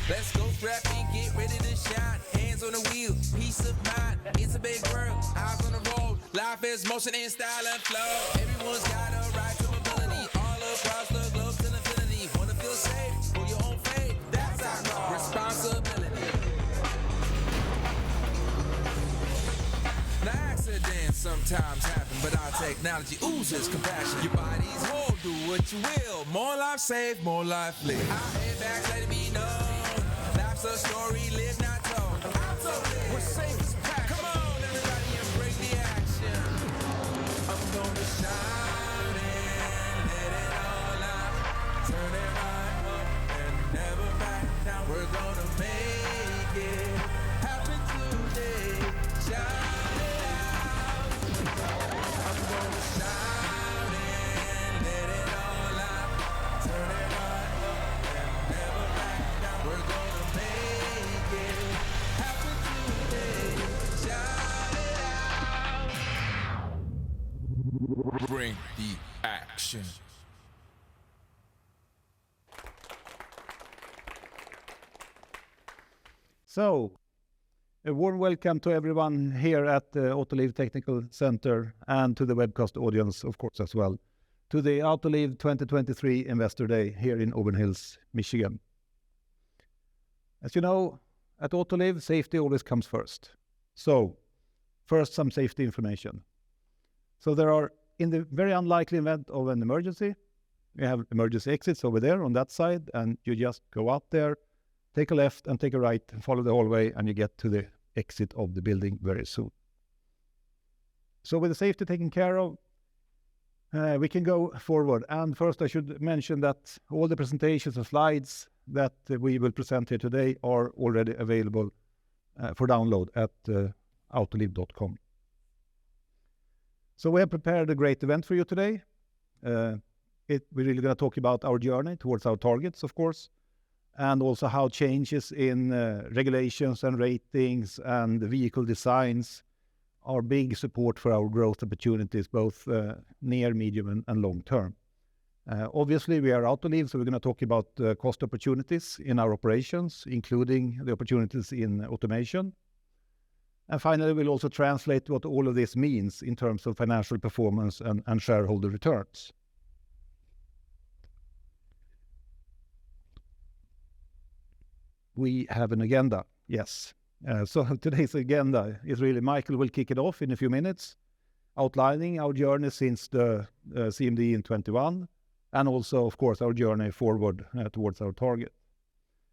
Let's go scrap and get ready to shine. Hands on the wheel, peace of mind. It's a big world, eyes on the road. Life is motion in style and flow. Everyone's got a right to mobility. All across the globe to infinity. Wanna feel safe, for your own fate. That's our goal. Responsibility. Now accidents sometimes happen, but our technology oozes compassion. Your body's whole, do what you will. More life saved, more life lived. Our headbacks let it be known. Life's a story, live not told. I Autoliv, we're safe as pack. Come on, everybody, and break the action. I'm gonna shine and let it all out. Turn it right up and never back down. We're gonna make it happen today. Shine it out. I'm gonna shine and let it all out. Turn it right up and never back down. We're gonna make it happen today. Shine it out. Bring the action. So, a warm welcome to everyone here at the Autoliv Technical Center and to the webcast audience, of course, as well, to the Autoliv 2023 Investor Day here in Auburn Hills, Michigan. As you know, at Autoliv, safety always comes first. So, first, some safety information. So there are, in the very unlikely event of an emergency, we have emergency exits over there on that side, and you just go out there, take a left and take a right, and follow the hallway, and you get to the exit of the building very soon. So with the safety taken care of, we can go forward. And first I should mention that all the presentations and slides that we will present here today are already available for download at autoliv.com. So we have prepared a great event for you today. We're really going to talk about our journey towards our targets, of course, and also how changes in regulations and ratings and vehicle designs are big support for our growth opportunities, both near, medium, and long term. Obviously, we are Autoliv, so we're going to talk about cost opportunities in our operations, including the opportunities in automation. And finally, we'll also translate what all of this means in terms of financial performance and shareholder returns. We have an agenda, yes. So today's agenda is really, Mikael will kick it off in a few minutes, outlining our journey since the CMD in 21, and also, of course, our journey forward towards our target.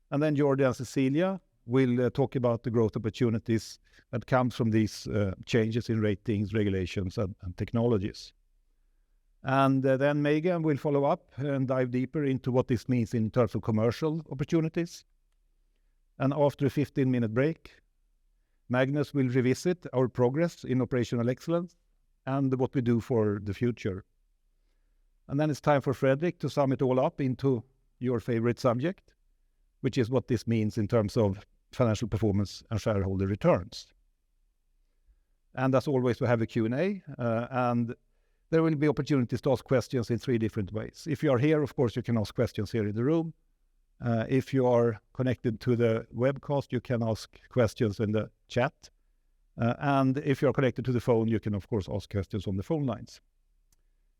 And then Jordi and Cecilia will talk about the growth opportunities that comes from these changes in ratings, regulations, and technologies. And then Megan will follow up and dive deeper into what this means in terms of commercial opportunities. And after a 15-minute break, Magnus will revisit our progress in operational excellence and what we do for the future. And then it's time for Fredrik to sum it all up into your favorite subject, which is what this means in terms of financial performance and shareholder returns. And as always, we have a Q&A, and there will be opportunities to ask questions in 3 different ways. If you are here, of course, you can ask questions here in the room. If you are connected to the webcast, you can ask questions in the chat. And if you're connected to the phone, you can, of course, ask questions on the phone lines.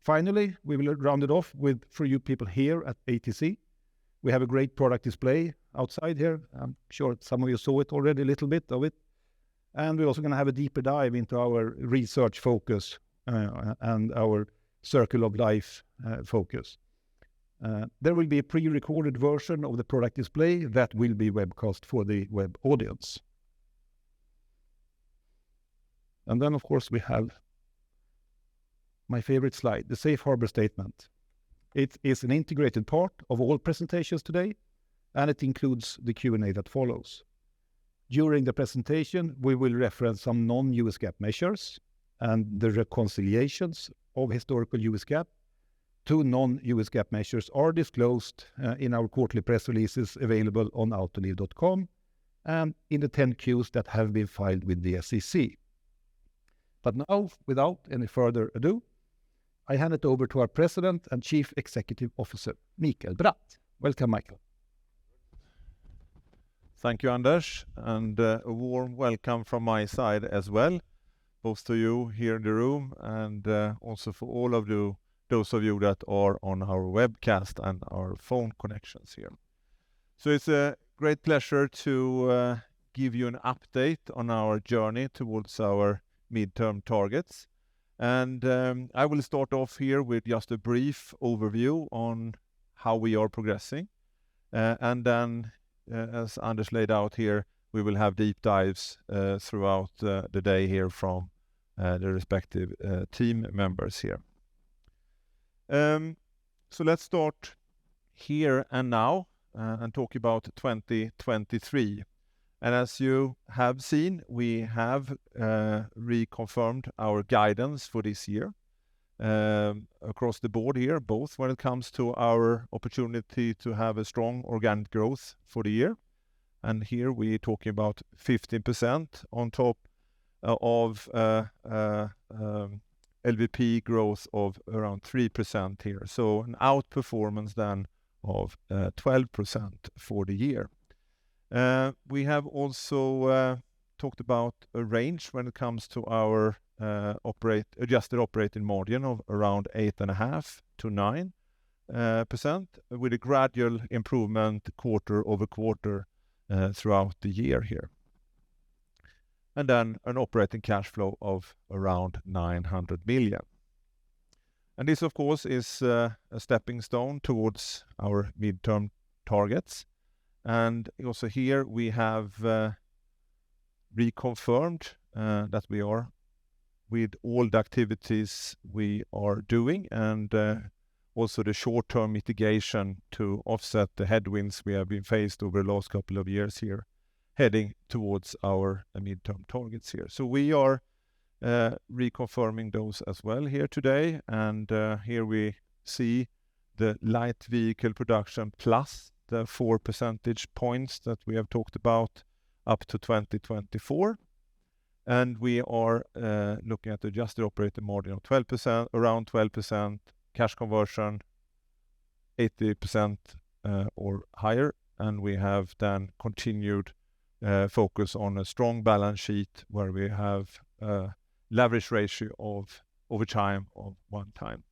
Finally, we will round it off with, for you people here at ATC, we have a great product display outside here. I'm sure some of you saw it already, a little bit of it. And we're also going to have a deeper dive into our research focus and our circle of life focus. There will be a pre-recorded version of the product display that will be webcast for the web audience. And then, of course, we have my favorite slide, the safe harbor statement. It is an integrated part of all presentations today, and it includes the Q&A that follows. During the presentation, we will reference some non-US GAAP measures and the reconciliations of historical US GAAP to non-US GAAP measures are disclosed in our quarterly press releases available on autoliv.com and in the 10-Qs that have been filed with the SEC. But now, without any further ado, I hand it over to our President and Chief Executive Officer, Mikael Bratt. Welcome, Mikael. Thank you, Anders, and a warm welcome from my side as well, both to you here in the room and also for all of those of you that are on our webcast and our phone connections here. So it's a great pleasure to give you an update on our journey towards our midterm targets. And I will start off here with just a brief overview on how we are progressing. And then, as Anders laid out here, we will have deep dives throughout the day here from the respective team members here. So let's start here and now and talk about 2023. And as you have seen, we have reconfirmed our guidance for this year across the board here, both when it comes to our opportunity to have a strong organic growth for the year. And here we're talking about 15% on top of LVP growth of around 3% here. So an outperformance then of 12% for the year. We have also talked about a range when it comes to our adjusted operating margin of around 8.5% to 9%, with a gradual improvement quarter over quarter throughout the year here. And then an operating cash flow of around 900 million. And this, of course, is a stepping stone towards our midterm targets. And also here we have reconfirmed that we are with all the activities we are doing and also the short-term mitigation to offset the headwinds we have been faced over the last couple of years here, heading towards our midterm targets here. So we are reconfirming those as well here today. And here we see the light vehicle production plus the 4 percentage points that we have talked about up to 2024. And we are looking at the adjusted operating margin of 12%, around 12%, cash conversion 80% or higher. And we have then continued focus on a strong balance sheet where we have a leverage ratio of over time of 1 time.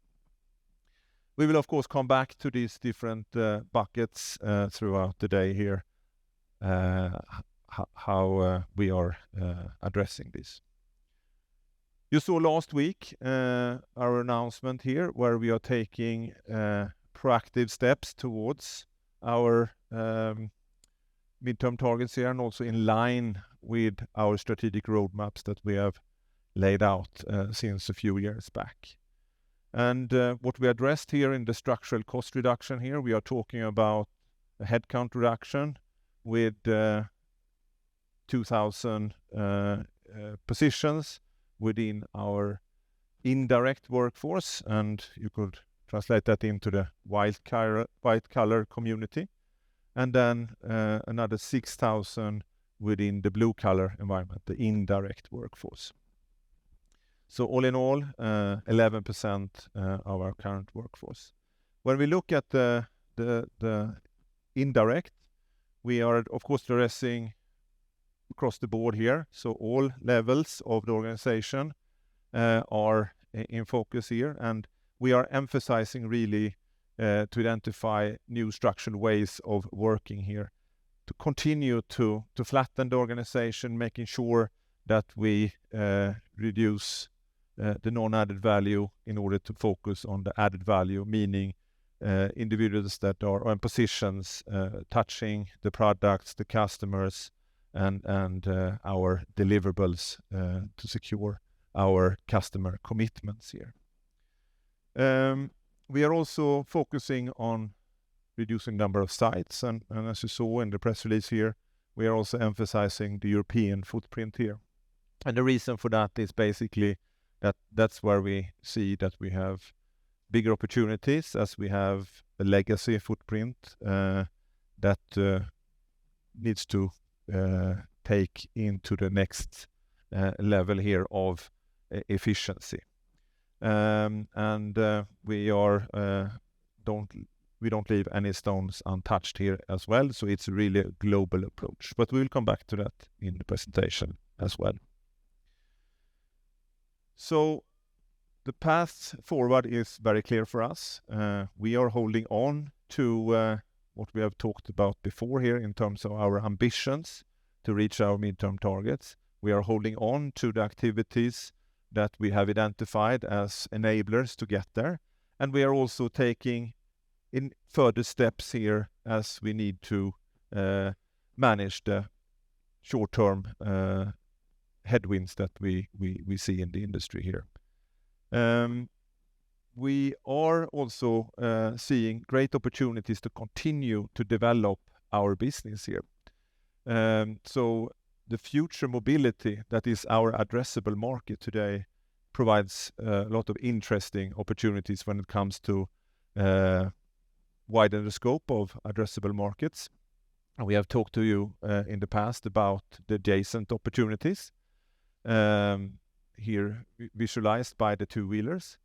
We will of course come back to these different buckets throughout the day here, how we are addressing this. You saw last week our announcement here where we are taking proactive steps towards our midterm targets here and also in line with our strategic roadmaps that we have laid out since a few years back. And what we addressed here in the structural cost reduction here, we are talking about a headcount reduction with 2,000 positions within our indirect workforce, and you could translate that into the white collar community, and then another 6,000 within the blue collar environment, the indirect workforce. So all in all, 11% of our current workforce. When we look at the indirect, we are of course addressing across the board here. So all levels of the organization are in focus here, and we are emphasizing really to identify new structural ways of working here, to continue to flatten the organization, making sure that we reduce the non-added value in order to focus on the added value, meaning individuals that are on positions touching the products, the customers, and our deliverables to secure our customer commitments here. We are also focusing on reducing number of sites, and as you saw in the press release here, we are also emphasizing the European footprint here. And the reason for that is basically that's where we see that we have bigger opportunities, as we have a legacy footprint that needs to take into the next level here of efficiency. And we are don't we don't leave any stones untouched here as well. So it's really a global approach. But we will come back to that in the presentation as well. So the path forward is very clear for us. We are holding on to what we have talked about before here in terms of our ambitions to reach our midterm targets. We are holding on to the activities that we have identified as enablers to get there. And we are also taking in further steps here as we need to manage the short-term headwinds that we see in the industry here. We are also seeing great opportunities to continue to develop our business here. So the future mobility that is our addressable market today provides a lot of interesting opportunities when it comes to widen the scope of addressable markets. And we have talked to you in the past about the adjacent opportunities here visualized by the two-wheelers.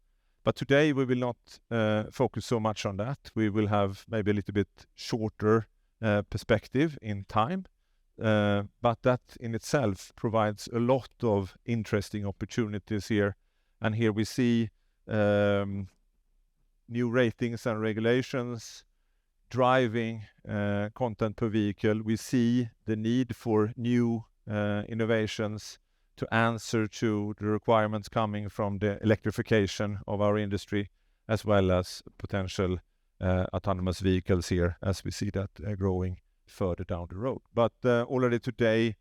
But today we will not focus so much on that. We will have maybe a little bit shorter perspective in time. But that in itself provides a lot of interesting opportunities here. And here we see new ratings and regulations, driving content per vehicle. We see the need for new innovations to answer to the requirements coming from the electrification of our industry, as well as potential autonomous vehicles here, as we see that growing further down the road. But already today,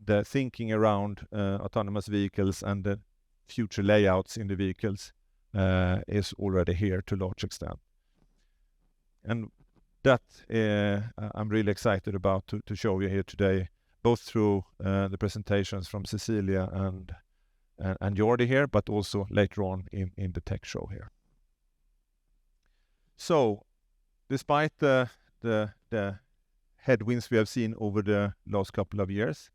the thinking around autonomous vehicles and the future layouts in the vehicles is already here to a large extent. And that I'm really excited about to show you here today, both through the presentations from Cecilia and Jordi here, but also later on in the tech show here. So, despite the headwinds we have seen over the last couple of years,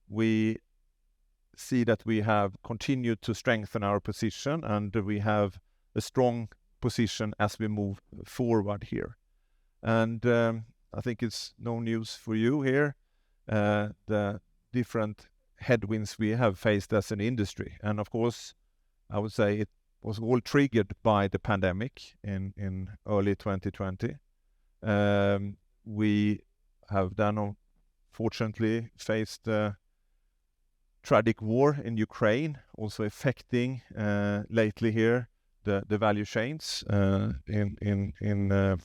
we see that we have continued to strengthen our position, and we have a strong position as we move forward here. And I think it's no news for you here, the different headwinds we have faced as an industry. And of course, I would say it was all triggered by the pandemic in early 2020. We have then unfortunately faced a tragic war in Ukraine, also affecting lately here the value chains in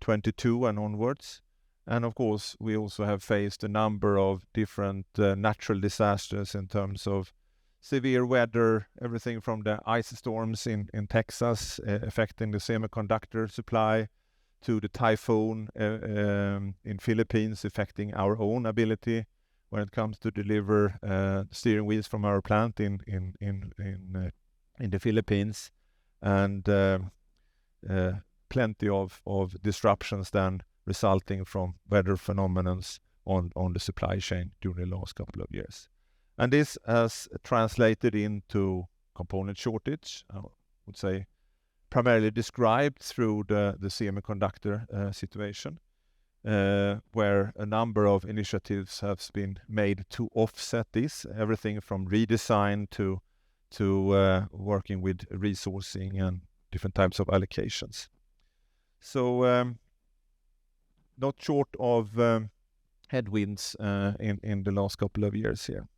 22 and onwards. And of course, we also have faced a number of different natural disasters in terms of severe weather, everything from the ice storms in Texas affecting the semiconductor supply, to the typhoon in Philippines affecting our own ability when it comes to deliver steering wheels from our plant in the Philippines, and plenty of disruptions then resulting from weather phenomena on the supply chain during the last couple of years. And this has translated into component shortage, I would say primarily described through the semiconductor situation, where a number of initiatives have been made to offset this, everything from redesign to working with resourcing and different types of allocations. So not short of headwinds in the last couple of years here.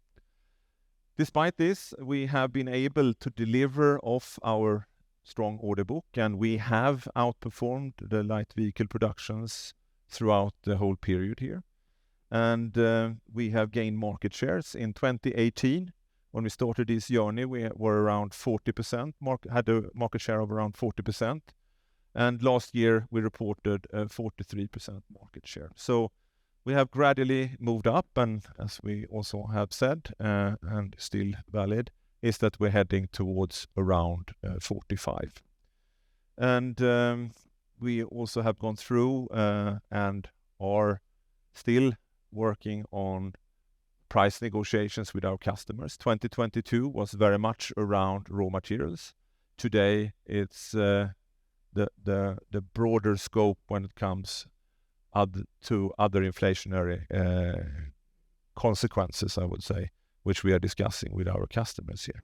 Despite this, we have been able to deliver off our strong order book, and we have outperformed the light vehicle productions throughout the whole period here. And we have gained market shares. In 2018, when we started this journey, we were around 40%, had a market share of around 40%. And last year, we reported a 43% market share. So we have gradually moved up, and as we also have said, and still valid, is that we're heading towards around 45. And we also have gone through and are still working on price negotiations with our customers. 2022 was very much around raw materials. Today, it's the broader scope when it comes to other inflationary consequences, I would say, which we are discussing with our customers here.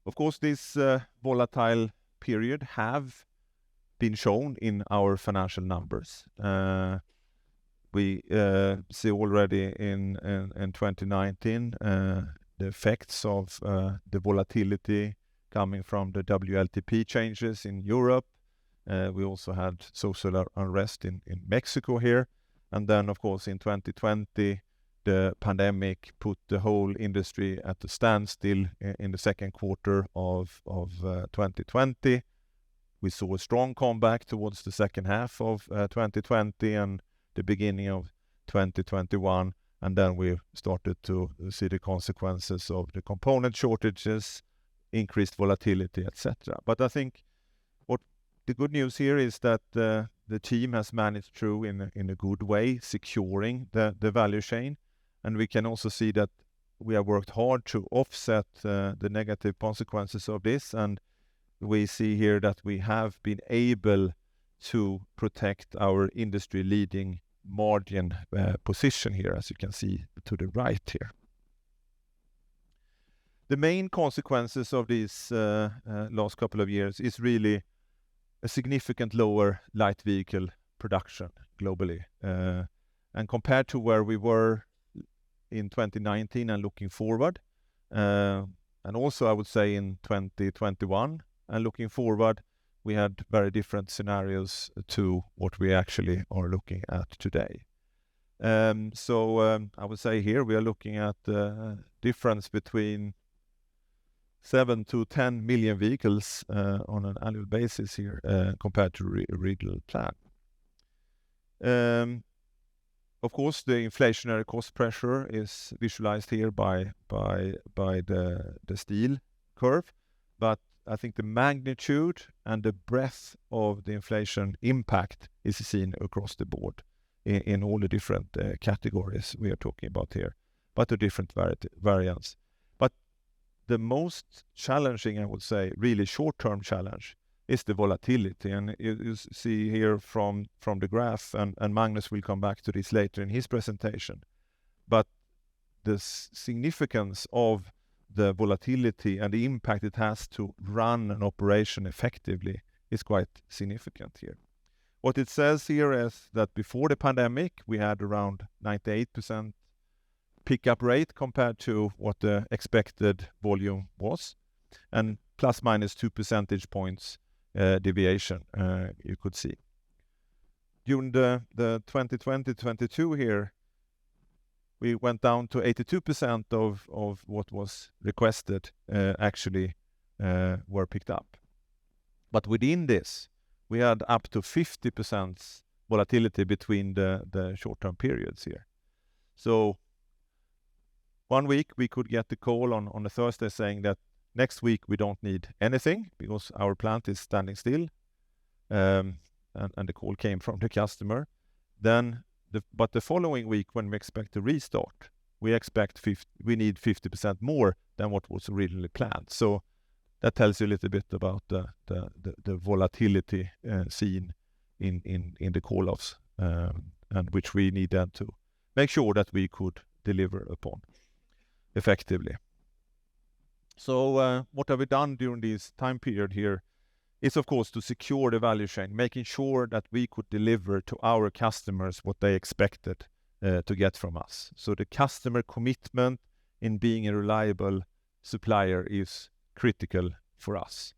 Of course, this volatile period have been shown in our financial numbers. We see already in 2019 the effects of the volatility coming from the WLTP changes in Europe. We also had social unrest in Mexico here. And then, of course, in 2020, the pandemic put the whole industry at a standstill in the second quarter of 2020. We saw a strong comeback towards the second half of 2020 and the beginning of 2021. And then we started to see the consequences of the component shortages, increased volatility, etc. But I think what the good news here is that the team has managed through in a good way, securing the value chain. And we can also see that we have worked hard to offset the negative consequences of this. And we see here that we have been able to protect our industry-leading margin position here, as you can see to the right here. The main consequences of these last couple of years is really a significant lower light vehicle production globally. And compared to where we were in 2019 and looking forward, and also I would say in 2021 and looking forward, we had very different scenarios to what we actually are looking at today. So I would say here we are looking at the difference between 7 to 10 million vehicles on an annual basis here compared to original plan. Of course, the inflationary cost pressure is visualized here by the steel curve, but I think the magnitude and the breadth of the inflation impact is seen across the board in all the different categories we are talking about here, but the different variants. But the most challenging, I would say, really short-term challenge is the volatility. And you see here from the graph, and Magnus will come back to this later in his presentation, but the significance of the volatility and the impact it has to run an operation effectively is quite significant here. What it says here is that before the pandemic, we had around 98% pickup rate compared to what the expected volume was, and plus minus 2 percentage points deviation you could see. During the 2020-22 here, we went down to 82% of what was requested actually were picked up. But within this, we had up to 50% volatility between the short-term periods here. So 1 week we could get the call on a Thursday saying that next week we don't need anything because our plant is standing still, and the call came from the customer. But the following week, when we expect to restart, we need 50% more than what was originally planned. So that tells you a little bit about the volatility seen in the call-offs, and which we need then to make sure that we could deliver upon effectively. So what have we done during this time period here is, of course, to secure the value chain, making sure that we could deliver to our customers what they expected to get from us. So the customer commitment in being a reliable supplier is critical for us.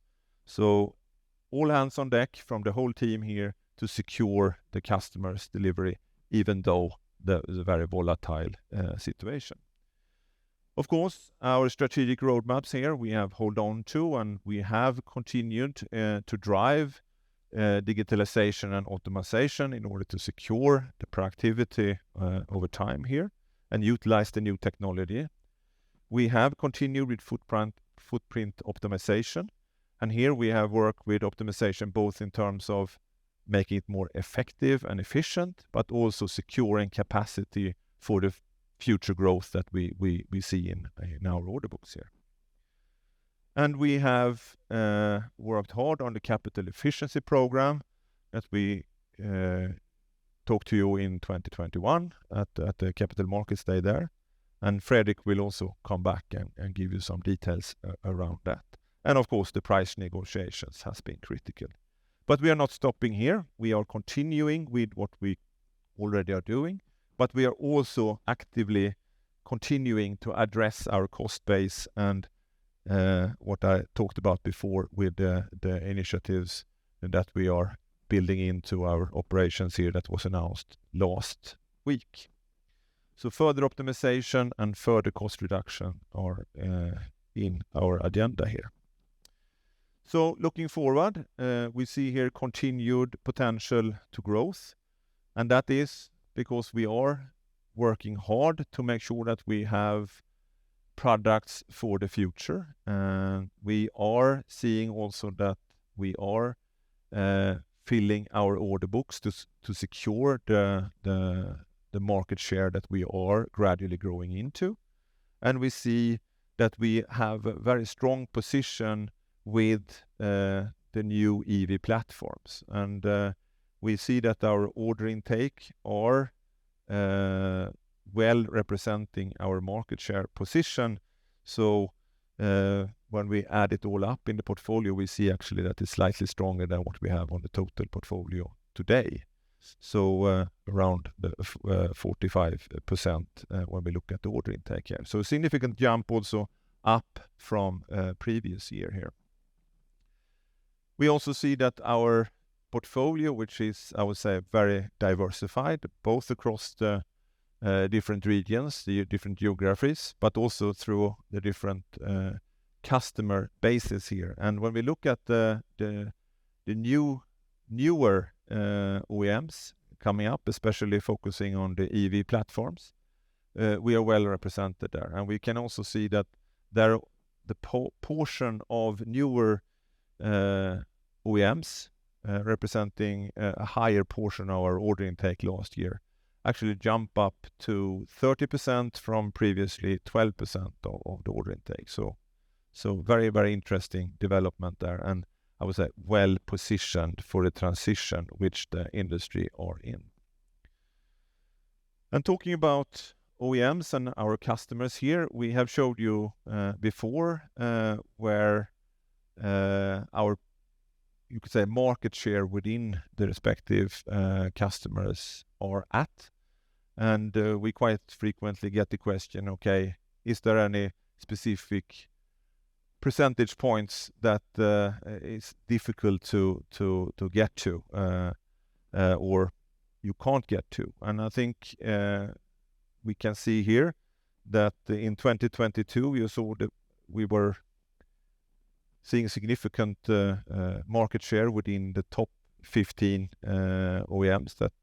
So all hands on deck from the whole team here to secure the customer's delivery, even though the very volatile situation. Of course, our strategic roadmaps here we have held on to, and we have continued to drive digitalization and automation in order to secure the productivity over time here and utilize the new technology. We have continued with footprint optimization, and here we have worked with optimization both in terms of making it more effective and efficient, but also securing capacity for the future growth that we see in our order books here. And we have worked hard on the capital efficiency program that we talked to you in 2021 at the Capital Markets Day there. And Fredrik will also come back and give you some details around that. And of course, the price negotiations has been critical. But we are not stopping here. We are continuing with what we already are doing, but we are also actively continuing to address our cost base and what I talked about before with the initiatives that we are building into our operations here that was announced last week. So further optimization and further cost reduction are in our agenda here. So looking forward, we see here continued potential to growth, and that is because we are working hard to make sure that we have products for the future. We are seeing also that we are filling our order books to secure the market share that we are gradually growing into. And we see that we have a very strong position with the new EV platforms. And we see that our order intake are well representing our market share position. So when we add it all up in the portfolio, we see actually that it's slightly stronger than what we have on the total portfolio today. So around the 45% when we look at the order intake here. So a significant jump also up from previous year here. We also see that our portfolio, which is, I would say, very diversified, both across the different regions, the different geographies, but also through the different customer bases here. And when we look at the newer OEMs coming up, especially focusing on the EV platforms, we are well represented there. And we can also see that the portion of newer OEMs representing a higher portion of our order intake last year actually jump up to 30% from previously 12% of the order intake. So very, very interesting development there, and I would say well positioned for the transition which the industry are in. And talking about OEMs and our customers here, we have showed you before where our, you could say, market share within the respective customers are at. And we quite frequently get the question, okay, is there any specific percentage points that is difficult to get to or you can't get to? And I think we can see here that in 2022 you saw that we were seeing significant market share within the top 15 OEMs that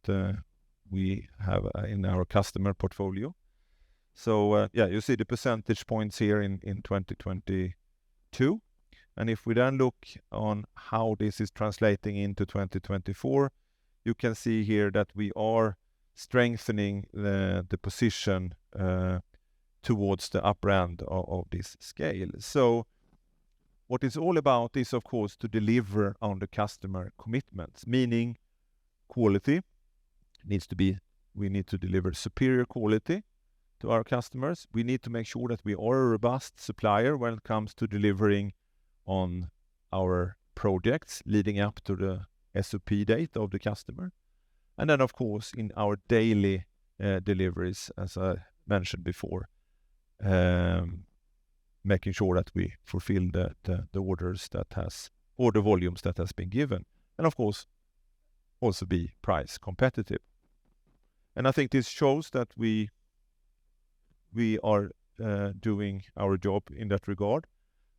we have in our customer portfolio. So yeah, you see the percentage points here in 2022. And if we then look on how this is translating into 2024, you can see here that we are strengthening the position towards the upper end of this scale. So what it's all about is, of course, to deliver on the customer commitments, meaning quality needs to be, we need to deliver superior quality to our customers. We need to make sure that we are a robust supplier when it comes to delivering on our projects leading up to the SOP date of the customer. And then, of course, in our daily deliveries, as I mentioned before, making sure that we fulfill the orders that has, or the volumes that has been given. And of course, also be price competitive. And I think this shows that we are doing our job in that regard.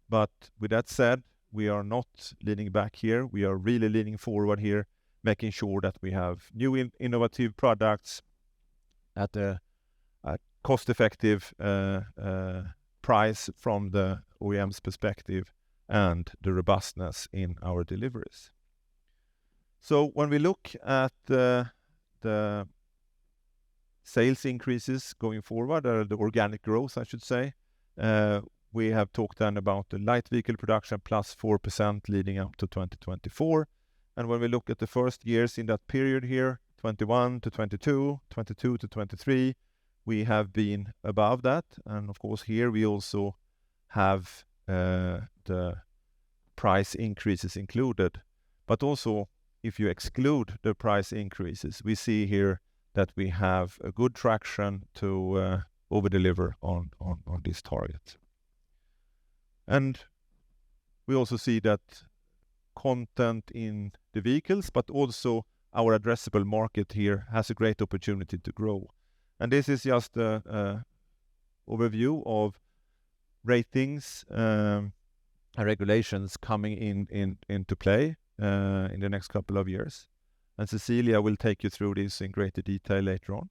But with that said, we are not leaning back here. We are really leaning forward here, making sure that we have new innovative products at a cost-effective price from the OEM's perspective and the robustness in our deliveries. So when we look at the sales increases going forward, or the organic growth, I should say, we have talked then about the light vehicle production plus 4% leading up to 2024. And when we look at the first years in that period here, 21 to 22, 22 to 23, we have been above that. And of course, here we also have the price increases included. But also, if you exclude the price increases, we see here that we have a good traction to over-deliver on this target. And we also see that content in the vehicles, but also our addressable market here has a great opportunity to grow. And this is just a overview of ratings and regulations coming into play in the next couple of years. And Cecilia will take you through this in greater detail later on.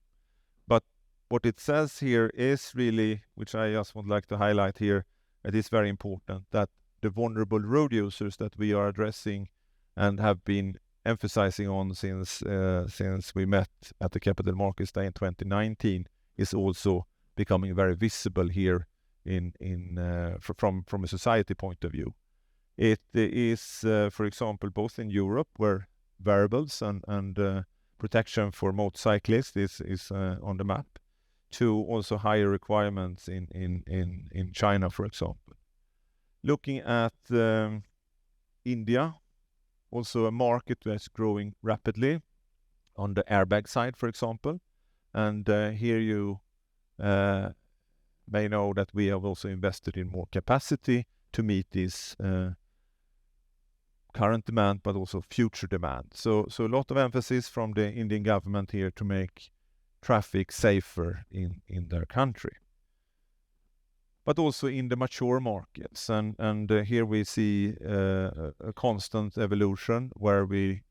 But what it says here is really, which I just would like to highlight here, it is very important that the vulnerable road users that we are addressing and have been emphasizing on since we met at the Capital Markets Day in 2019 is also becoming very visible here from a society point of view. It is, for example, both in Europe where wearables and protection for motorcyclists is on the map, to also higher requirements in China, for example. Looking at India, also a market that's growing rapidly on the airbag side, for example. And here you may know that we have also invested in more capacity to meet this current demand, but also future demand. So a lot of emphasis from the Indian government here to make traffic safer in their country. But also in the mature markets. And here we see a constant evolution where we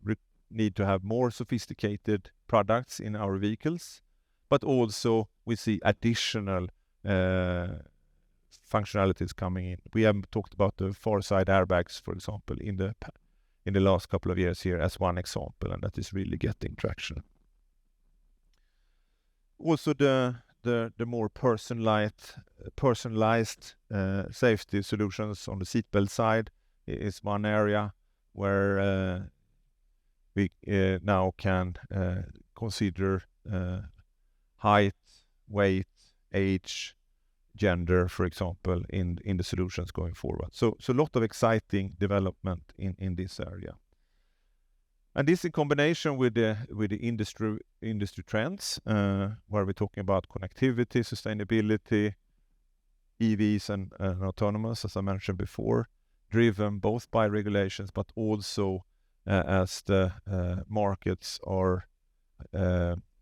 need to have more sophisticated products in our vehicles, but also we see additional functionalities coming in. We have talked about the far side airbags, for example, in the last couple of years here as one example, and that is really getting traction. Also the more personalized safety solutions on the seatbelt side is one area where we now can consider height, weight, age, gender, for example, in the solutions going forward. So a lot of exciting development in this area. And this in combination with the industry trends, where we're talking about connectivity, sustainability, EVs and autonomous, as I mentioned before, driven both by regulations, but also as the markets are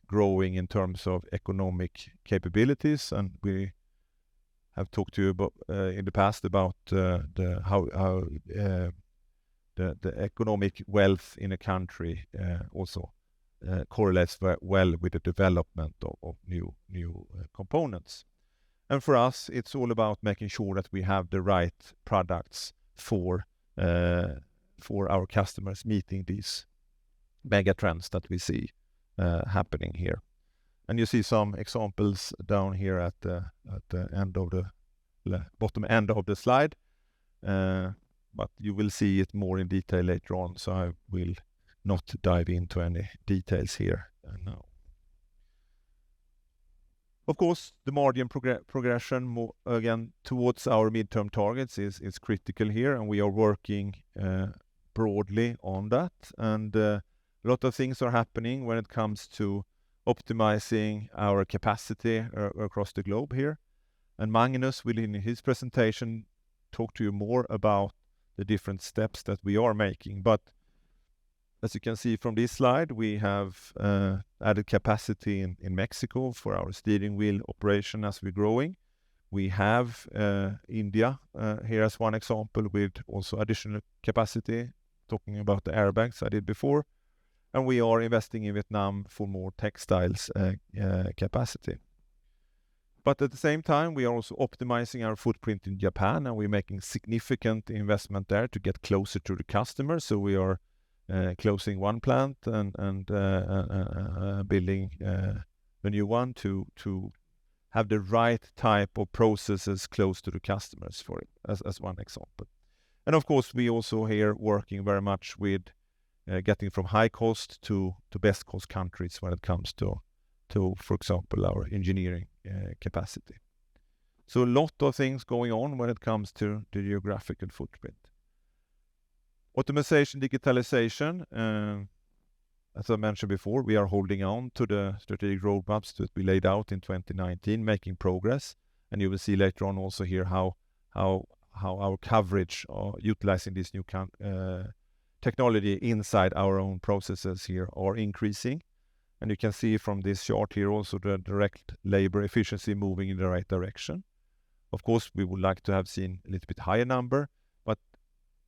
growing in terms of economic capabilities. And we have talked to you about in the past about how the economic wealth in a country also correlates very well with the development of new components. And for us, it's all about making sure that we have the right products for our customers, meeting these mega trends that we see happening here. And you see some examples down here at the end of the bottom end of the slide. But you will see it more in detail later on, so I will not dive into any details here now. Of course, the margin progression more, again, towards our midterm targets is critical here, and we are working broadly on that. And a lot of things are happening when it comes to optimizing our capacity across the globe here. And Magnus will, in his presentation, talk to you more about the different steps that we are making. But as you can see from this slide, we have added capacity in Mexico for our steering wheel operation as we're growing. We have India here as one example, with also additional capacity, talking about the airbags I did before. And we are investing in Vietnam for more textiles capacity. But at the same time, we are also optimizing our footprint in Japan, and we're making significant investment there to get closer to the customer. So we are closing one plant and building a new one to have the right type of processes close to the customers for it, as one example. And of course, we also here working very much with getting from high cost to best cost countries when it comes to for example, our engineering capacity. So a lot of things going on when it comes to the geographical footprint. Automation, digitalization, as I mentioned before, we are holding on to the strategic roadmaps that we laid out in 2019, making progress. And you will see later on also here how our coverage utilizing this new technology inside our own processes here are increasing. And you can see from this chart here also the direct labor efficiency moving in the right direction. Of course, we would like to have seen a little bit higher number, but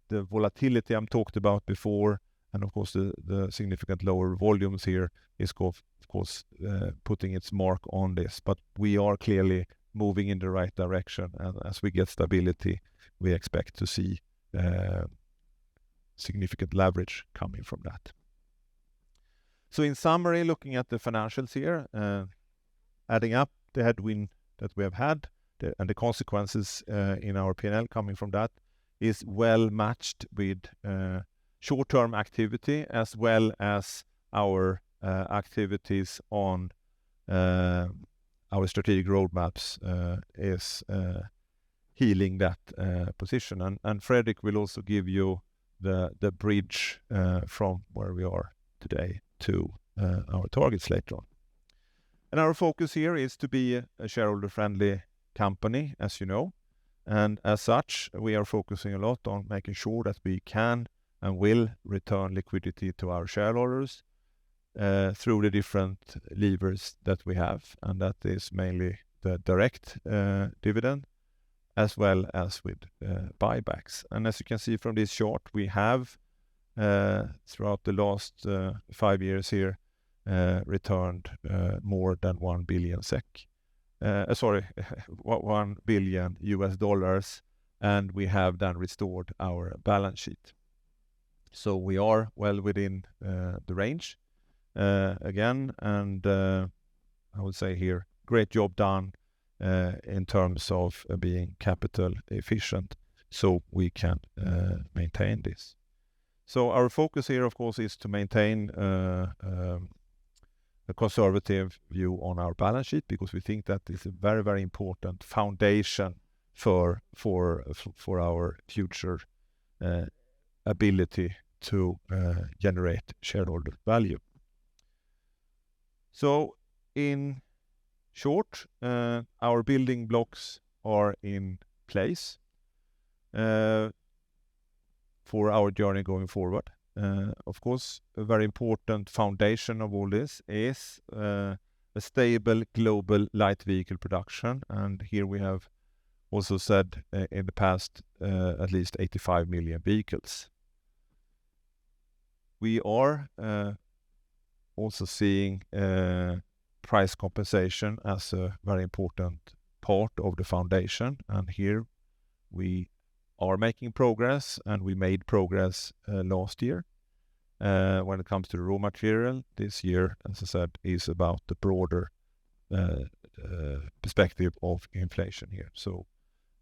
the volatility I'm talked about before, and of course the significant lower volumes here is of course putting its mark on this. But we are clearly moving in the right direction, and as we get stability, we expect to see significant leverage coming from that. So in summary, looking at the financials here, adding up the headwind that we have had and the consequences in our P&L coming from that is well matched with short-term activity as well as our activities on our strategic roadmaps is healing that position. And Fredrik will also give you the bridge from where we are today to our targets later on. And our focus here is to be a shareholder-friendly company, as you know. And as such, we are focusing a lot on making sure that we can and will return liquidity to our shareholders through the different levers that we have. And that is mainly the direct dividend as well as with buybacks. And as you can see from this chart, we have throughout the last 5 years here returned more than 1 billion SEK. $1 billion, and we have then restored our balance sheet. So we are well within the range again, and I would say here, great job done in terms of being capital efficient, so we can maintain this. So our focus here, of course, is to maintain a conservative view on our balance sheet, because we think that is a very, very important foundation for our future ability to generate shareholder value. So in short, our building blocks are in place for our journey going forward. Of course, a very important foundation of all this is a stable global light vehicle production. And here we have also said in the past at least 85 million vehicles. We are also seeing price compensation as a very important part of the foundation. And here we are making progress, and we made progress last year. When it comes to the raw material, this year, as I said, is about the broader perspective of inflation here. So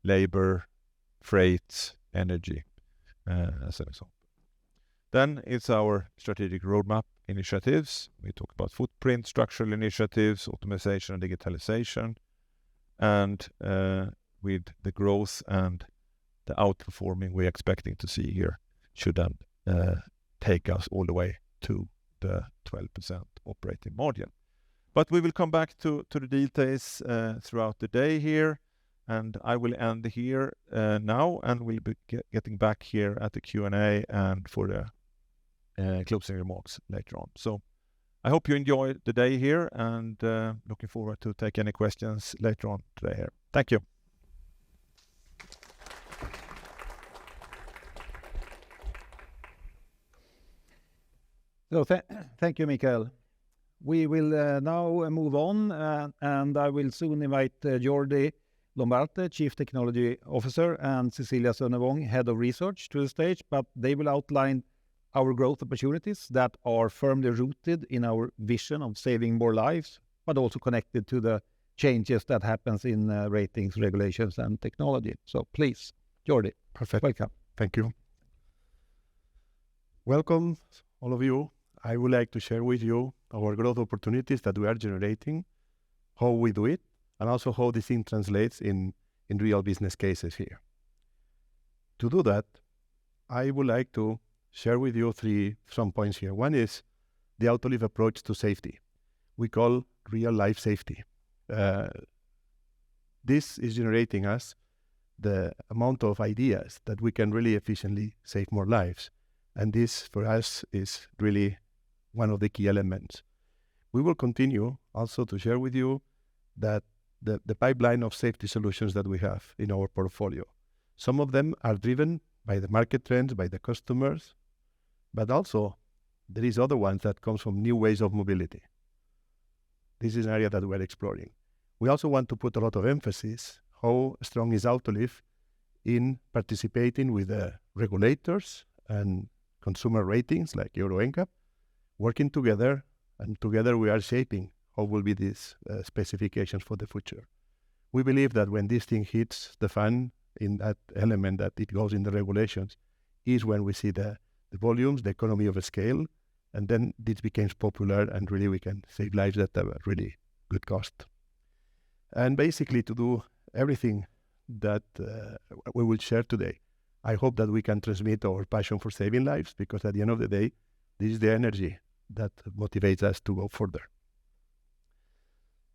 labor, freight, energy, as an example. Then it's our strategic roadmap initiatives. We talk about footprint, structural initiatives, automation and digitalization. And with the growth and the outperforming we're expecting to see here should then take us all the way to the 12% operating margin. But we will come back to the details throughout the day here, and I will end here now, and we'll be getting back here at the Q&A and for the closing remarks later on. So I hope you enjoy the day here, and looking forward to take any questions later on today here. Thank you. So thank you, Mikael. We will now move on, and I will soon invite Jordi Lombarte, Chief Technology Officer, and Cecilia Sönnevång, Head of Research, to the stage, but they will outline our growth opportunities that are firmly rooted in our vision of saving more lives, but also connected to the changes that happens in ratings, regulations, and technology. So please, Jordi. Perfect. Welcome. Thank you. Welcome, all of you. I would like to share with you our growth opportunities that we are generating, how we do it, and also how this thing translates in real business cases here. To do that, I would like to share with you some points here. One is the Autoliv approach to safety. We call real life safety. This is generating us the amount of ideas that we can really efficiently save more lives. And this, for us, is really one of the key elements. We will continue also to share with you that the pipeline of safety solutions that we have in our portfolio. Some of them are driven by the market trends, by the customers, but also there is other ones that comes from new ways of mobility. This is an area that we're exploring. We also want to put a lot of emphasis how strong is Autoliv in participating with the regulators and consumer ratings like Euro NCAP, working together, and together we are shaping how will be these specifications for the future. We believe that when this thing hits the fan in that element that it goes in the regulations is when we see the volumes, the economy of a scale, and then this becomes popular and really we can save lives at a really good cost. And basically to do everything that we will share today, I hope that we can transmit our passion for saving lives, because at the end of the day, this is the energy that motivates us to go further.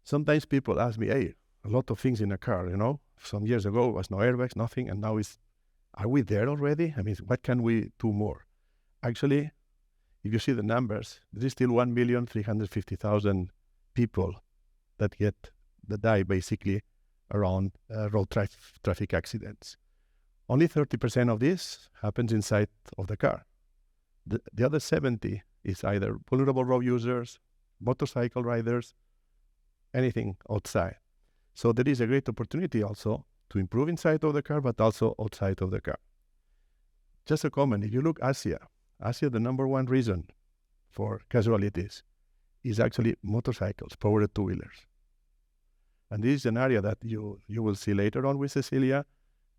Sometimes people ask me, hey, a lot of things in a car, some years ago was no airbags, nothing, and now are we there already? I mean, what can we do more? Actually, if you see the numbers, there is still 1,350,000 people that die basically around road traffic accidents. Only 30% of this happens inside of the car. The other 70 is either vulnerable road users, motorcycle riders, anything outside. So there is a great opportunity also to improve inside of the car, but also outside of the car. Just a comment, if you look Asia, the number one reason for casualties is actually motorcycles, powered two-wheelers. And this is an area that you will see later on with Cecilia,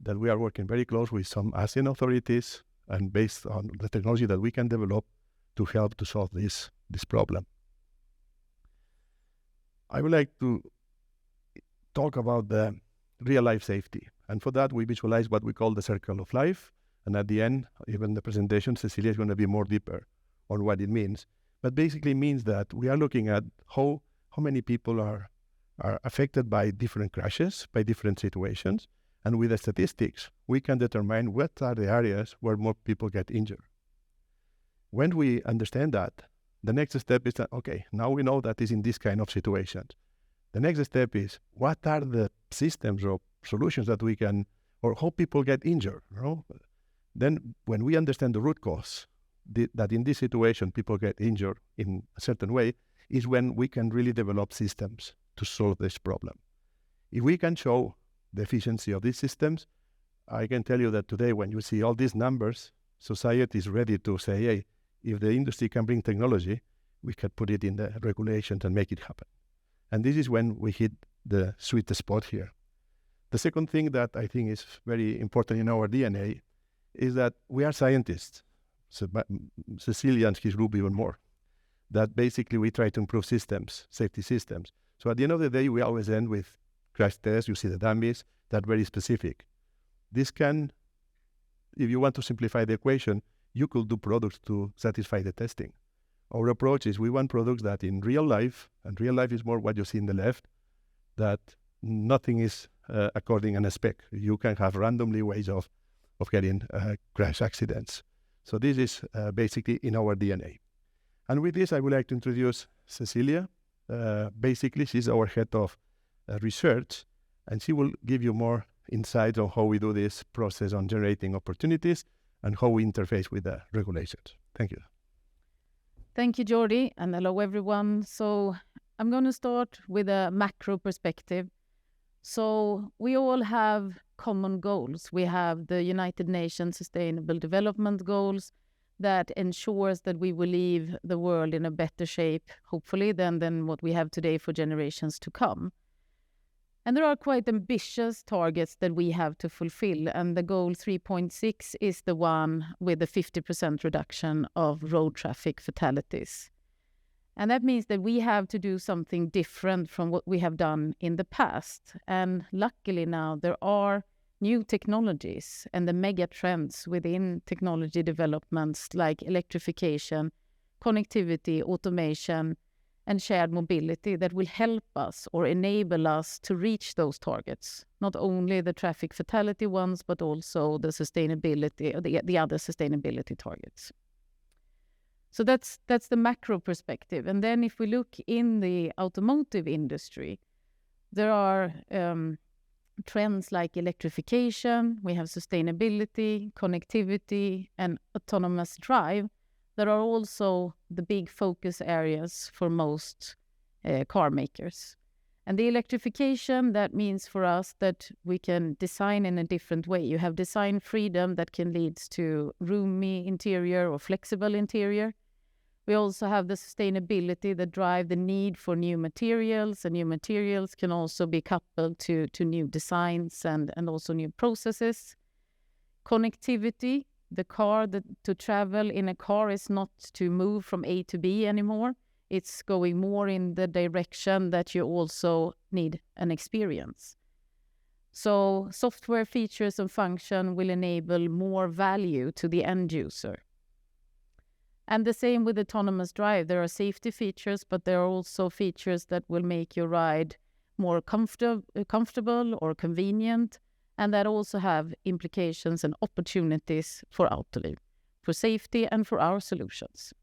that we are working very close with some ASEAN authorities and based on the technology that we can develop to help to solve this problem. I would like to talk about the real-life safety. And for that, we visualize what we call the circle of life. And at the end, even the presentation, Cecilia is going to be more deeper on what it means. But basically means that we are looking at how many people are affected by different crashes, by different situations. And with the statistics, we can determine what are the areas where more people get injured. When we understand that, the next step is that, okay, now we know that is in this kind of situations. The next step is, what are the systems or solutions that we can, or how people get injured? Then when we understand the root cause, that in this situation people get injured in a certain way, is when we can really develop systems to solve this problem. If we can show the efficiency of these systems, I can tell you that today when you see all these numbers, society is ready to say, hey, if the industry can bring technology, we can put it in the regulations and make it happen. And this is when we hit the sweet spot here. The second thing that I think is very important in our DNA is that we are scientists. So, Cecilia and his group even more. That basically we try to improve systems, safety systems. So at the end of the day, we always end with crash tests. You see the dummies that are very specific. This can, if you want to simplify the equation, you could do products to satisfy the testing. Our approach is we want products that in real life, and real life is more what you see in the left, that nothing is according to a spec. You can have randomly ways of getting crash accidents. So this is basically in our DNA. And with this, I would like to introduce Cecilia. Basically, she's our head of research, and she will give you more insights on how we do this process on generating opportunities and how we interface with the regulations. Thank you. Thank you, Jordi, and hello, everyone. So I'm going to start with a macro perspective. So we all have common goals. We have the United Nations Sustainable Development Goals that ensures that we will leave the world in a better shape, hopefully, than what we have today for generations to come. And there are quite ambitious targets that we have to fulfill. And the goal 3.6 is the one with the 50% reduction of road traffic fatalities. And that means that we have to do something different from what we have done in the past. And luckily now there are new technologies and the mega trends within technology developments like electrification, connectivity, automation, and shared mobility that will help us or enable us to reach those targets. Not only the traffic fatality ones, but also the sustainability, the other sustainability targets. So that's the macro perspective. And then if we look in the automotive industry, there are trends like electrification, we have sustainability, connectivity, and autonomous drive that are also the big focus areas for most car makers. And the electrification, that means for us that we can design in a different way. You have design freedom that can lead to roomy interior or flexible interior. We also have the sustainability that drive the need for new materials, and new materials can also be coupled to new designs and also new processes. Connectivity, the car, to travel in a car is not to move from A to B anymore. It's going more in the direction that you also need an experience. So software features and function will enable more value to the end user. And the same with autonomous drive. There are safety features, but there are also features that will make your ride more comfortable or convenient, and that also have implications and opportunities for Autoliv, for safety and for our solutions.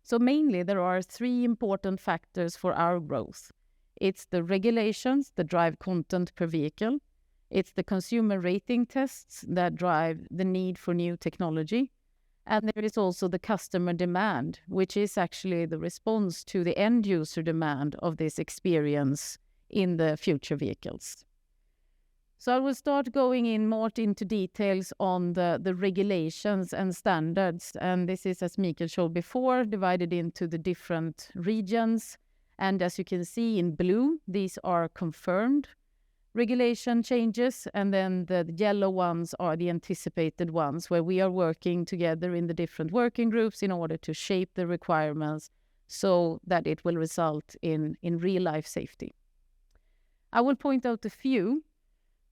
So mainly there are three important factors for our growth. It's the regulations that drive content per vehicle. It's the consumer rating tests that drive the need for new technology. And there is also the customer demand, which is actually the response to the end user demand of this experience in the future vehicles. So I will start going in more into details on the regulations and standards. And this is, as Mikael showed before, divided into the different regions. And as you can see in blue, these are confirmed regulation changes. And then the yellow ones are the anticipated ones, where we are working together in the different working groups in order to shape the requirements so that it will result in real life safety. I will point out a few.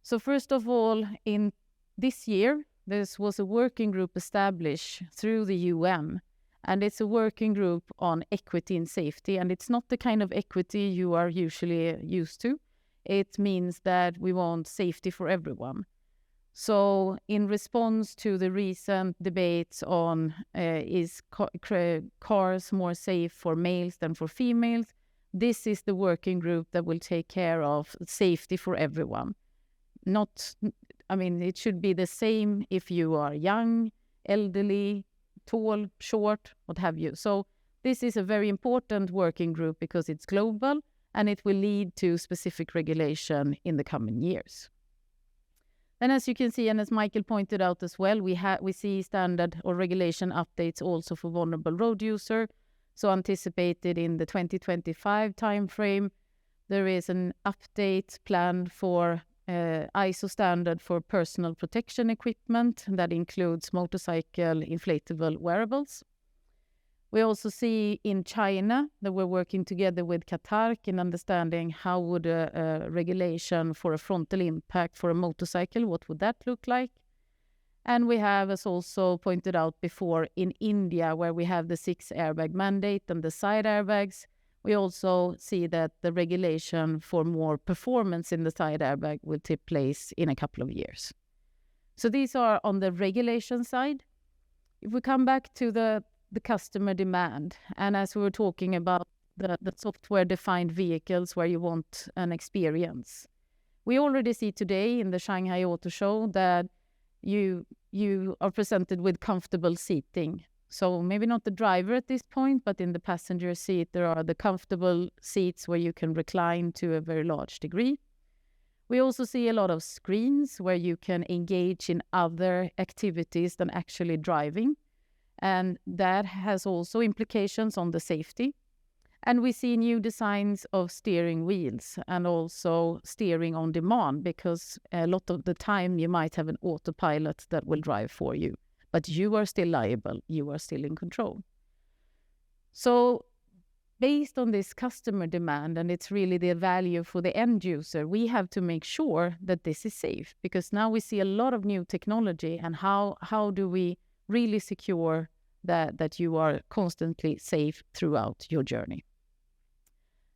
So first of all, in this year, there was a working group established through the UN, and it's a working group on equity and safety, and it's not the kind of equity you are usually used to. It means that we want safety for everyone. So in response to the recent debates on is cars more safe for males than for females, this is the working group that will take care of safety for everyone. It should be the same if you are young, elderly, tall, short, what have you. So this is a very important working group because it's global and it will lead to specific regulation in the coming years. Then as you can see, and as Mikael pointed out as well, we see standard or regulation updates also for vulnerable road user. So anticipated in the 2025 timeframe, there is an update planned for ISO standard for personal protection equipment that includes motorcycle inflatable wearables. We also see in China that we're working together with Qatar in understanding how would a regulation for a frontal impact for a motorcycle, what would that look like? And we have, as also pointed out before, in India, where we have the 6 airbag mandate and the side airbags, we also see that the regulation for more performance in the side airbag will take place in a couple of years. So these are on the regulation side. If we come back to the customer demand, and as we were talking about the software-defined vehicles where you want an experience, we already see today in the Shanghai Auto Show that you are presented with comfortable seating. So maybe not the driver at this point, but in the passenger seat, there are the comfortable seats where you can recline to a very large degree. We also see a lot of screens where you can engage in other activities than actually driving. And that has also implications on the safety. And we see new designs of steering wheels and also steering on demand, because a lot of the time you might have an autopilot that will drive for you, but you are still liable, you are still in control. So based on this customer demand, and it's really the value for the end user, we have to make sure that this is safe, because now we see a lot of new technology, and how do we really secure that you are constantly safe throughout your journey.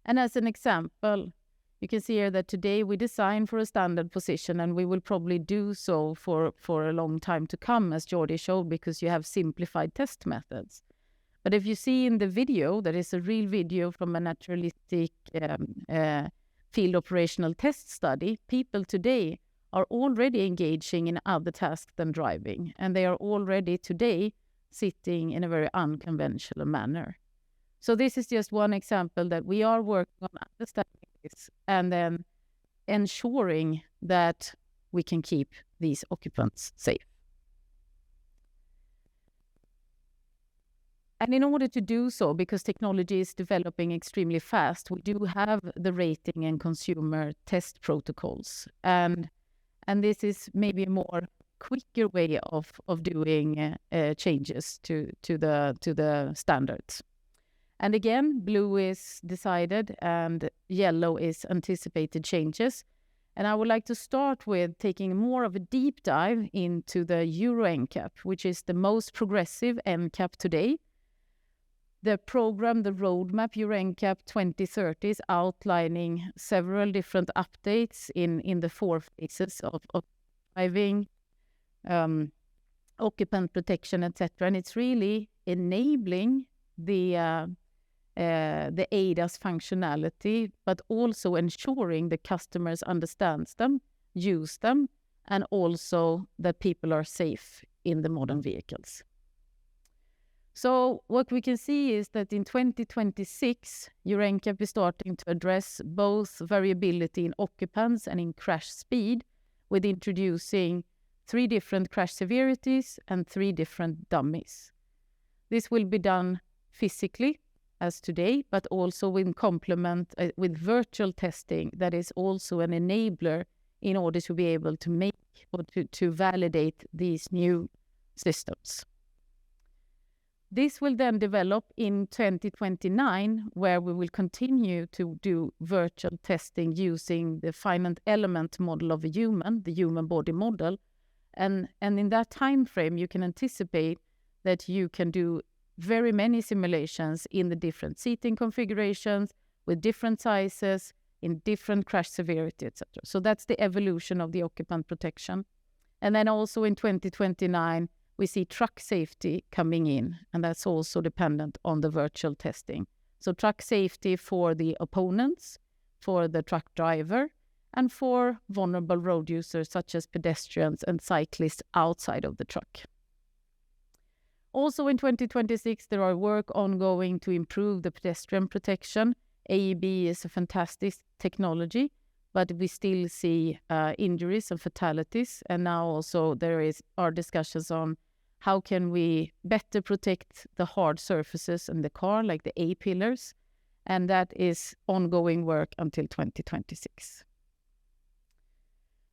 And as an example, you can see here that today we design for a standard position, and we will probably do so for a long time to come, as Jordi showed, because you have simplified test methods. But if you see in the video, that is a real video from a naturalistic field operational test study, people today are already engaging in other tasks than driving, and they are already today sitting in a very unconventional manner. So this is just one example that we are working on understanding this and then ensuring that we can keep these occupants safe. And in order to do so, because technology is developing extremely fast, we do have the rating and consumer test protocols. And this is maybe a more quicker way of doing changes to the standards. And again, blue is decided and yellow is anticipated changes. And I would like to start with taking more of a deep dive into the Euro NCAP, which is the most progressive NCAP today. The program, the roadmap, Euro NCAP 2030, is outlining several different updates in the 4 phases of driving, occupant protection, etc. And it's really enabling the ADAS functionality, but also ensuring the customers understands them, use them, and also that people are safe in the modern vehicles. So what we can see is that in 2026, Euro NCAP is starting to address both variability in occupants and in crash speed, with introducing 3 different crash severities and 3 different dummies. This will be done physically, as today, but also in complement with virtual testing that is also an enabler in order to be able to make or to validate these new systems. This will then develop in 2029, where we will continue to do virtual testing using the finite element model of a human, the human body model. And in that time frame, you can anticipate that you can do very many simulations in the different seating configurations with different sizes, in different crash severity, etc. So that's the evolution of the occupant protection. And then also in 2029, we see truck safety coming in, and that's also dependent on the virtual testing. So truck safety for the opponents, for the truck driver, and for vulnerable road users such as pedestrians and cyclists outside of the truck. Also in 2026, there are work ongoing to improve the pedestrian protection. AEB is a fantastic technology, but we still see injuries and fatalities. And now also there are discussions on how can we better protect the hard surfaces in the car, like the A-pillars. And that is ongoing work until 2026.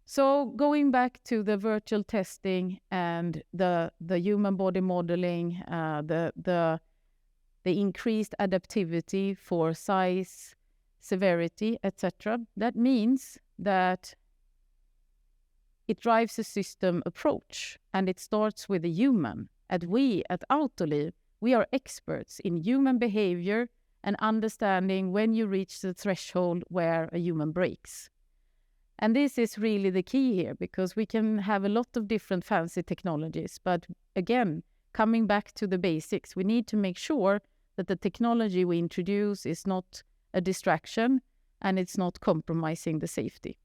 So going back to the virtual testing and the human body modeling, the increased adaptivity for size, severity, etc., that means that it drives a system approach, and it starts with a human. We at Autoliv, we are experts in human behavior and understanding when you reach the threshold where a human breaks. And this is really the key here, because we can have a lot of different fancy technologies. But again, coming back to the basics, we need to make sure that the technology we introduce is not a distraction and it's not compromising the safety.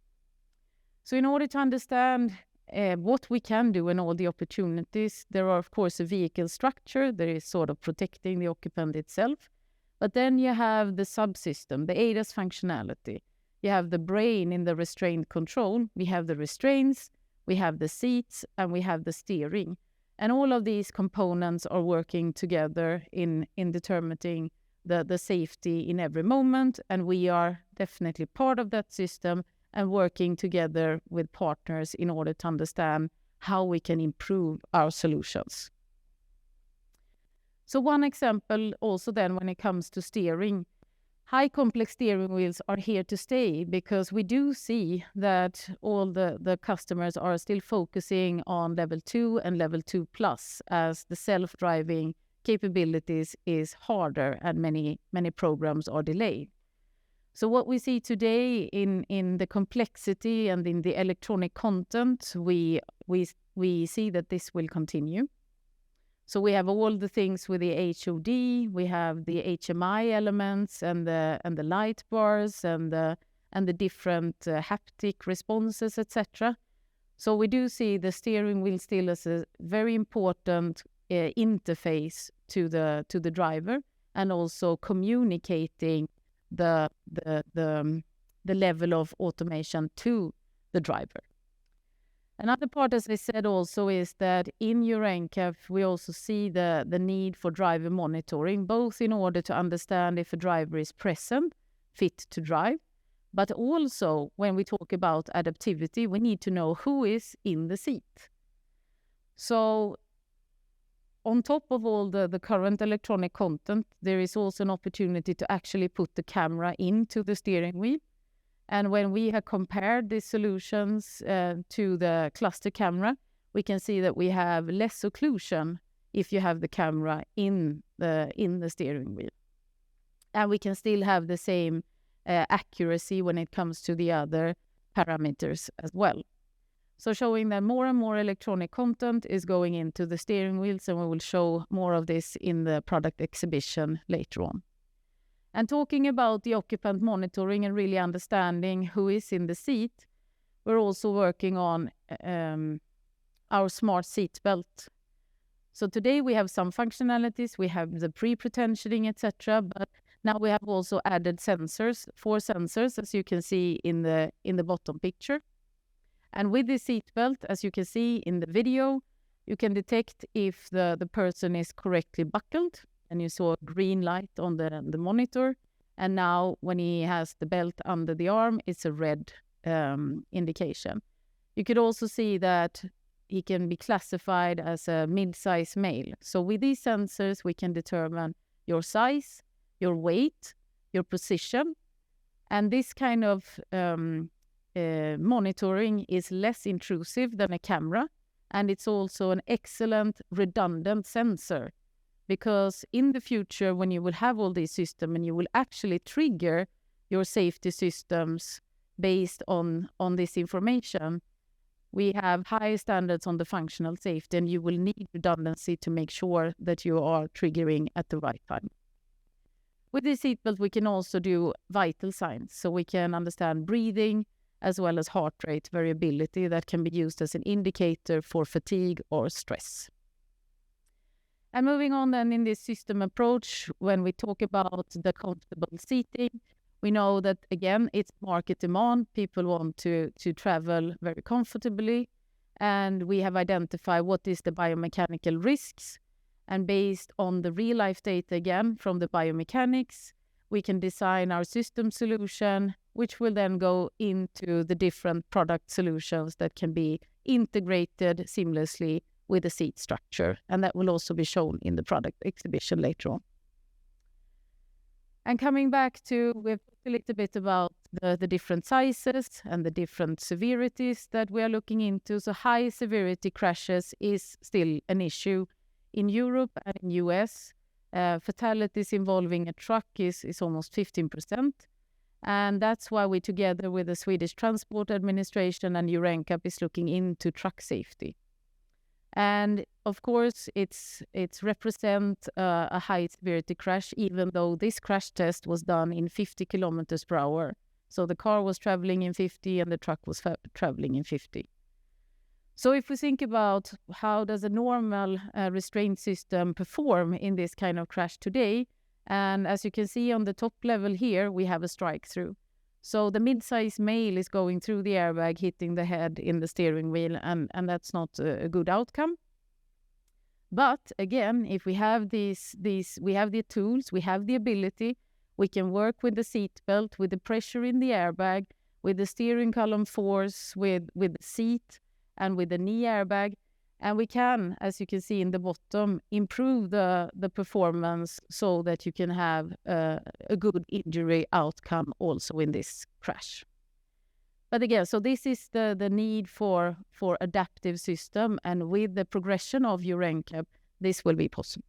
So in order to understand what we can do and all the opportunities, there are, of course, a vehicle structure that is sort of protecting the occupant itself. But then you have the subsystem, the ADAS functionality. You have the brain in the restraint control. We have the restraints, we have the seats, and we have the steering. And all of these components are working together in determining the safety in every moment, and we are definitely part of that system and working together with partners in order to understand how we can improve our solutions. So one example also then when it comes to steering, high complex steering wheels are here to stay because we do see that all the customers are still focusing on level 2 and level 2 plus as the self-driving capabilities is harder and many programs are delayed. So what we see today in the complexity and in the electronic content, we see that this will continue. So we have all the things with the HOD, we have the HMI elements and the light bars and the different haptic responses, etc. So we do see the steering wheel still as a very important interface to the driver, and also communicating the level of automation to the driver. Another part, as I said also, is that in Euro NCAP, we also see the need for driver monitoring, both in order to understand if a driver is present, fit to drive, but also when we talk about adaptivity, we need to know who is in the seat. So on top of all the current electronic content, there is also an opportunity to actually put the camera into the steering wheel. And when we have compared these solutions to the cluster camera, we can see that we have less occlusion if you have the camera in the steering wheel. And we can still have the same accuracy when it comes to the other parameters as well. So showing that more and more electronic content is going into the steering wheels, and we will show more of this in the product exhibition later on. And talking about the occupant monitoring and really understanding who is in the seat, we're also working on our smart seat belt. So today we have some functionalities, we have the pre-pretensioning, etc., but now we have also added sensors, 4 sensors, as you can see in the bottom picture. And with the seat belt, as you can see in the video, you can detect if the person is correctly buckled. And you saw a green light on the monitor. And now when he has the belt under the arm, it's a red indication. You could also see that he can be classified as a mid-size male. So with these sensors, we can determine your size, your weight, your position. And this kind of monitoring is less intrusive than a camera. And it's also an excellent redundant sensor. Because in the future, when you will have all these systems and you will actually trigger your safety systems based on this information, we have high standards on the functional safety, and you will need redundancy to make sure that you are triggering at the right time. With the seatbelt, we can also do vital signs. So we can understand breathing as well as heart rate variability that can be used as an indicator for fatigue or stress. And moving on then in this system approach, when we talk about the comfortable seating, we know that, again, it's market demand. People want to travel very comfortably. And we have identified what is the biomechanical risks. And based on the real-life data, again, from the biomechanics, we can design our system solution, which will then go into the different product solutions that can be integrated seamlessly with the seat structure, and that will also be shown in the product exhibition later on. And coming back to, we've talked a little bit about the different sizes and the different severities that we are looking into. So high severity crashes is still an issue in Europe and in US. Fatalities involving a truck is almost 15%. And that's why we, together with the Swedish Transport Administration and Euro NCAP, is looking into truck safety. And of course, it's represent a high severity crash, even though this crash test was done in 50 kilometers per hour. So the car was traveling in 50 and the truck was traveling in 50. So if we think about how does a normal restraint system perform in this kind of crash today, and as you can see on the top level here, we have a strike through. So the mid-size male is going through the airbag, hitting the head in the steering wheel, and that's not a good outcome. But again, if we have these, we have the tools, we have the ability, we can work with the seat belt, with the pressure in the airbag, with the steering column force, with the seat, and with the knee airbag. And we can, as you can see in the bottom, improve the performance so that you can have a good injury outcome also in this crash. But again, so this is the need for adaptive system, and with the progression of your NCAP, this will be possible.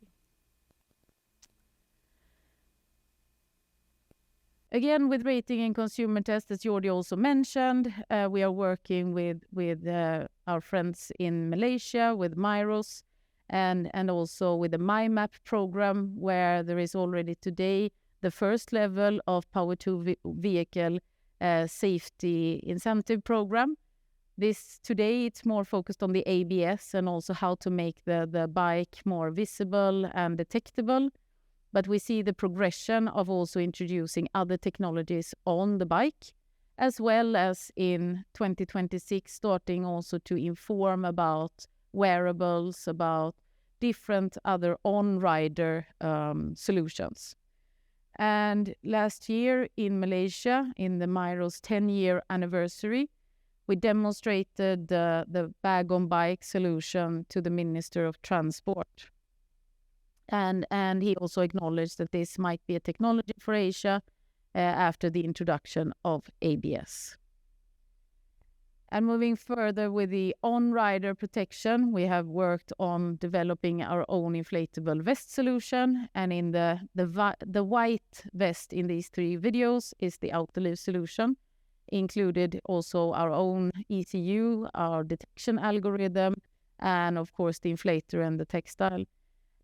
Again, with rating and consumer tests, as Jordi also mentioned, we are working with our friends in Malaysia, with Myros, and also with the MyMap program, where there is already today the first level of Power 2 vehicle safety incentive program. This today, it's more focused on the ABS and also how to make the bike more visible and detectable. But we see the progression of also introducing other technologies on the bike, as well as in 2026, starting also to inform about wearables, about different other on-rider solutions. And last year in Malaysia, in the Myros 10-year anniversary, we demonstrated the bag-on-bike solution to the Minister of Transport. And he also acknowledged that this might be a technology for Asia after the introduction of ABS. And moving further with the on-rider protection, we have worked on developing our own inflatable vest solution. And in the white vest in these 3 videos is the Autoliv solution, included also our own ECU, our detection algorithm, and of course the inflator and the textile.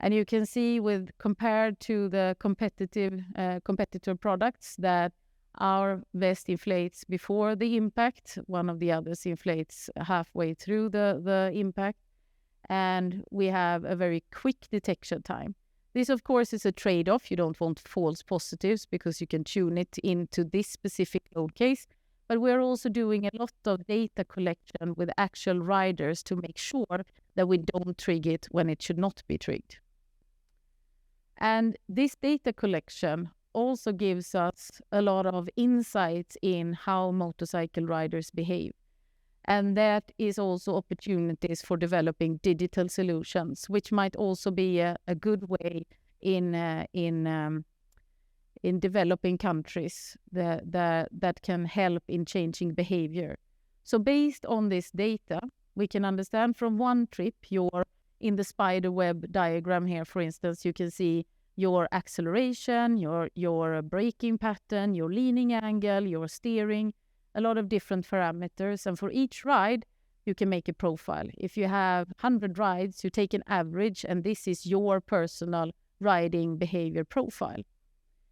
And you can see, with compared to the competitor products, that our vest inflates before the impact. One of the others inflates halfway through the impact. And we have a very quick detection time. This, of course, is a trade-off. You don't want false positives because you can tune it into this specific load case. But we're also doing a lot of data collection with actual riders to make sure that we don't trigger it when it should not be triggered. And this data collection also gives us a lot of insights in how motorcycle riders behave. And that is also opportunities for developing digital solutions, which might also be a good way in developing countries that can help in changing behavior. So based on this data, we can understand from one trip, in the spider web diagram here, for instance, you can see your acceleration, your braking pattern, your leaning angle, your steering, a lot of different parameters. And for each ride, you can make a profile. If you have 100 rides, you take an average, and this is your personal riding behavior profile.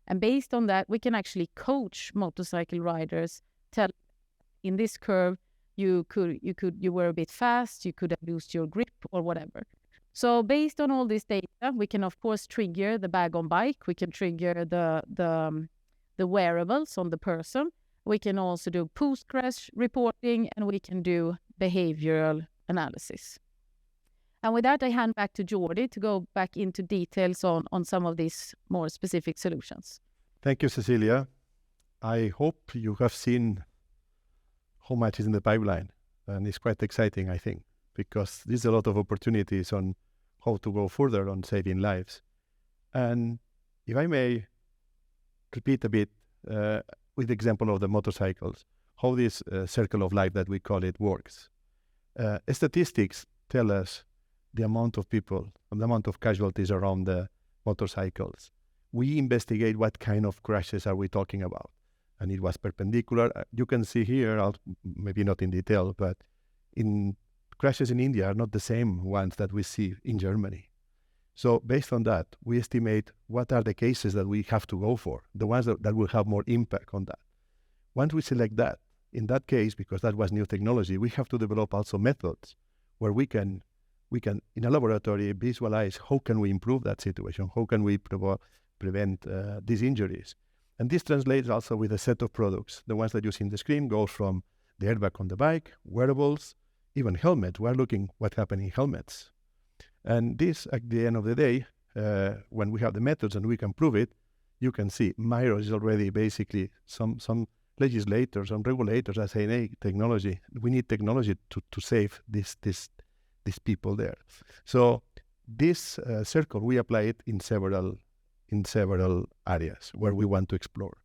And based on that, we can actually coach motorcycle riders. Tell, in this curve, you were a bit fast, you could have lost your grip or whatever. So based on all this data, we can of course trigger the bag on bike. We can trigger the wearables on the person. We can also do post-crash reporting, and we can do behavioral analysis. And with that, I hand back to Jordi to go back into details on some of these more specific solutions. Thank you, Cecilia. I hope you have seen how much is in the pipeline, and it's quite exciting, I think, because there's a lot of opportunities on how to go further on saving lives. And if I may repeat a bit with the example of the motorcycles, how this circle of life that we call it works. Statistics tell us the amount of people and the amount of casualties around the motorcycles. We investigate what kind of crashes are we talking about. And it was perpendicular. You can see here, maybe not in detail, but in crashes in India are not the same ones that we see in Germany. So based on that, we estimate what are the cases that we have to go for, the ones that will have more impact on that. Once we select that, in that case, because that was new technology, we have to develop also methods where we can in a laboratory visualize how can we improve that situation, how can we prevent these injuries. And this translates also with a set of products. The ones that you see in the screen go from the airbag on the bike, wearables, even helmets. We're looking what happened in helmets. And this, at the end of the day, when we have the methods and we can prove it, you can see Myro is already basically some legislators, some regulators are saying, hey, technology, we need technology to save these people there. So this circle, we apply it in several areas where we want to explore.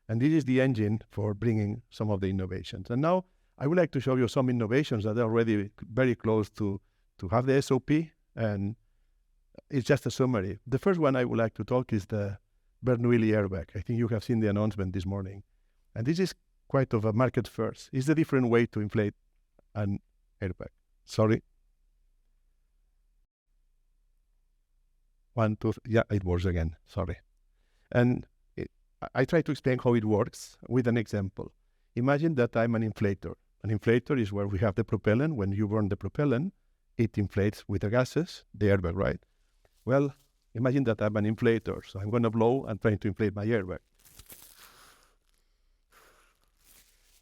And this is the engine for bringing some of the innovations. And now I would like to show you some innovations that are already very close to have the SOP, and it's just a summary. The first one I would like to talk is the Bernoulli airbag. I think you have seen the announcement this morning. And this is quite of a market first. It's a different way to inflate an airbag. Sorry. 1, 2, yeah, it works again. Sorry. And I try to explain how it works with an example. Imagine that I'm an inflator. An inflator is where we have the propellant. When you burn the propellant, it inflates with the gases, the airbag, right? Well, imagine that I'm an inflator. So I'm going to blow and trying to inflate my airbag.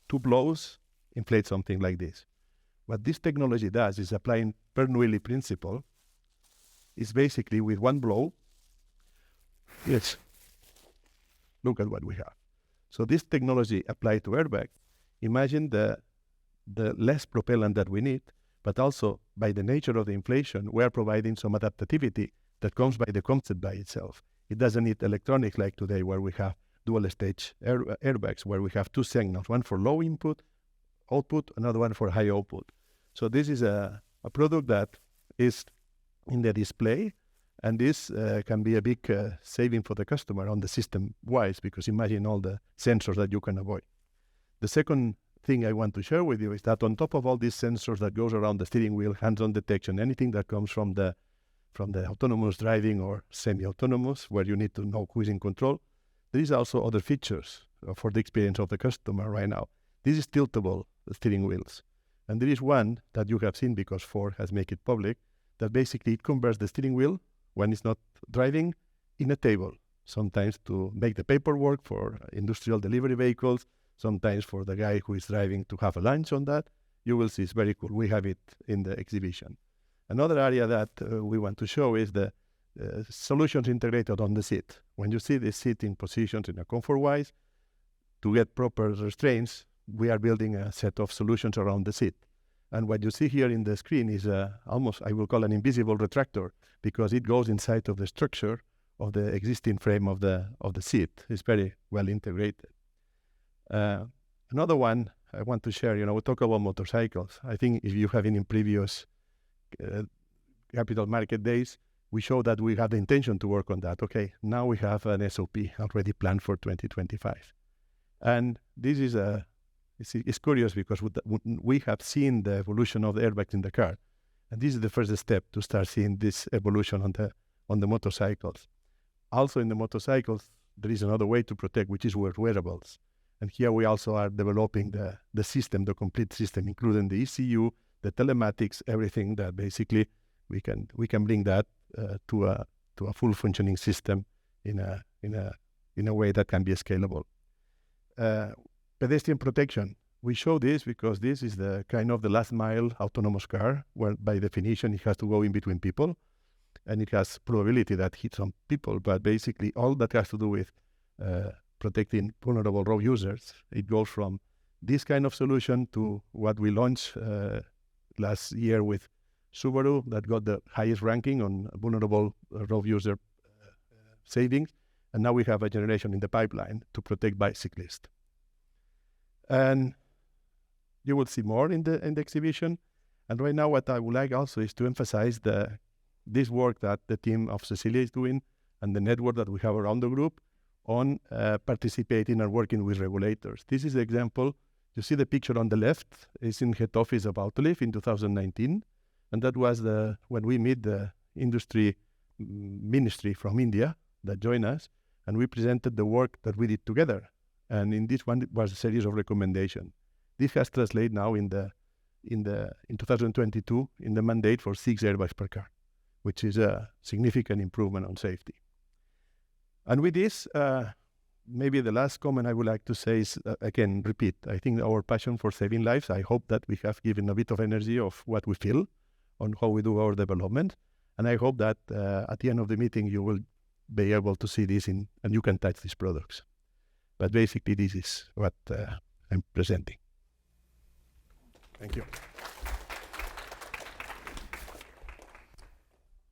2 blows inflate something like this. What this technology does is applying Bernoulli principle. Is basically with 1 blow, yes, look at what we have. So this technology applied to airbag, imagine the less propellant that we need, but also by the nature of the inflation, we are providing some adaptativity that comes by the concept by itself. It doesn't need electronics like today where we have dual stage airbags, where we have 2 signals, one for low input, output, another one for high output. So this is a product that is in the display, and this can be a big saving for the customer on the system-wise, because imagine all the sensors that you can avoid. The second thing I want to share with you is that on top of all these sensors that goes around the steering wheel, hands-on detection, anything that comes from the autonomous driving or semi-autonomous, where you need to know who is in control, there is also other features for the experience of the customer right now. This is tiltable steering wheels. And there is one that you have seen because Ford has made it public, that basically it converts the steering wheel when it's not driving in a table, sometimes to make the paperwork for industrial delivery vehicles, sometimes for the guy who is driving to have a lunch on that. You will see it's very cool. We have it in the exhibition. Another area that we want to show is the solutions integrated on the seat. When you see the seat in positions in a comfort-wise, to get proper restraints, we are building a set of solutions around the seat. And what you see here in the screen is almost, I will call an invisible retractor, because it goes inside of the structure of the existing frame of the seat. It's very well integrated. Another one I want to share, we talk about motorcycles. I think if you have been in previous capital market days, we show that we have the intention to work on that. Okay, now we have an SOP already planned for 2025. And this is it's curious because we have seen the evolution of the airbags in the car. And this is the first step to start seeing this evolution on the motorcycles. Also in the motorcycles, there is another way to protect, which is with wearables. And here we also are developing the system, the complete system, including the ECU, the telematics, everything that basically we can bring that to a full functioning system in a way that can be scalable. Pedestrian protection. We show this because this is the kind of the last mile autonomous car, where by definition it has to go in between people, and it has probability that hits some people, but basically all that has to do with protecting vulnerable road users. It goes from this kind of solution to what we launched last year with Subaru, that got the highest ranking on vulnerable road user savings, and now we have a generation in the pipeline to protect bicyclists. And you will see more in the exhibition. And right now, what I would like also is to emphasize this work that the team of Cecilia is doing and the network that we have around the group on participating and working with regulators. This is the example. You see the picture on the left is in head office of I Autoliv in 2019. And that was when we meet the industry ministry from India that joined us, and we presented the work that we did together. And in this one, it was a series of recommendations. This has translated now in 2022 in the mandate for 6 airbags per car, which is a significant improvement on safety. And with this, maybe the last comment I would like to say is, again, repeat, I think our passion for saving lives, I hope that we have given a bit of energy of what we feel on how we do our development. And I hope that at the end of the meeting, you will be able to see this and you can touch these products. But basically, this is what I'm presenting. Thank you.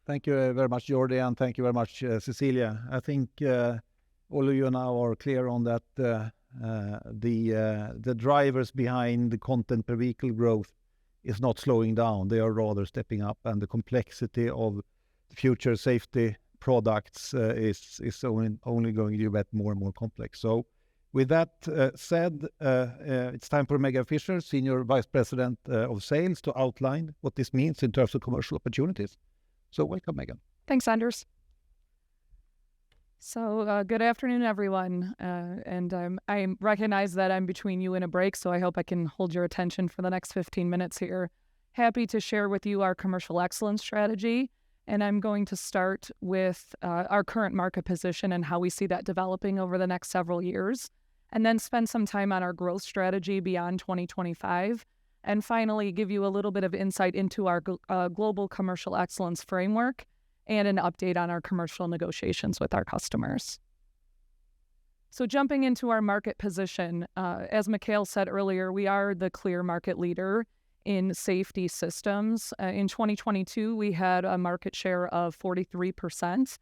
Thank you very much, Jordi, and thank you very much, Cecilia. I think all of you now are clear on that the drivers behind the content per vehicle growth is not slowing down. They are rather stepping up, and the complexity of future safety products is only going to get more and more complex. So with that said, it's time for Megan Fisher, Senior Vice President of Sales, to outline what this means in terms of commercial opportunities. So welcome, Megan. Thanks, Anders. So good afternoon, everyone. And I recognize that I'm between you and a break, so I hope I can hold your attention for the next 15 minutes here. Happy to share with you our commercial excellence strategy. And I'm going to start with our current market position and how we see that developing over the next several years, and then spend some time on our growth strategy beyond 2025. And finally, give you a little bit of insight into our global commercial excellence framework and an update on our commercial negotiations with our customers. So jumping into our market position, as Mikael said earlier, we are the clear market leader in safety systems. In 2022, we had a market share of 43%,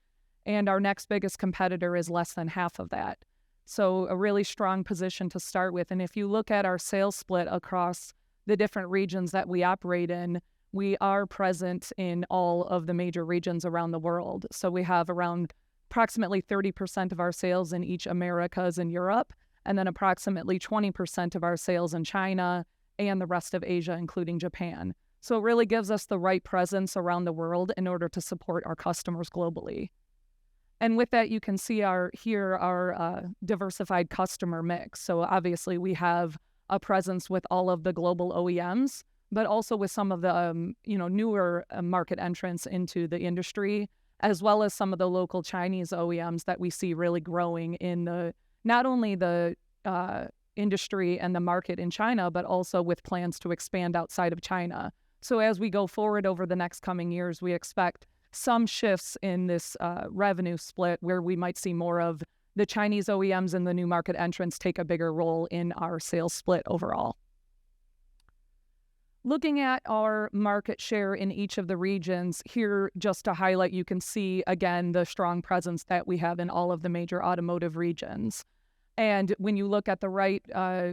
and our next biggest competitor is less than half of that. So a really strong position to start with. And if you look at our sales split across the different regions that we operate in, we are present in all of the major regions around the world. So we have around approximately 30% of our sales in each Americas and Europe, and then approximately 20% of our sales in China and the rest of Asia, including Japan. So it really gives us the right presence around the world in order to support our customers globally. And with that, you can see our diversified customer mix. So obviously we have a presence with all of the global OEMs, but also with some of the newer market entrants into the industry, as well as some of the local Chinese OEMs that we see really growing in not only the industry and the market in China, but also with plans to expand outside of China. So as we go forward over the next coming years, we expect some shifts in this revenue split where we might see more of the Chinese OEMs and the new market entrants take a bigger role in our sales split overall. Looking at our market share in each of the regions here, just to highlight, you can see again the strong presence that we have in all of the major automotive regions. And when you look at the right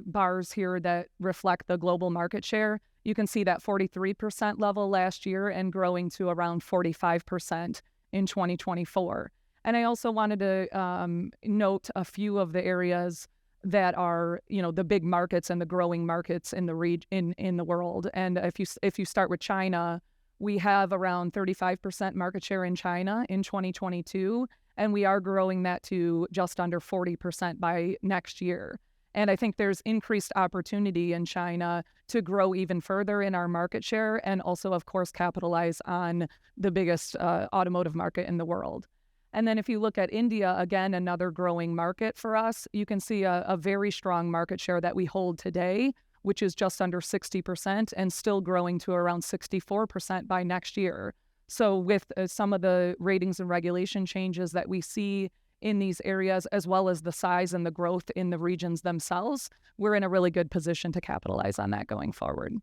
bars here that reflect the global market share, you can see that 43% level last year and growing to around 45% in 2024. And I also wanted to note a few of the areas that are, the big markets and the growing markets in the world. And if you start with China, we have around 35% market share in China in 2022, and we are growing that to just under 40% by next year. And I think there's increased opportunity in China to grow even further in our market share and also, of course, capitalize on the biggest automotive market in the world. And then if you look at India, again, another growing market for us, you can see a very strong market share that we hold today, which is just under 60% and still growing to around 64% by next year. So with some of the ratings and regulation changes that we see in these areas, as well as the size and the growth in the regions themselves, we're in a really good position to capitalize on that going forward.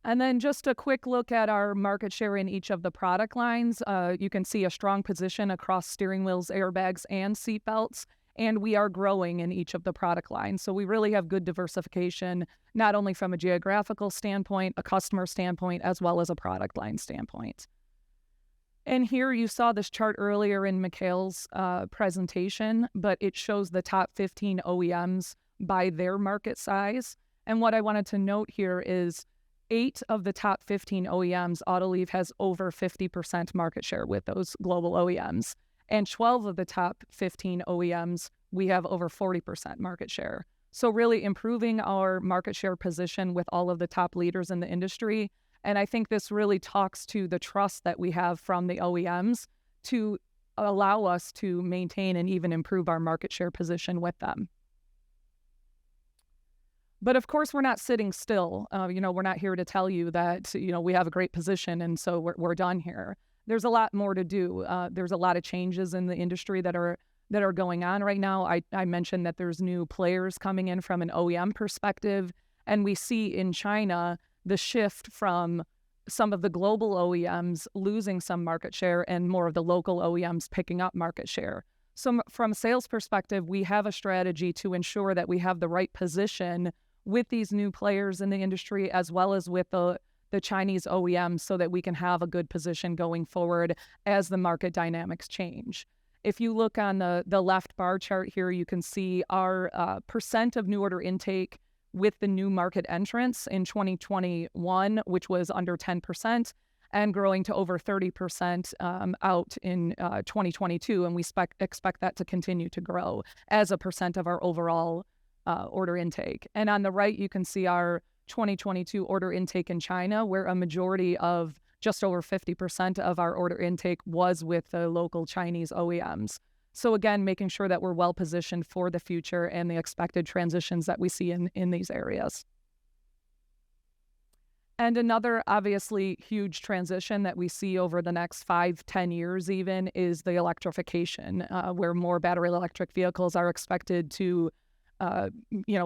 And then just a quick look at our market share in each of the product lines. You can see a strong position across steering wheels, airbags, and seat belts, and we are growing in each of the product lines. So we really have good diversification, not only from a geographical standpoint, a customer standpoint, as well as a product line standpoint. And here you saw this chart earlier in Mikael's presentation, but it shows the top 15 OEMs by their market size. And what I wanted to note here is 8 of the top 15 OEMs, Autoliv has over 50% market share with those global OEMs. And 12 of the top 15 OEMs, we have over 40% market share. So really improving our market share position with all of the top leaders in the industry. And I think this really talks to the trust that we have from the OEMs to allow us to maintain and even improve our market share position with them. But of course, we're not sitting still. We're not here to tell you that, we have a great position and so we're done here. There's a lot more to do. There's a lot of changes in the industry that are going on right now. I mentioned that there's new players coming in from an OEM perspective, and we see in China the shift from some of the global OEMs losing some market share and more of the local OEMs picking up market share. So from a sales perspective, we have a strategy to ensure that we have the right position with these new players in the industry, as well as with the Chinese OEMs, so that we can have a good position going forward as the market dynamics change. If you look on the left bar chart here, you can see our percent of new order intake with the new market entrants in 2021, which was under 10%, and growing to over 30% out in 2022. And we expect that to continue to grow as a percent of our overall order intake. And on the right, you can see our 2022 order intake in China, where a majority of just over 50% of our order intake was with the local Chinese OEMs. So again, making sure that we're well positioned for the future and the expected transitions that we see in these areas. And another obviously huge transition that we see over the next 5-10 years even is the electrification, where more battery electric vehicles are expected to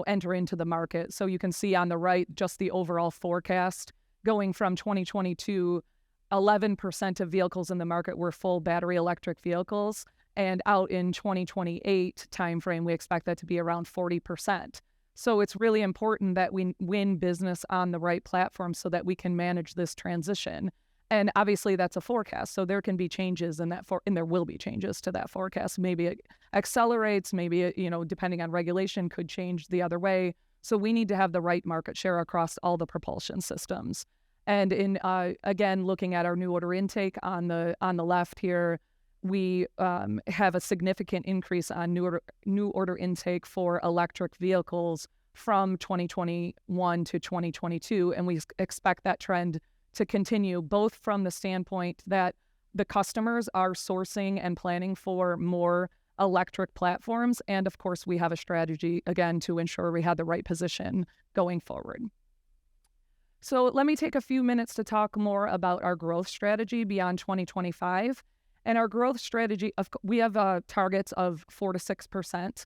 enter into the market. So you can see on the right just the overall forecast going from 2022, 11% of vehicles in the market were full battery electric vehicles. And out in 2028 timeframe, we expect that to be around 40%. So it's really important that we win business on the right platform so that we can manage this transition. And obviously that's a forecast. So there can be changes in that, and there will be changes to that forecast. Maybe it accelerates, maybe it, depending on regulation, could change the other way. So we need to have the right market share across all the propulsion systems. And in again, looking at our new order intake on the left here, we have a significant increase on new order intake for electric vehicles from 2021 to 2022, and we expect that trend to continue, both from the standpoint that the customers are sourcing and planning for more electric platforms, and of course we have a strategy again to ensure we have the right position going forward. So let me take a few minutes to talk more about our growth strategy beyond 2025. And our growth strategy, we have targets of 4 to 6%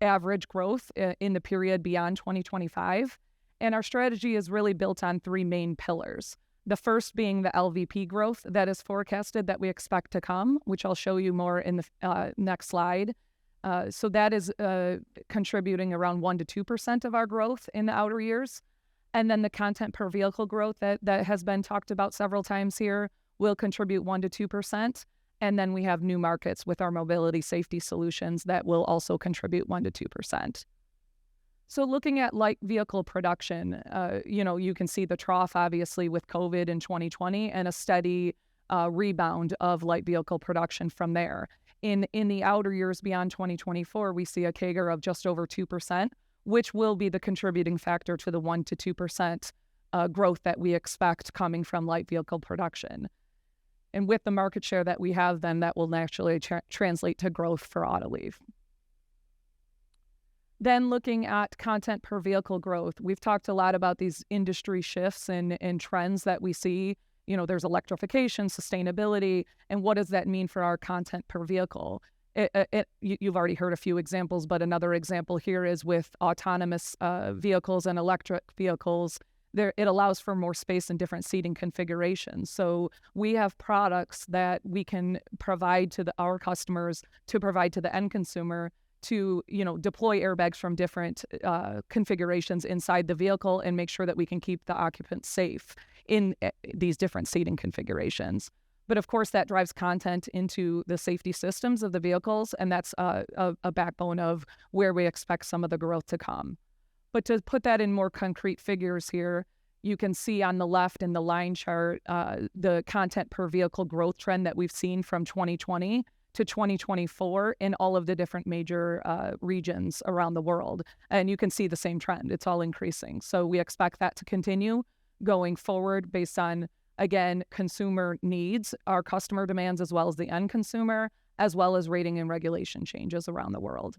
average growth in the period beyond 2025. And our strategy is really built on 3 main pillars. The first being the LVP growth that is forecasted that we expect to come, which I'll show you more in the next slide. So that is contributing around 1 to 2% of our growth in the outer years. And then the content per vehicle growth that has been talked about several times here will contribute 1 to 2%. And then we have new markets with our mobility safety solutions that will also contribute 1 to 2%. So looking at light vehicle production, you can see the trough obviously with COVID in 2020 and a steady rebound of light vehicle production from there. In the outer years beyond 2024, we see a CAGR of just over 2%, which will be the contributing factor to the 1 to 2% growth that we expect coming from light vehicle production. And with the market share that we have, then that will naturally translate to growth for Autoliv. Then looking at content per vehicle growth, we've talked a lot about these industry shifts and trends that we see. There's electrification, sustainability, and what does that mean for our content per vehicle? You've already heard a few examples, but another example here is with autonomous vehicles and electric vehicles. It allows for more space and different seating configurations. So we have products that we can provide to our customers to provide to the end consumer to deploy airbags from different configurations inside the vehicle and make sure that we can keep the occupants safe in these different seating configurations. But of course, that drives content into the safety systems of the vehicles, and that's a backbone of where we expect some of the growth to come. But to put that in more concrete figures here, you can see on the left in the line chart the content per vehicle growth trend that we've seen from 2020 to 2024 in all of the different major regions around the world. And you can see the same trend. It's all increasing. So we expect that to continue going forward based on, again, consumer needs, our customer demands, as well as the end consumer, as well as rating and regulation changes around the world.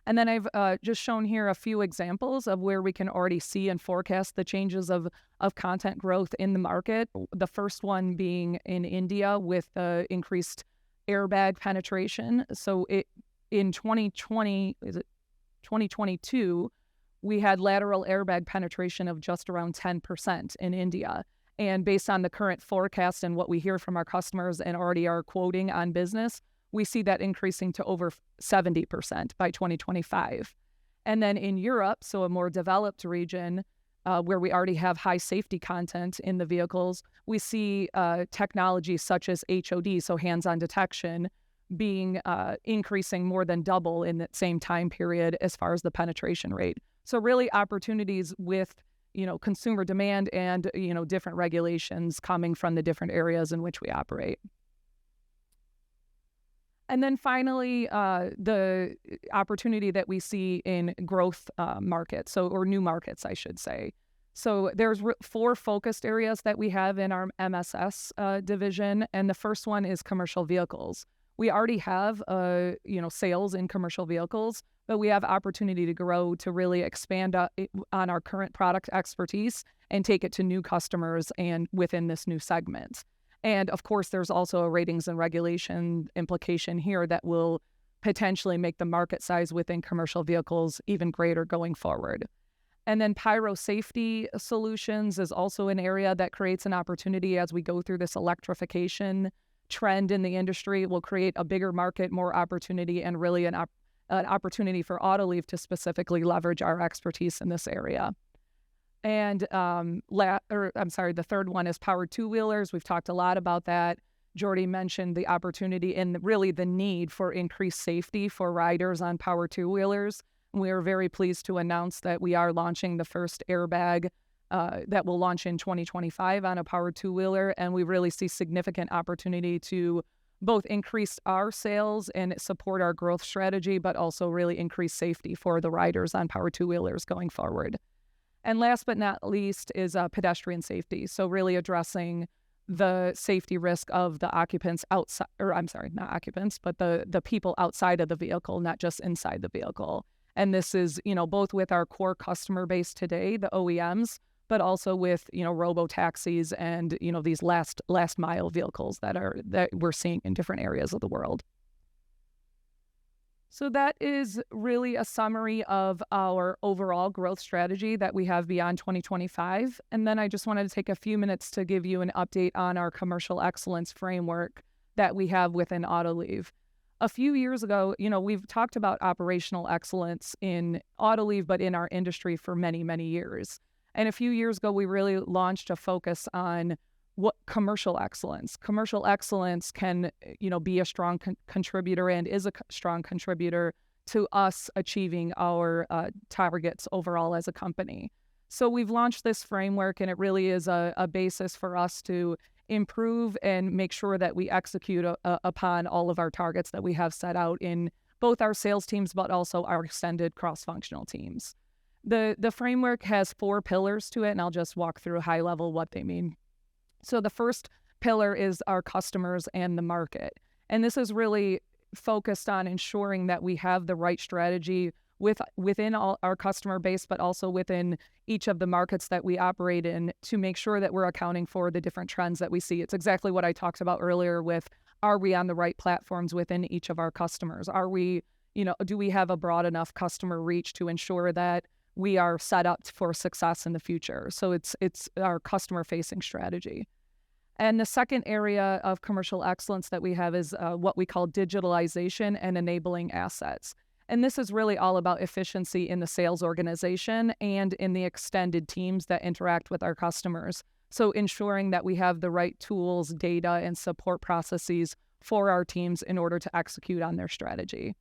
And then I've just shown here a few examples of where we can already see and forecast the changes of content growth in the market. The first one being in India with the increased airbag penetration. So in 2022, we had lateral airbag penetration of just around 10% in India. And based on the current forecast and what we hear from our customers and already are quoting on business, we see that increasing to over 70% by 2025. And then in Europe, so a more developed region where we already have high safety content in the vehicles, we see technology such as HOD, so hands-on detection, being increasing more than double in that same time period as far as the penetration rate. So really opportunities with consumer demand and different regulations coming from the different areas in which we operate. And then finally, the opportunity that we see in growth markets, or new markets, I should say. So there's 4 focused areas that we have in our MSS division, and the first one is commercial vehicles. We already have, sales in commercial vehicles, but we have opportunity to grow to really expand on our current product expertise and take it to new customers and within this new segment. And of course, there's also a ratings and regulation implication here that will potentially make the market size within commercial vehicles even greater going forward. And then pyro safety solutions is also an area that creates an opportunity as we go through this electrification trend in the industry. It will create a bigger market, more opportunity, and really an opportunity for Autoliv to specifically leverage our expertise in this area. And the third one is powered two-wheelers. We've talked a lot about that. Jordy mentioned the opportunity and really the need for increased safety for riders on power two-wheelers. We are very pleased to announce that we are launching the first airbag that will launch in 2025 on a powered two-wheeler, and we really see significant opportunity to both increase our sales and support our growth strategy, but also really increase safety for the riders on powered two-wheelers going forward. And last but not least is pedestrian safety. So really addressing the safety risk of the occupants outside, not occupants, but the people outside of the vehicle, not just inside the vehicle. And this is, both with our core customer base today, the OEMs, but also with, robo-taxis and, these last mile vehicles that we're seeing in different areas of the world. So that is really a summary of our overall growth strategy that we have beyond 2025. And then I just wanted to take a few minutes to give you an update on our commercial excellence framework that we have within Autoliv. A few years ago, we've talked about operational excellence in Autoliv, but in our industry for many, many years. And a few years ago, we really launched a focus on what commercial excellence. Commercial excellence can, be a strong contributor and is a strong contributor to us achieving our targets overall as a company. So we've launched this framework, and it really is a basis for us to improve and make sure that we execute upon all of our targets that we have set out in both our sales teams, but also our extended cross-functional teams. The framework has 4 pillars to it, and I'll just walk through high level what they mean. So the first pillar is our customers and the market. And this is really focused on ensuring that we have the right strategy within all our customer base, but also within each of the markets that we operate in to make sure that we're accounting for the different trends that we see. It's exactly what I talked about earlier with, are we on the right platforms within each of our customers? Are we, do we have a broad enough customer reach to ensure that we are set up for success in the future? So it's our customer-facing strategy. And the second area of commercial excellence that we have is what we call digitalization and enabling assets. And this is really all about efficiency in the sales organization and in the extended teams that interact with our customers. So ensuring that we have the right tools, data, and support processes for our teams in order to execute on their strategy.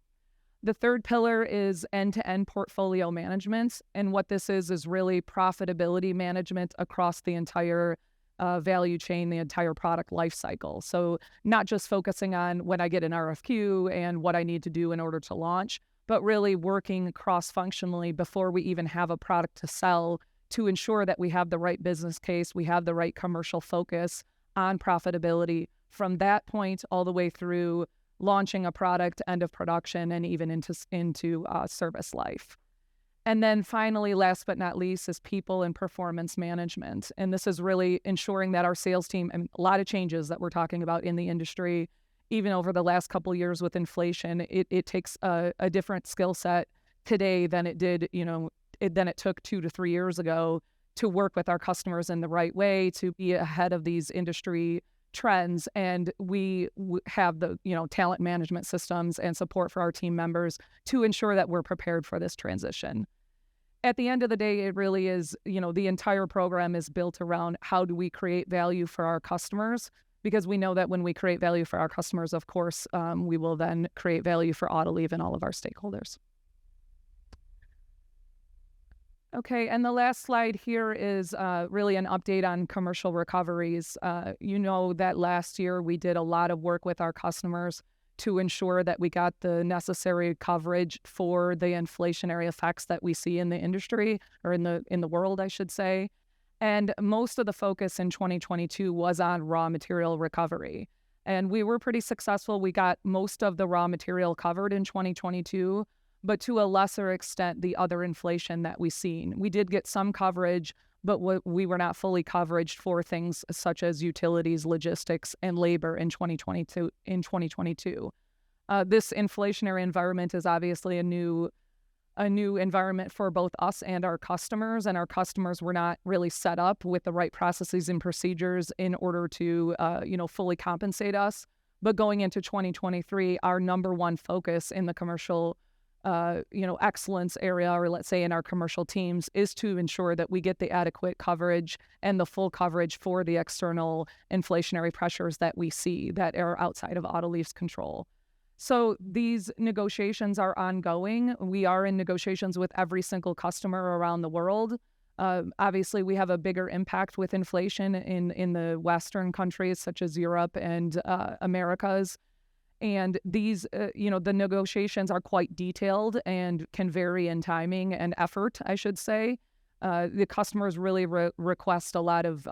The third pillar is end-to-end portfolio management. And what this is really profitability management across the entire value chain, the entire product life cycle. So not just focusing on when I get an RFQ and what I need to do in order to launch, but really working cross-functionally before we even have a product to sell to ensure that we have the right business case, we have the right commercial focus on profitability from that point all the way through launching a product, end of production, and even into service life. And then finally, last but not least, is people and performance management. And this is really ensuring that our sales team, and a lot of changes that we're talking about in the industry, even over the last couple of years with inflation, it takes a different skill set today than it did, than it took 2 to 3 years ago to work with our customers in the right way, to be ahead of these industry trends. And we have the, talent management systems and support for our team members to ensure that we're prepared for this transition. At the end of the day, it really is, the entire program is built around how do we create value for our customers, because we know that when we create value for our customers, of course, we will then create value for Autoliv and all of our stakeholders. Okay, and the last slide here is really an update on commercial recoveries. You know that last year we did a lot of work with our customers to ensure that we got the necessary coverage for the inflationary effects that we see in the industry, or in the world, I should say. And most of the focus in 2022 was on raw material recovery. And we were pretty successful. We got most of the raw material covered in 2022, but to a lesser extent, the other inflation that we've seen. We did get some coverage, but we were not fully covered for things such as utilities, logistics, and labor in 2022. This inflationary environment is obviously a new environment for both us and our customers, and our customers were not really set up with the right processes and procedures in order to, fully compensate us. But going into 2023, our number one focus in the commercial excellence area, or let's say in our commercial teams, is to ensure that we get the adequate coverage and the full coverage for the external inflationary pressures that we see that are outside of Autoliv's control. So these negotiations are ongoing. We are in negotiations with every single customer around the world. Obviously, we have a bigger impact with inflation in the Western countries such as Europe and Americas. And these, the negotiations are quite detailed and can vary in timing and effort, I should say. The customers really request a lot of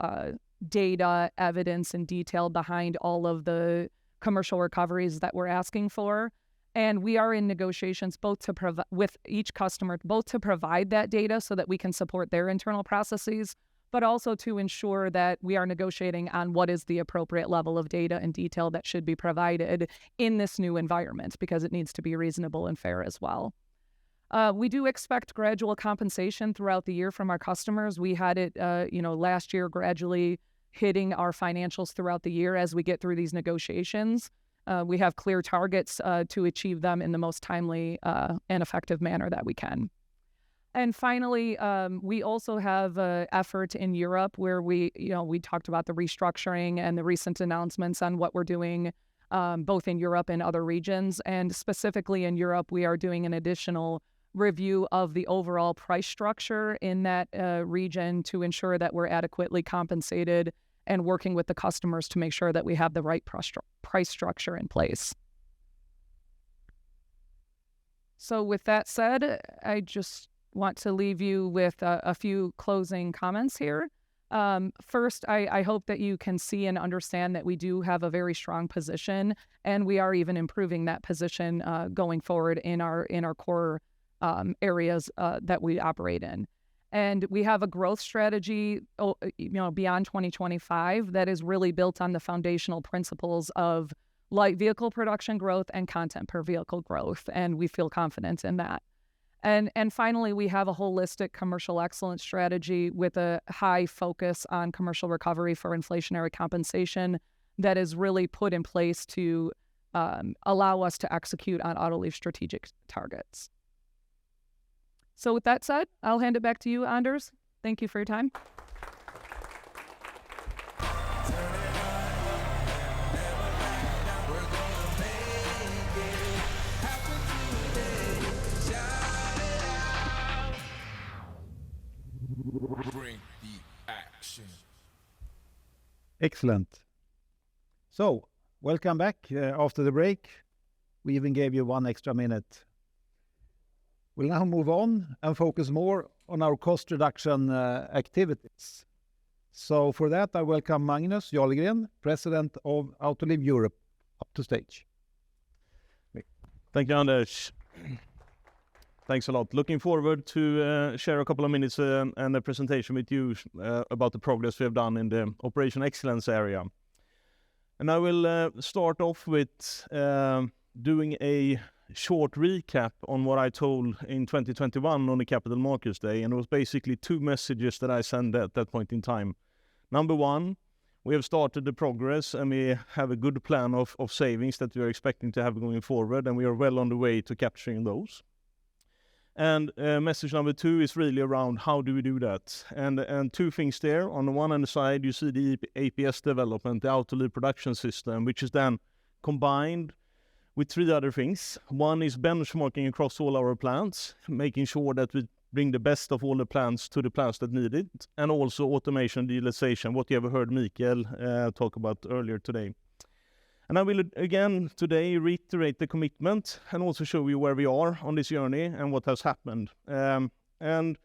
data, evidence, and detail behind all of the commercial recoveries that we're asking for. And we are in negotiations with each customer, both to provide that data so that we can support their internal processes, but also to ensure that we are negotiating on what is the appropriate level of data and detail that should be provided in this new environment, because it needs to be reasonable and fair as well. We do expect gradual compensation throughout the year from our customers. We had it, last year gradually hitting our financials throughout the year as we get through these negotiations. We have clear targets to achieve them in the most timely and effective manner that we can. And finally, we also have an effort in Europe where we talked about the restructuring and the recent announcements on what we're doing both in Europe and other regions. And specifically in Europe, we are doing an additional review of the overall price structure in that region to ensure that we're adequately compensated, and working with the customers to make sure that we have the right price structure in place. So with that said, I just want to leave you with a few closing comments here. First, I hope that you can see and understand that we do have a very strong position, and we are even improving that position going forward in our core areas that we operate in. And we have a growth strategy, beyond 2025 that is really built on the foundational principles of light vehicle production growth and content per vehicle growth, and we feel confident in that. And finally, we have a holistic commercial excellence strategy with a high focus on commercial recovery for inflationary compensation that is really put in place to allow us to execute on Autoliv's strategic targets. So with that said, I'll hand it back to you, Anders. Thank you for your time. Bring the action. Excellent. So, welcome back after the break. We even gave you 1 extra minute. We'll now move on and focus more on our cost reduction activities. So for that, I welcome Magnus Jarlegren, President of Autoliv Europe, up to stage. Thank you, Anders. Thanks a lot. Looking forward to share a couple of minutes and a presentation with you about the progress we have done in the operation excellence area. And I will start off with doing a short recap on what I told in 2021 on the Capital Markets Day, and it was basically 2 messages that I sent at that point in time. Number 1, we have started the progress and we have a good plan of savings that we are expecting to have going forward, and we are well on the way to capturing those. And message number 2 is really around how do we do that? And 2 things there. On the one hand side, you see the APS development, the I Autoliv production system, which is then combined with 3 other things. One is benchmarking across all our plants, making sure that we bring the best of all the plants to the plants that need it, and also automation and digitalization, what you have heard Mikael talk about earlier today. And I will again today reiterate the commitment and also show you where we are on this journey and what has happened. And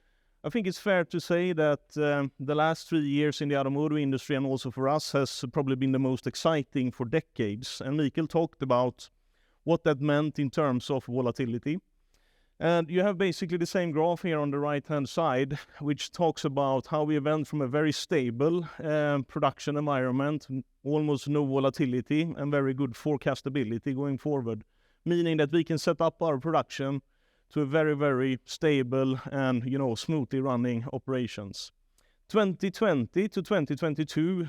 I think it's fair to say that the last 3 years in the automotive industry and also for us has probably been the most exciting for decades. And Mikael talked about what that meant in terms of volatility. And you have basically the same graph here on the right-hand side, which talks about how we went from a very stable production environment, almost no volatility, and very good forecastability going forward, meaning that we can set up our production to a very, very stable and, smoothly running operations. 2020 to 2022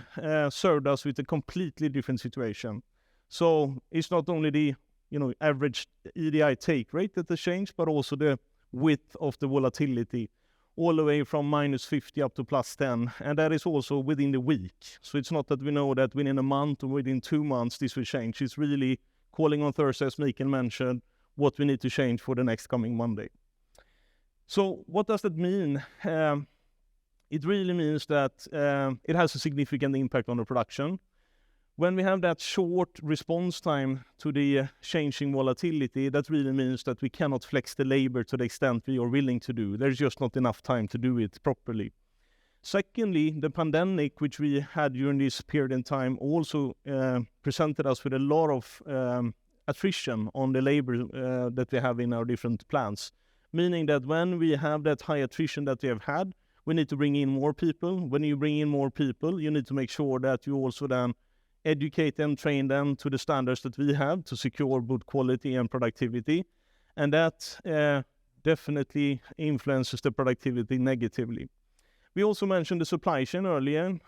served us with a completely different situation. So it's not only the average EDI take rate that has changed, but also the width of the volatility, all the way from -50 up to +10, and that is also within the week. So it's not that we know that within a month or within 2 months this will change. It's really calling on Thursday, as Mikael mentioned, what we need to change for the next coming Monday. So what does that mean? It really means that it has a significant impact on the production. When we have that short response time to the changing volatility, that really means that we cannot flex the labor to the extent we are willing to do. There's just not enough time to do it properly. Secondly, the pandemic, which we had during this period in time, also presented us with a lot of attrition on the labor that we have in our different plants. Meaning that when we have that high attrition that we have had, we need to bring in more people. When you bring in more people, you need to make sure that you also then educate them, train them to the standards that we have to secure both quality and productivity. And that definitely influences the productivity negatively. We also mentioned the supply chain earlier.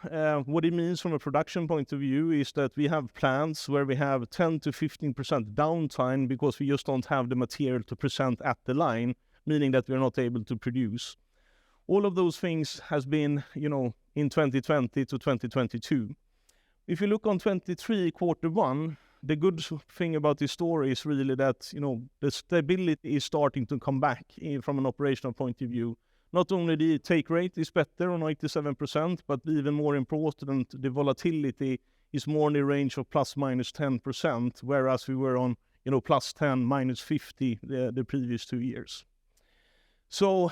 What it means from a production point of view is that we have plants where we have 10 to 15% downtime because we just don't have the material to present at the line, meaning that we're not able to produce. All of those things has been, in 2020 to 2022. If you look on 23 Q1, the good thing about this story is really that, the stability is starting to come back from an operational point of view. Not only the take rate is better on 87%, but even more important, the volatility is more in the range of ±10%, whereas we were on, +10, -50 the previous 2 years. So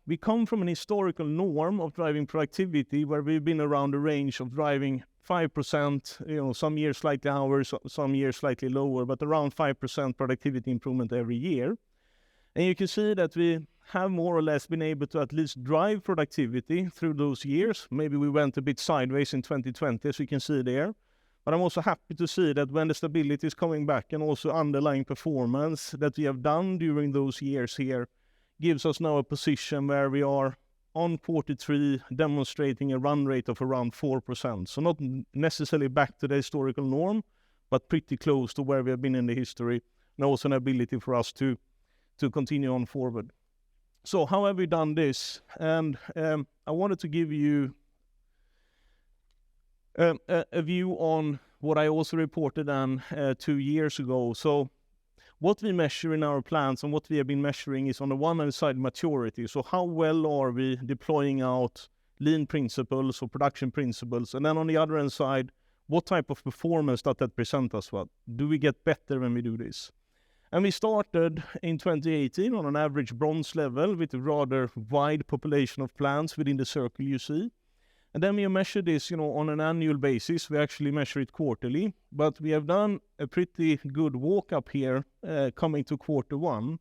we come from an historical norm of driving productivity where we've been around the range of driving 5%, some years slightly higher, some years slightly lower, but around 5% productivity improvement every year. And you can see that we have more or less been able to at least drive productivity through those years. Maybe we went a bit sideways in 2020, as you can see there. But I'm also happy to see that when the stability is coming back and also underlying performance that we have done during those years here gives us now a position where we are on Q3 demonstrating a run rate of around 4%. So not necessarily back to the historical norm, but pretty close to where we have been in the history, and also an ability for us to continue on forward. So how have we done this? And I wanted to give you a view on what I also reported on 2 years ago. So what we measure in our plants and what we have been measuring is on the one hand side maturity. So how well are we deploying out lean principles or production principles? And then on the other hand side, what type of performance does that present us with? Do we get better when we do this? And we started in 2018 on an average bronze level with a rather wide population of plants within the circle you see. And then we measure this, on an annual basis. We actually measure it quarterly, but we have done a pretty good walk up here coming to Q1.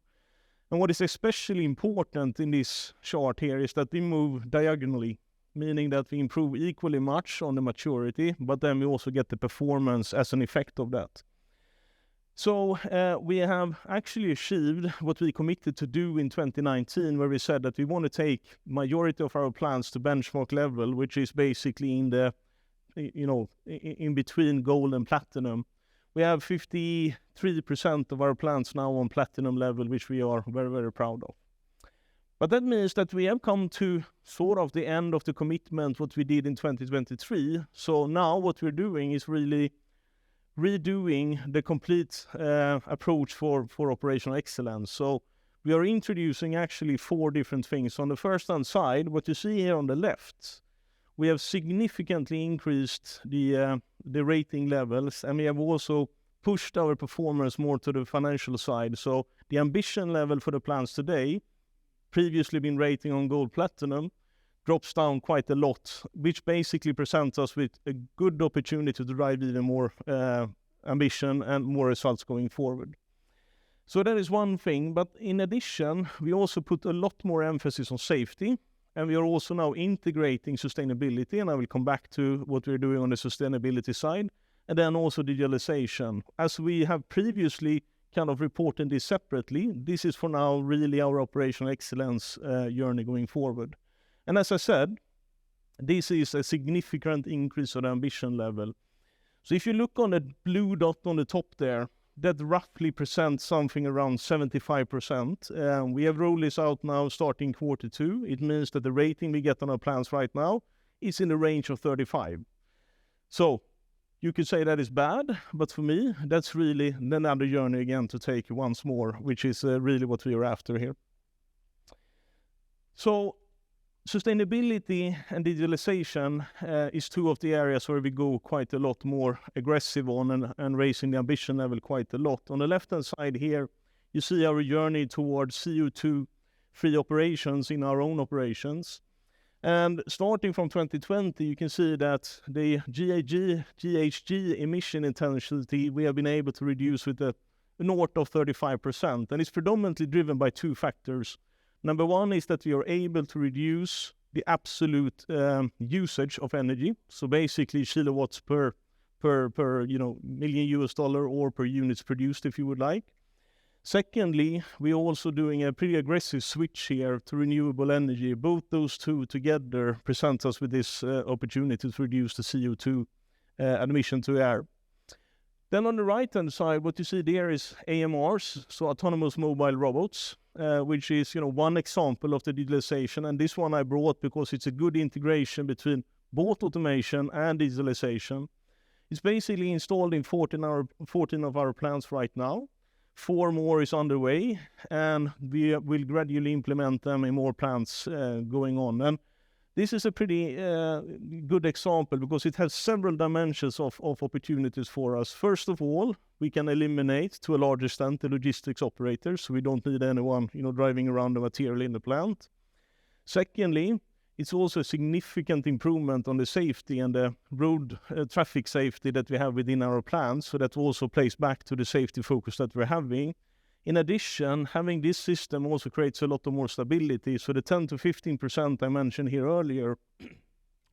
And what is especially important in this chart here is that we move diagonally, meaning that we improve equally much on the maturity, but then we also get the performance as an effect of that. So we have actually achieved what we committed to do in 2019, where we said that we want to take majority of our plants to benchmark level, which is basically in the, in between gold and platinum. We have 53% of our plants now on platinum level, which we are very, very proud of. But that means that we have come to sort of the end of the commitment, what we did in 2023. So now what we're doing is really redoing the complete approach for operational excellence. So we are introducing actually 4 different things. On the first hand side, what you see here on the left, we have significantly increased the rating levels, and we have also pushed our performance more to the financial side. So the ambition level for the plants today, previously been rating on gold platinum, drops down quite a lot, which basically presents us with a good opportunity to drive even more ambition and more results going forward. So that is one thing, but in addition, we also put a lot more emphasis on safety, and we are also now integrating sustainability, and I will come back to what we're doing on the sustainability side, and then also digitalization. As we have previously kind of reported this separately, this is for now really our operational excellence journey going forward. And as I said, this is a significant increase on the ambition level. So if you look on the blue dot on the top there, that roughly presents something around 75%. We have rolled this out now starting Q2. It means that the rating we get on our plants right now is in the range of 35. So you could say that is bad, but for me, that's really another journey again to take once more, which is really what we are after here. So sustainability and digitalization is 2 of the areas where we go quite a lot more aggressive on and raising the ambition level quite a lot. On the left-hand side here, you see our journey towards CO2-free operations in our own operations. And starting from 2020, you can see that the GHG emission intensity we have been able to reduce with a north of 35%. And it's predominantly driven by 2 factors. Number one is that we are able to reduce the absolute usage of energy. So basically kilowatts per million US dollar or per units produced, if you would like. Secondly, we're also doing a pretty aggressive switch here to renewable energy. Both those 2 together present us with this opportunity to reduce the CO2 emission to air. Then on the right-hand side, what you see there is AMRs, so autonomous mobile robots, which is one example of the digitalization. And this one I brought because it's a good integration between both automation and digitalization. It's basically installed in 14 of our plants right now. 4 more is underway, and we will gradually implement them in more plants going on. And this is a pretty good example because it has several dimensions of opportunities for us. First of all, we can eliminate to a large extent the logistics operators, so we don't need anyone driving around the material in the plant. Secondly, it's also a significant improvement on the safety and the road traffic safety that we have within our plants, so that also plays back to the safety focus that we're having. In addition, having this system also creates a lot of more stability. So the 10 to 15% I mentioned here earlier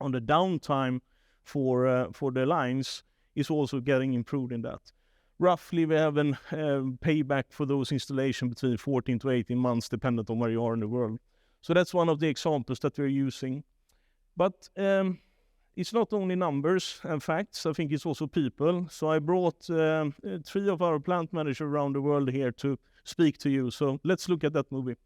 on the downtime for the lines is also getting improved in that. Roughly, we have a payback for those installations between 14 to 18 months, dependent on where you are in the world. So that's one of the examples that we're using. But it's not only numbers and facts, I think it's also people. So I brought 3 of our plant managers around the world here to speak to you. So let's look at that movie.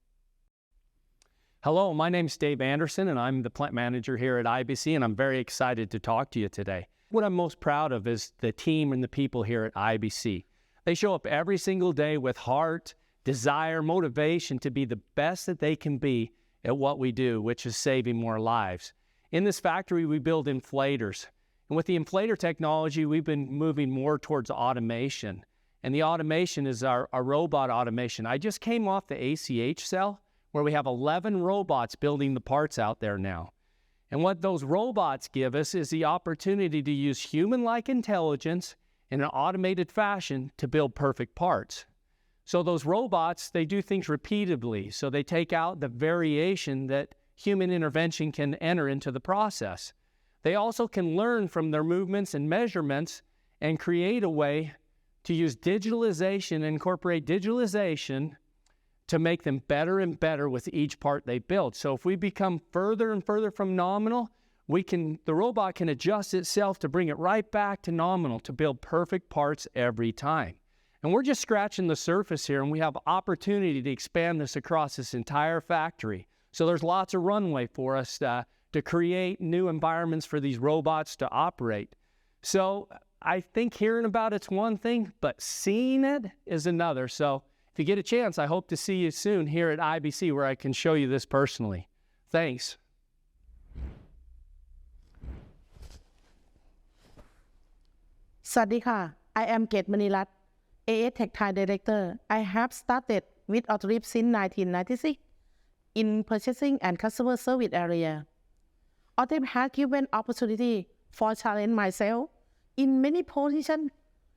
Hello, my name's Dave Anderson, and I'm the plant manager here at IBC, and I'm very excited to talk to you today. What I'm most proud of is the team and the people here at IBC. They show up every single day with heart, desire, motivation to be the best that they can be at what we do, which is saving more lives. In this factory, we build inflators. And with the inflator technology, we've been moving more towards automation. And the automation is our robot automation. I just came off the ACH cell where we have 11 robots building the parts out there now. And what those robots give us is the opportunity to use human-like intelligence in an automated fashion to build perfect parts. So those robots, they do things repeatedly. So they take out the variation that human intervention can enter into the process. They also can learn from their movements and measurements and create a way to use digitalization, incorporate digitalization to make them better and better with each part they build. So if we become further and further from nominal, the robot can adjust itself to bring it right back to nominal to build perfect parts every time. And we're just scratching the surface here, and we have opportunity to expand this across this entire factory. So there's lots of runway for us to create new environments for these robots to operate. So I think hearing about it's one thing, but seeing it is another. So if you get a chance, I hope to see you soon here at IBC where I can show you this personally. Thanks. Sadika, I am Ket Manirat, AS Tech Thai Director. I have started with Autoliv since 1996 in purchasing and customer service area. Autoliv has given opportunity for challenge myself in many positions,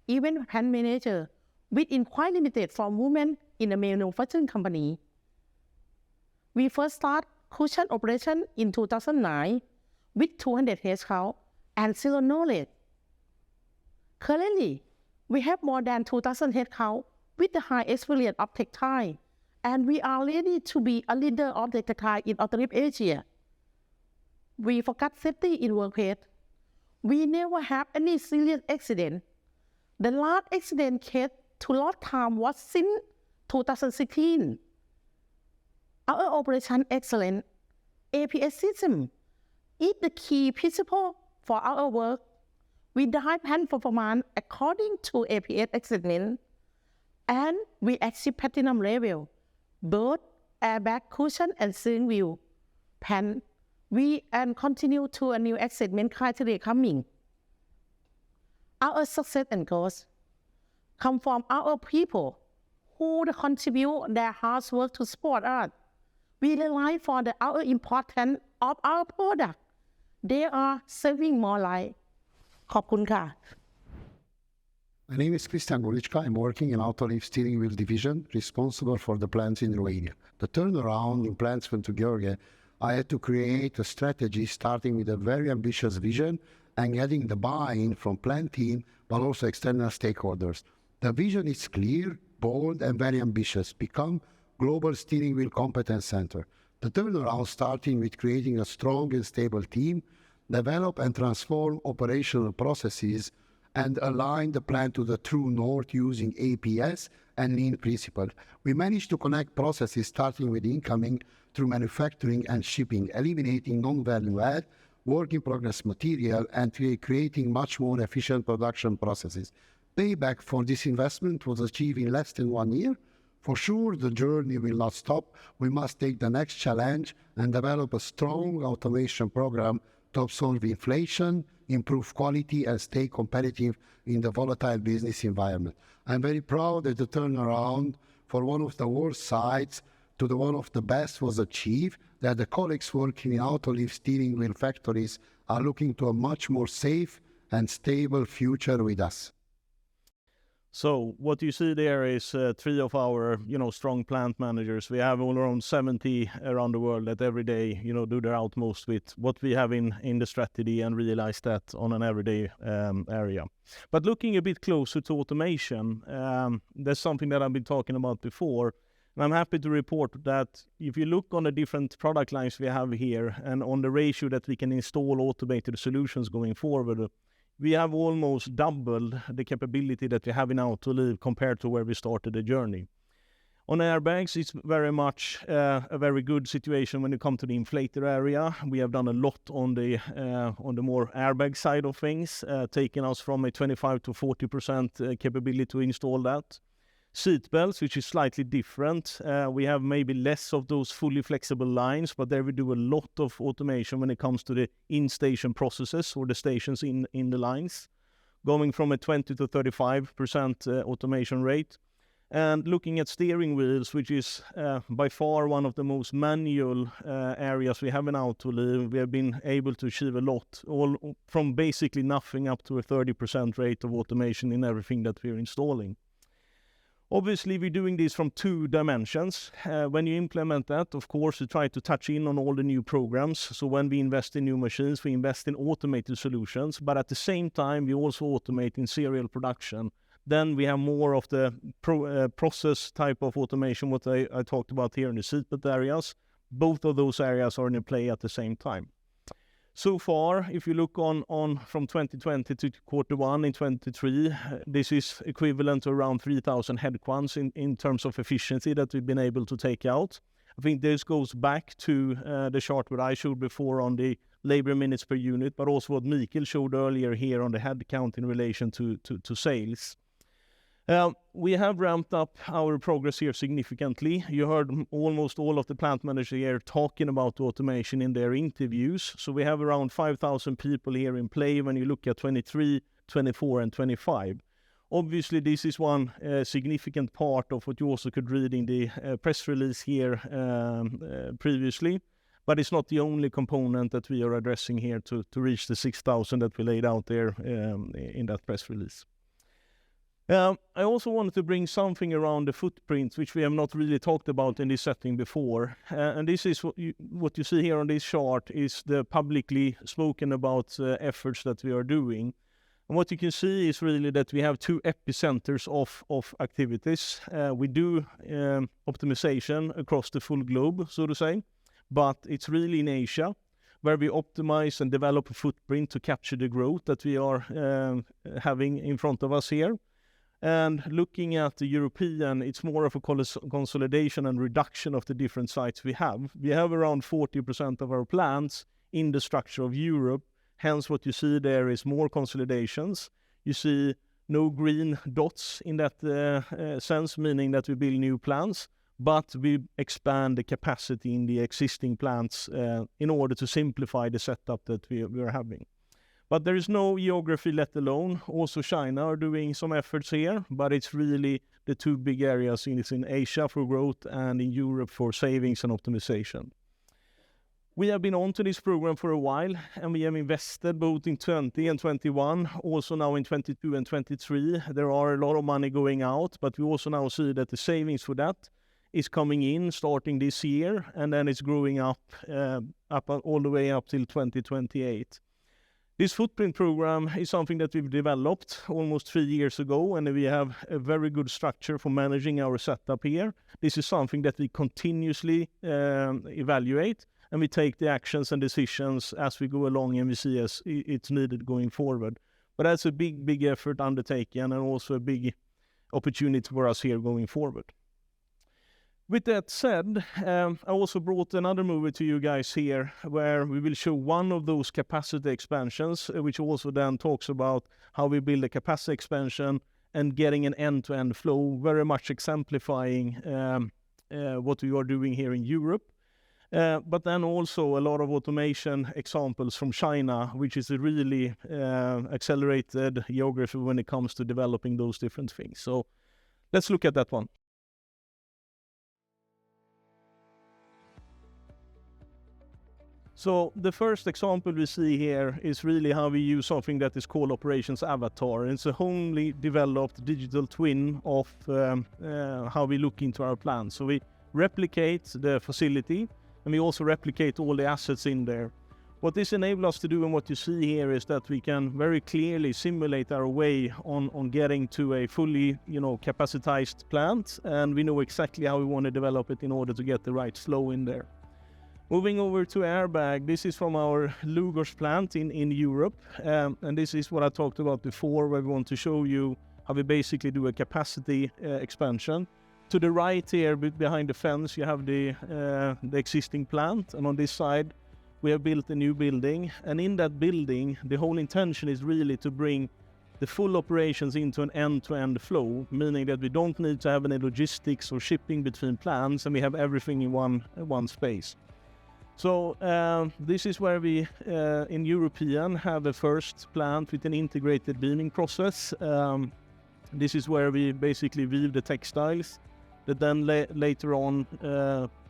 even plant manager, within quite limited for women in a manufacturing company. We first start cushion operation in 2009 with 200 headcount and zero knowledge. Currently, we have more than 2,000 headcount with the high experience of Tech Thai, and we are ready to be a leader of the Tech Thai in Autoliv Asia. We forgot safety in workplace. We never have any serious accident. The last accident case to lost time was since 2016. Our operation excellence, APS system, is the key principle for our work. We drive plant performance according to APS excellence, and we achieve platinum level, both airbag, cushion, and steering wheel. And continue to a new achievement criteria coming. Our success and goals come from our people who contribute their hard work to support us. We rely for our importance of our product. They are saving more life. ขอบคุณค่ะ My name is Christian Golichka. I'm working in Autoliv steering wheel division, responsible for the plants in Romania. The turnaround in plants from Georgia, I had to create a strategy starting with a very ambitious vision and getting the buy-in from plant team, but also external stakeholders. The vision is clear, bold, and very ambitious. Become global steering wheel competence center. The turnaround starting with creating a strong and stable team, develop and transform operational processes, and align the plan to the true north using APS and lean principle. We managed to connect processes starting with incoming through manufacturing and shipping, eliminating non-value add, work in progress material, and creating much more efficient production processes. Payback for this investment was achieved in less than 1 year. For sure, the journey will not stop. We must take the next challenge and develop a strong automation program to absorb inflation, improve quality, and stay competitive in the volatile business environment. I'm very proud that the turnaround for one of the worst sites to the one of the best was achieved, that the colleagues working in Autoliv steering wheel factories are looking to a much more safe and stable future with us. So what you see there is three of our, strong plant managers. We have all around 70 around the world that every day, do their utmost with what we have in the strategy and realize that on an everyday area. But looking a bit closer to automation, there's something that I've been talking about before. And I'm happy to report that if you look on the different product lines we have here and on the ratio that we can install automated solutions going forward, we have almost doubled the capability that we have in Autoliv compared to where we started the journey. On airbags, it's very much a very good situation when it comes to the inflator area. We have done a lot on the more airbag side of things, taking us from a 25 to 40% capability to install that. Seatbelts, which is slightly different. We have maybe less of those fully flexible lines, but there we do a lot of automation when it comes to the in-station processes or the stations in the lines, going from a 20 to 35% automation rate. And looking at steering wheels, which is by far one of the most manual areas we have in Autoliv, we have been able to achieve a lot, all from basically nothing up to a 30% rate of automation in everything that we're installing. Obviously, we're doing this from two dimensions. When you implement that, of course, you try to touch in on all the new programs. So when we invest in new machines, we invest in automated solutions, but at the same time, we also automate in serial production. Then we have more of the process type of automation, what I talked about here in the seatbelt areas. Both of those areas are in play at the same time. So far, if you look on from 2020 to Q1 in 23, this is equivalent to around 3,000 headcounts in terms of efficiency that we've been able to take out. I think this goes back to the chart that I showed before on the labor minutes per unit, but also what Mikael showed earlier here on the headcount in relation to sales. We have ramped up our progress here significantly. You heard almost all of the plant managers here talking about automation in their interviews. So we have around 5,000 people here in play when you look at 23, 24 and 25. Obviously, this is one significant part of what you also could read in the press release here previously. But it's not the only component that we are addressing here to reach the 6,000 that we laid out there in that press release. I also wanted to bring something around the footprint, which we have not really talked about in this setting before. And this is what you see here on this chart is the publicly spoken about efforts that we are doing. And what you can see is really that we have two epicenters of activities. We do optimization across the full globe, so to say, but it's really in Asia, where we optimize and develop a footprint to capture the growth that we are having in front of us here. And looking at the European, it's more of a consolidation and reduction of the different sites we have. We have around 40% of our plants in the structure of Europe. Hence, what you see there is more consolidations. You see no green dots in that sense, meaning that we build new plants, but we expand the capacity in the existing plants in order to simplify the setup that we are having. But there is no geography let alone. Also China are doing some efforts here, but it's really the two big areas in Asia for growth and in Europe for savings and optimization. We have been on to this program for a while, and we have invested both in 20 and 21, also now in 22 and 23. There are a lot of money going out, but we also now see that the savings for that is coming in starting this year, and then it's growing up all the way up till 2028. This footprint program is something that we've developed almost 3 years ago, and we have a very good structure for managing our setup here. This is something that we continuously evaluate, and we take the actions and decisions as we go along, and we see as it's needed going forward. But that's a big effort undertaken, and also a big opportunity for us here going forward. With that said, I also brought another movie to you guys here, where we will show one of those capacity expansions, which also then talks about how we build a capacity expansion and getting an end-to-end flow, very much exemplifying what we are doing here in Europe. But then also a lot of automation examples from China, which is a really accelerated geography when it comes to developing those different things. So let's look at that one. So the first example we see here is really how we use something that is called Operations Avatar. It's a wholly developed digital twin of how we look into our plans. So we replicate the facility, and we also replicate all the assets in there. What this enables us to do, and what you see here, is that we can very clearly simulate our way on getting to a fully, capacitized plant, and we know exactly how we want to develop it in order to get the right flow in there. Moving over to airbag, this is from our Lugos plant in Europe, and this is what I talked about before, where we want to show you how we basically do a capacity expansion. To the right here, behind the fence, you have the existing plant, and on this side, we have built a new building. And in that building, the whole intention is really to bring the full operations into an end-to-end flow, meaning that we don't need to have any logistics or shipping between plants, and we have everything in one space. So this is where we, in European, have the first plant with an integrated beaming process. This is where we basically weave the textiles that then later on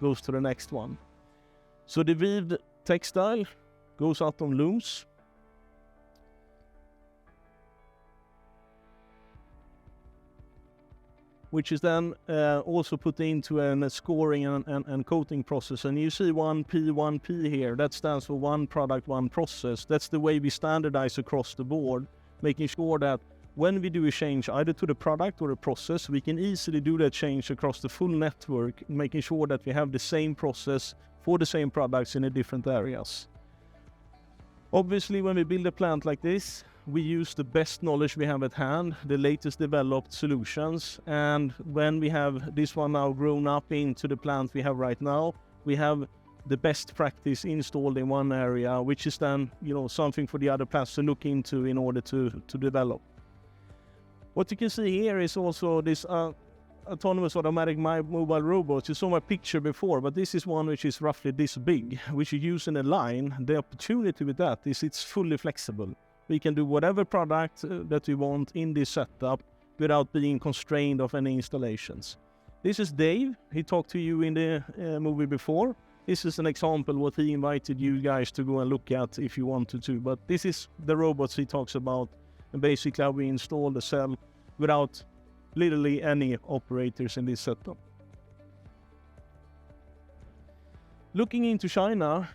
goes to the next one. So the weaved textile goes out on looms, which is then also put into a scoring and coating process. And you see 1P here, that stands for one product, one process. That's the way we standardize across the board, making sure that when we do a change either to the product or a process, we can easily do that change across the full network, making sure that we have the same process for the same products in the different areas. Obviously, when we build a plant like this, we use the best knowledge we have at hand, the latest developed solutions, and when we have this one now grown up into the plant we have right now, we have the best practice installed in one area, which is then, you know, something for the other plants to look into in order to develop. What you can see here is also this autonomous automatic mobile robots. You saw my picture before, but this is one which is roughly this big, which you use in a line. The opportunity with that is it's fully flexible. We can do whatever product that we want in this setup without being constrained of any installations. This is Dave. He talked to you in the movie before. This is an example what he invited you guys to go and look at if you wanted to. But this is the robots he talks about, and basically how we install the cell without literally any operators in this setup. Looking into China,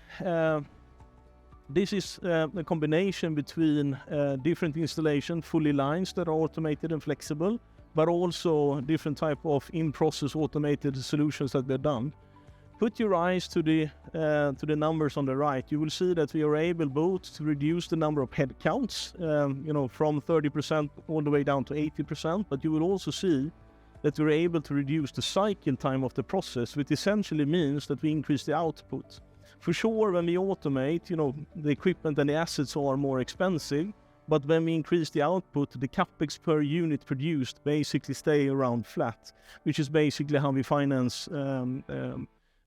this is a combination between different installation, fully lines that are automated and flexible, but also different type of in-process automated solutions that they've done. Put your eyes to the numbers on the right. You will see that we are able both to reduce the number of head counts, you know, from 30% all the way down to 80%, but you will also see that we're able to reduce the cycle time of the process, which essentially means that we increase the output. For sure, when we automate, you know, the equipment and the assets are more expensive, but when we increase the output, the capex per unit produced basically stay around flat, which is basically how we finance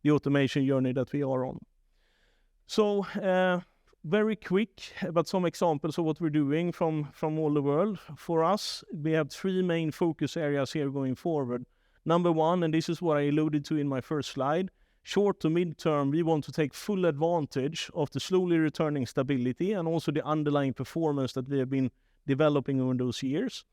the automation journey that we are on. So very quick, but some examples of what we're doing from all the world. For us, we have three main focus areas here going forward. Number one, and this is what I alluded to in my first slide, short to mid-term, we want to take full advantage of the slowly returning stability and also the underlying performance that we have been developing over those years.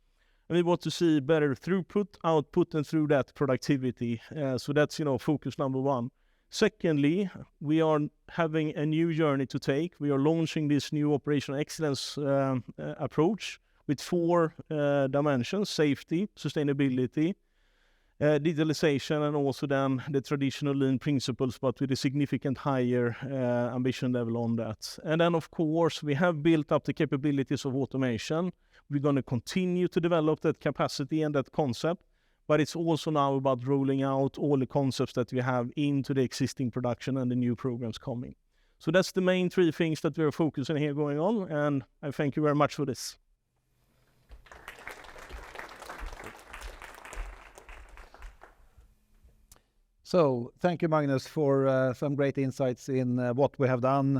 And we want to see better throughput, output, and through that productivity. So that's, you know, focus number one. Secondly, we are having a new journey to take. We are launching this new operational excellence approach with four dimensions: safety, sustainability, digitalization, and also then the traditional lean principles, but with a significant higher ambition level on that. And then, of course, we have built up the capabilities of automation. We're going to continue to develop that capacity and that concept, but it's also now about rolling out all the concepts that we have into the existing production and the new programs coming. So that's the main three things that we're focusing here going on, and I thank you very much for this. So thank you, Magnus, for some great insights in what we have done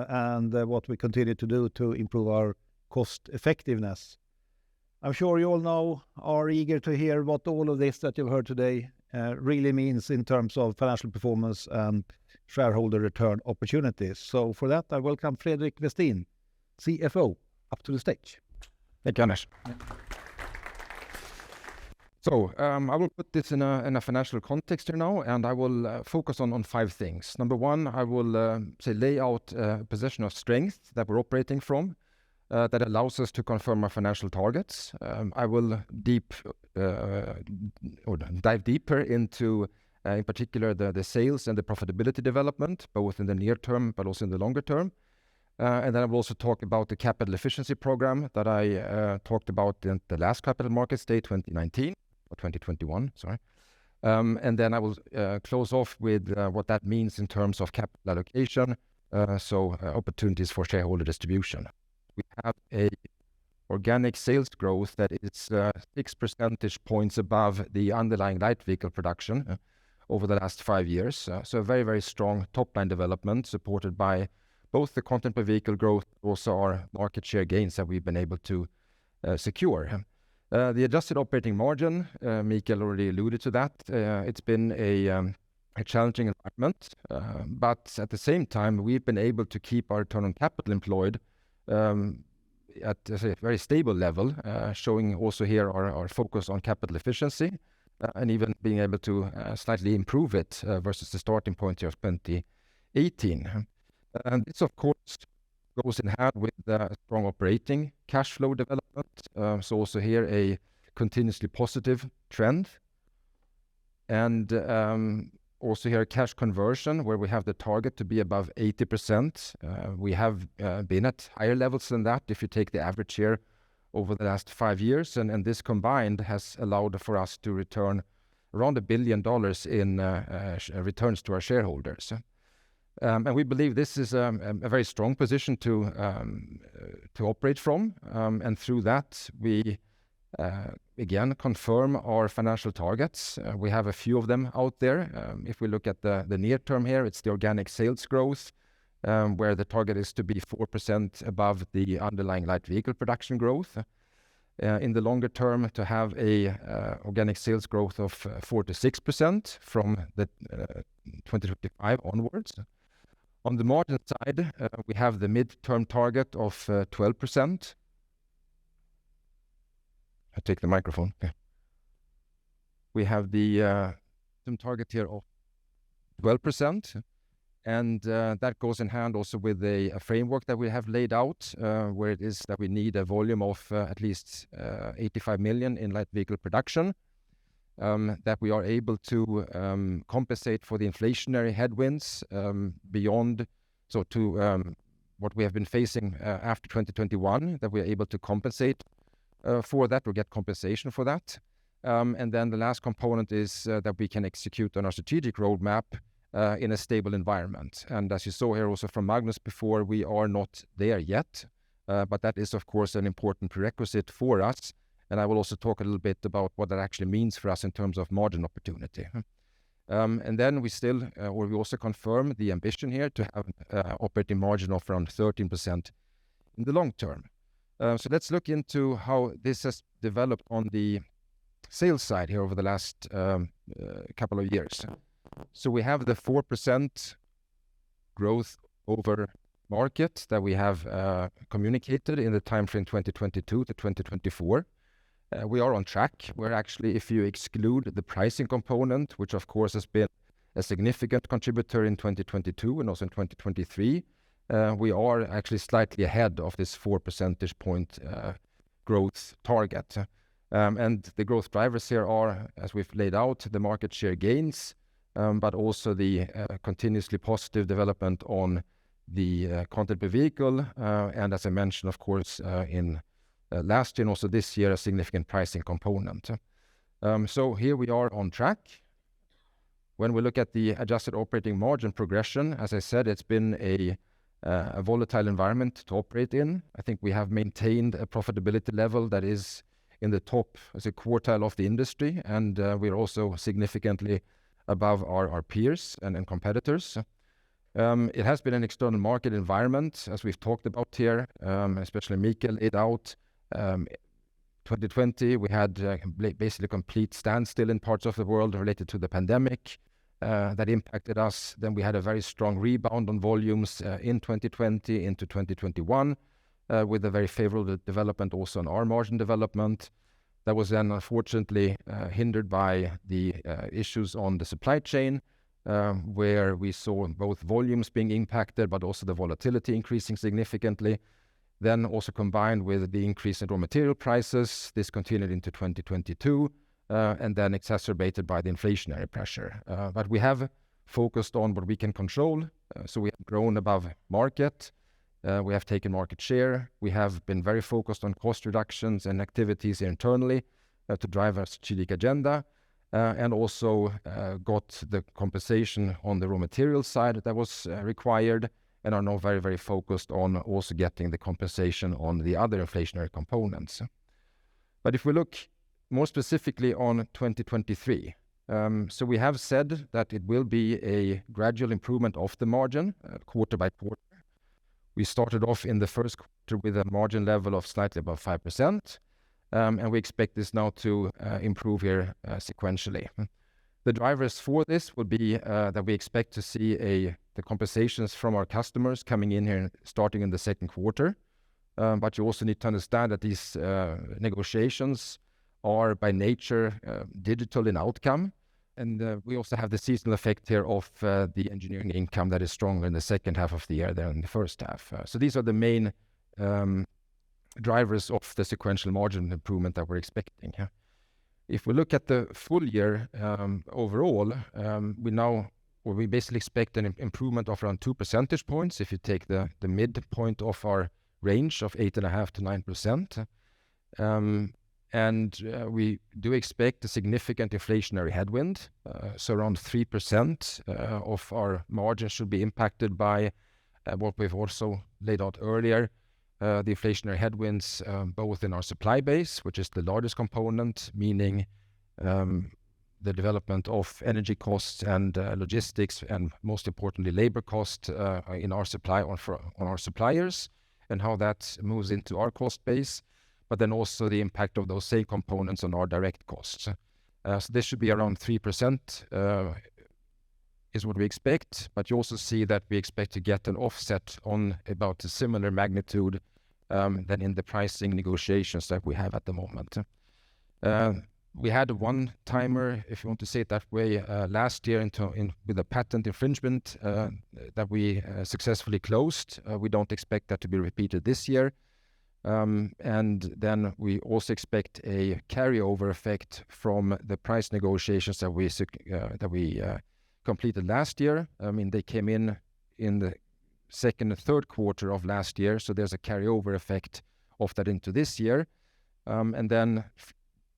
and what we continue to do to improve our cost effectiveness. I'm sure you all now are eager to hear what all of this that you've heard today really means in terms of financial performance and shareholder return opportunities. So for that, I welcome Fredrik Westin, CFO, up to the stage. Thank you, Anders. So I will put this in a financial context here now, and I will focus on five things. Number one, I will lay out a position of strength that we're operating from that allows us to confirm our financial targets. I will dive deeper into, in particular, the sales and the profitability development, both in the near term but also in the longer term. And then I will also talk about the capital efficiency program that I talked about in the last Capital Markets Day 2019. 2021, sorry. And then I will close off with what that means in terms of capital allocation, so opportunities for shareholder distribution. We have a organic sales growth that is 6 percentage points above the underlying light vehicle production over the last 5 years. So a very, very strong top-line development supported by both the content per vehicle growth, also our market share gains that we've been able to secure. The adjusted operating margin, Mikael already alluded to that. It's been a challenging environment, but at the same time, we've been able to keep our return on capital employed at a very stable level, showing also here our focus on capital efficiency, and even being able to slightly improve it versus the starting point here of 2018. And this, of course, goes in hand with strong operating cash flow development. So also here a continuously positive trend. And also here cash conversion, where we have the target to be above 80%. We have been at higher levels than that if you take the average here over the last 5 years. And this combined has allowed for us to return around $1 billion in returns to our shareholders. And we believe this is a very strong position to operate from. And through that, we again confirm our financial targets. We have a few of them out there. If we look at the near term here, it's the organic sales growth, where the target is to be 4% above the underlying light vehicle production growth. In the longer term, to have a organic sales growth of 4 to 6% from the 2025 onwards. On the margin side, we have the mid-term target of 12%. I take the microphone. Okay. We have the term target here of 12%, and that goes in hand also with a framework that we have laid out, where it is that we need a volume of at least 85 million in light vehicle production, that we are able to compensate for the inflationary headwinds beyond, so to what we have been facing after 2021, that we are able to compensate for that or get compensation for that. And then the last component is that we can execute on our strategic roadmap in a stable environment. And as you saw here also from Magnus before, we are not there yet, but that is of course an important prerequisite for us. And I will also talk a little bit about what that actually means for us in terms of margin opportunity. And then we still, or we also confirm the ambition here to have operating margin of around 13% in the long term. So let's look into how this has developed on the sales side here over the last couple of years. So we have the 4% growth over market that we have communicated in the time frame 2022 to 2024. We are on track. We're actually, if you exclude the pricing component, which of course has been a significant contributor in 2022 and also in 2023, we are actually slightly ahead of this 4 percentage point growth target. And the growth drivers here are, as we've laid out, the market share gains, but also the continuously positive development on the content per vehicle. And as I mentioned, of course, in last year and also this year, a significant pricing component. So here we are on track. When we look at the adjusted operating margin progression, as I said, it's been a volatile environment to operate in. I think we have maintained a profitability level that is in the top as a quartile of the industry, and we're also significantly above our peers and competitors. It has been an external market environment, as we've talked about here, especially Mikael laid out. 2020, we had basically a complete standstill in parts of the world related to the pandemic that impacted us. Then we had a very strong rebound on volumes in 2020 into 2021 with a very favorable development also on our margin development. That was then unfortunately hindered by the issues on the supply chain, where we saw both volumes being impacted, but also the volatility increasing significantly. Then also combined with the increase in raw material prices, this continued into 2022, and then exacerbated by the inflationary pressure. But we have focused on what we can control. So we have grown above market. We have taken market share. We have been very focused on cost reductions and activities internally to drive our strategic agenda, and also got the compensation on the raw material side that was required, and are now very, very focused on also getting the compensation on the other inflationary components. But if we look more specifically on 2023, so we have said that it will be a gradual improvement of the margin quarter by quarter. We started off in the first quarter with a margin level of slightly above 5%. and we expect this now to improve here sequentially. The drivers for this would be that we expect to see the compensations from our customers coming in here starting in the second quarter. But you also need to understand that these negotiations are by nature digital in outcome. And we also have the seasonal effect here of the engineering income that is stronger in the second half of the year than in the first half. So these are the main drivers of the sequential margin improvement that we're expecting. If we look at the full year overall, we basically expect an improvement of around 2 percentage points if you take the midpoint of our range of 8.5% to 9%. We do expect a significant inflationary headwind. So around 3% of our margin should be impacted by what we've also laid out earlier, the inflationary headwinds both in our supply base, which is the largest component, meaning the development of energy costs and logistics, and most importantly labor cost in our supply on our suppliers, and how that moves into our cost base, but then also the impact of those same components on our direct costs. So this should be around 3% is what we expect, but you also see that we expect to get an offset on about a similar magnitude than in the pricing negotiations that we have at the moment. We had a one-timer, if you want to say it that way, last year with a patent infringement that we successfully closed. We don't expect that to be repeated this year. And then we also expect a carryover effect from the price negotiations that we completed last year. I mean, they came in the second and third quarter of last year, so there's a carryover effect of that into this year. And then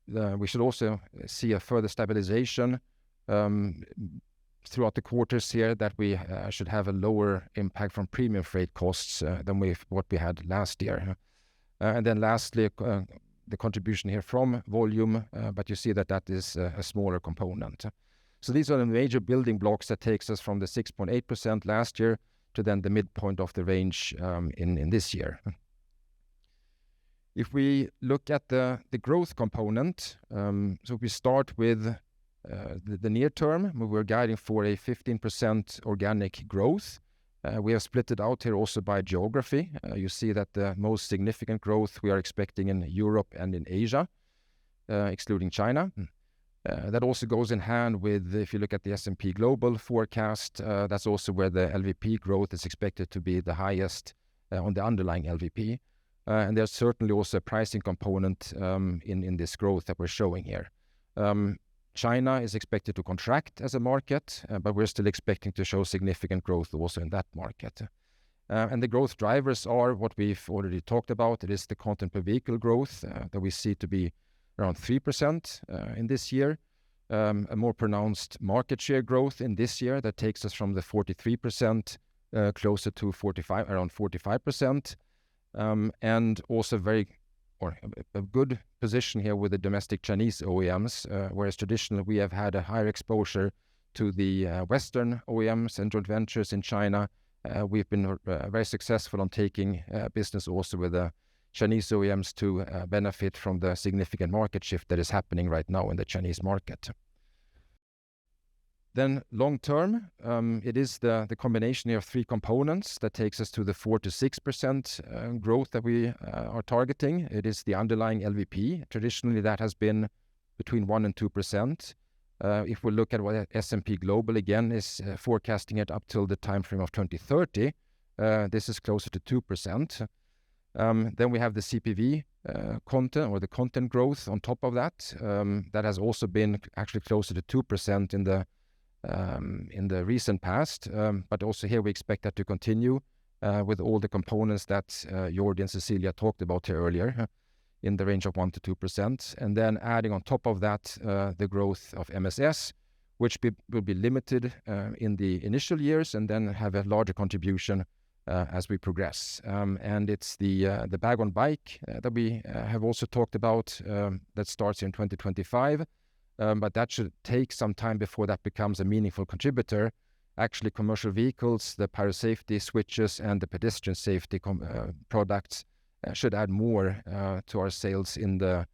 we should also see a further stabilization throughout the quarters here, that we should have a lower impact from premium freight costs than what we had last year. And then lastly, the contribution here from volume, but you see that is a smaller component. So these are the major building blocks that takes us from the 6.8% last year to then the midpoint of the range in this year. If we look at the growth component, so we start with the near term, we're guiding for a 15% organic growth. We have split it out here also by geography. You see that the most significant growth we are expecting in Europe and in Asia, excluding China. That also goes in hand with, if you look at the S&P Global forecast, that's also where the LVP growth is expected to be the highest on the underlying LVP. And there's certainly also a pricing component in this growth that we're showing here. China is expected to contract as a market, but we're still expecting to show significant growth also in that market. And the growth drivers are what we've already talked about. It is the content per vehicle growth that we see to be around 3% in this year. A more pronounced market share growth in this year that takes us from the 43% closer to around 45%. And also a good position here with the domestic Chinese OEMs, whereas traditionally we have had a higher exposure to the Western OEMs and joint ventures in China. We've been very successful on taking business also with the Chinese OEMs to benefit from the significant market shift that is happening right now in the Chinese market. Then long term, it is the combination of three components that takes us to the 4 to 6% growth that we are targeting. It is the underlying LVP. Traditionally, that has been between 1 and 2%. If we look at what S&P Global again is forecasting it up till the time frame of 2030, this is closer to 2%. Then we have the CPV content, or the content growth on top of that. That has also been actually closer to 2% in the recent past, but also here we expect that to continue with all the components that Jordi and Cecilia talked about here earlier, in the range of 1 to 2%. And then adding on top of that the growth of MSS, which will be limited in the initial years and then have a larger contribution as we progress. And it's the bag on bike that we have also talked about that starts in 2025. But that should take some time before that becomes a meaningful contributor. Actually, commercial vehicles, the pyro safety switches, and the pedestrian safety products should add more to our sales in the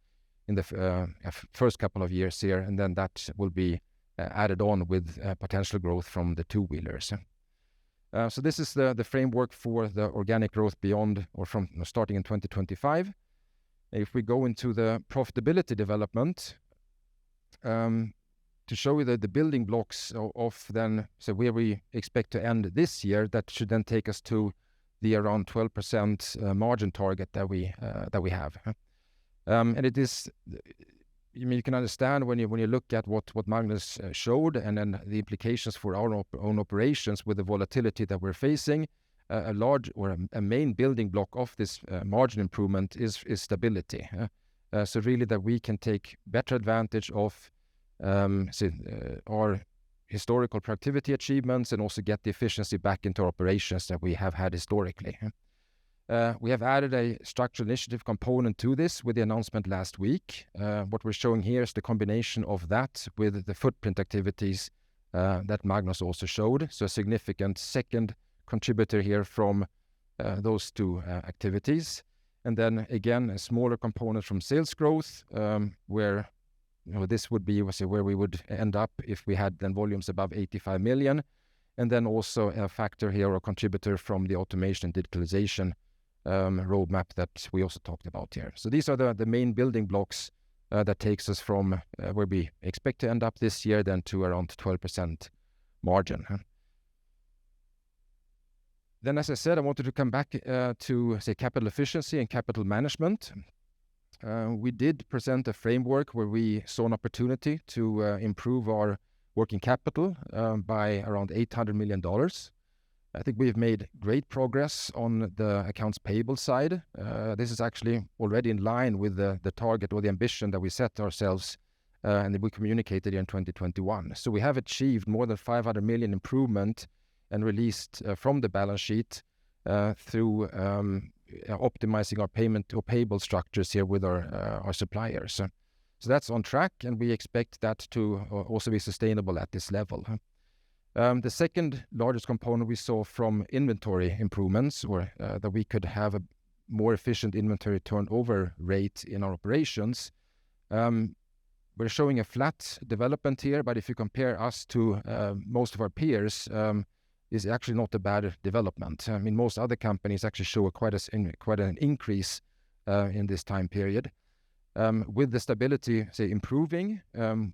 in the first couple of years here, and then that will be added on with potential growth from the two-wheelers. So this is the framework for the organic growth beyond or from starting in 2025. If we go into the profitability development, to show you the building blocks of then, so where we expect to end this year, that should then take us to the around 12% margin target that we have. And it is, I mean, you can understand when you look at what Magnus showed, and then the implications for our own operations with the volatility that we're facing. A large or a main building block of this margin improvement is stability. So really that we can take better advantage of our historical productivity achievements and also get the efficiency back into operations that we have had historically. We have added a structural initiative component to this with the announcement last week. What we're showing here is the combination of that with the footprint activities that Magnus also showed. So a significant second contributor here from those two activities. And then again, a smaller component from sales growth, where this would be where we would end up if we had then volumes above 85 million. And then also a factor here or contributor from the automation and digitalization roadmap that we also talked about here. So these are the main building blocks that takes us from where we expect to end up this year then to around 12% margin. Then, as I said, I wanted to come back to capital efficiency and capital management. We did present a framework where we saw an opportunity to improve our working capital by around $800 million. I think we've made great progress on the accounts payable side. This is actually already in line with the target or the ambition that we set ourselves and that we communicated in 2021. So we have achieved more than 500 million improvement and released from the balance sheet through optimizing our payment or payable structures here with our suppliers. So that's on track, and we expect that to also be sustainable at this level. The second largest component we saw from inventory improvements, or that we could have a more efficient inventory turnover rate in our operations. We're showing a flat development here, but if you compare us to most of our peers, is actually not a bad development. I mean, most other companies actually show quite an increase in this time period. With the stability, improving,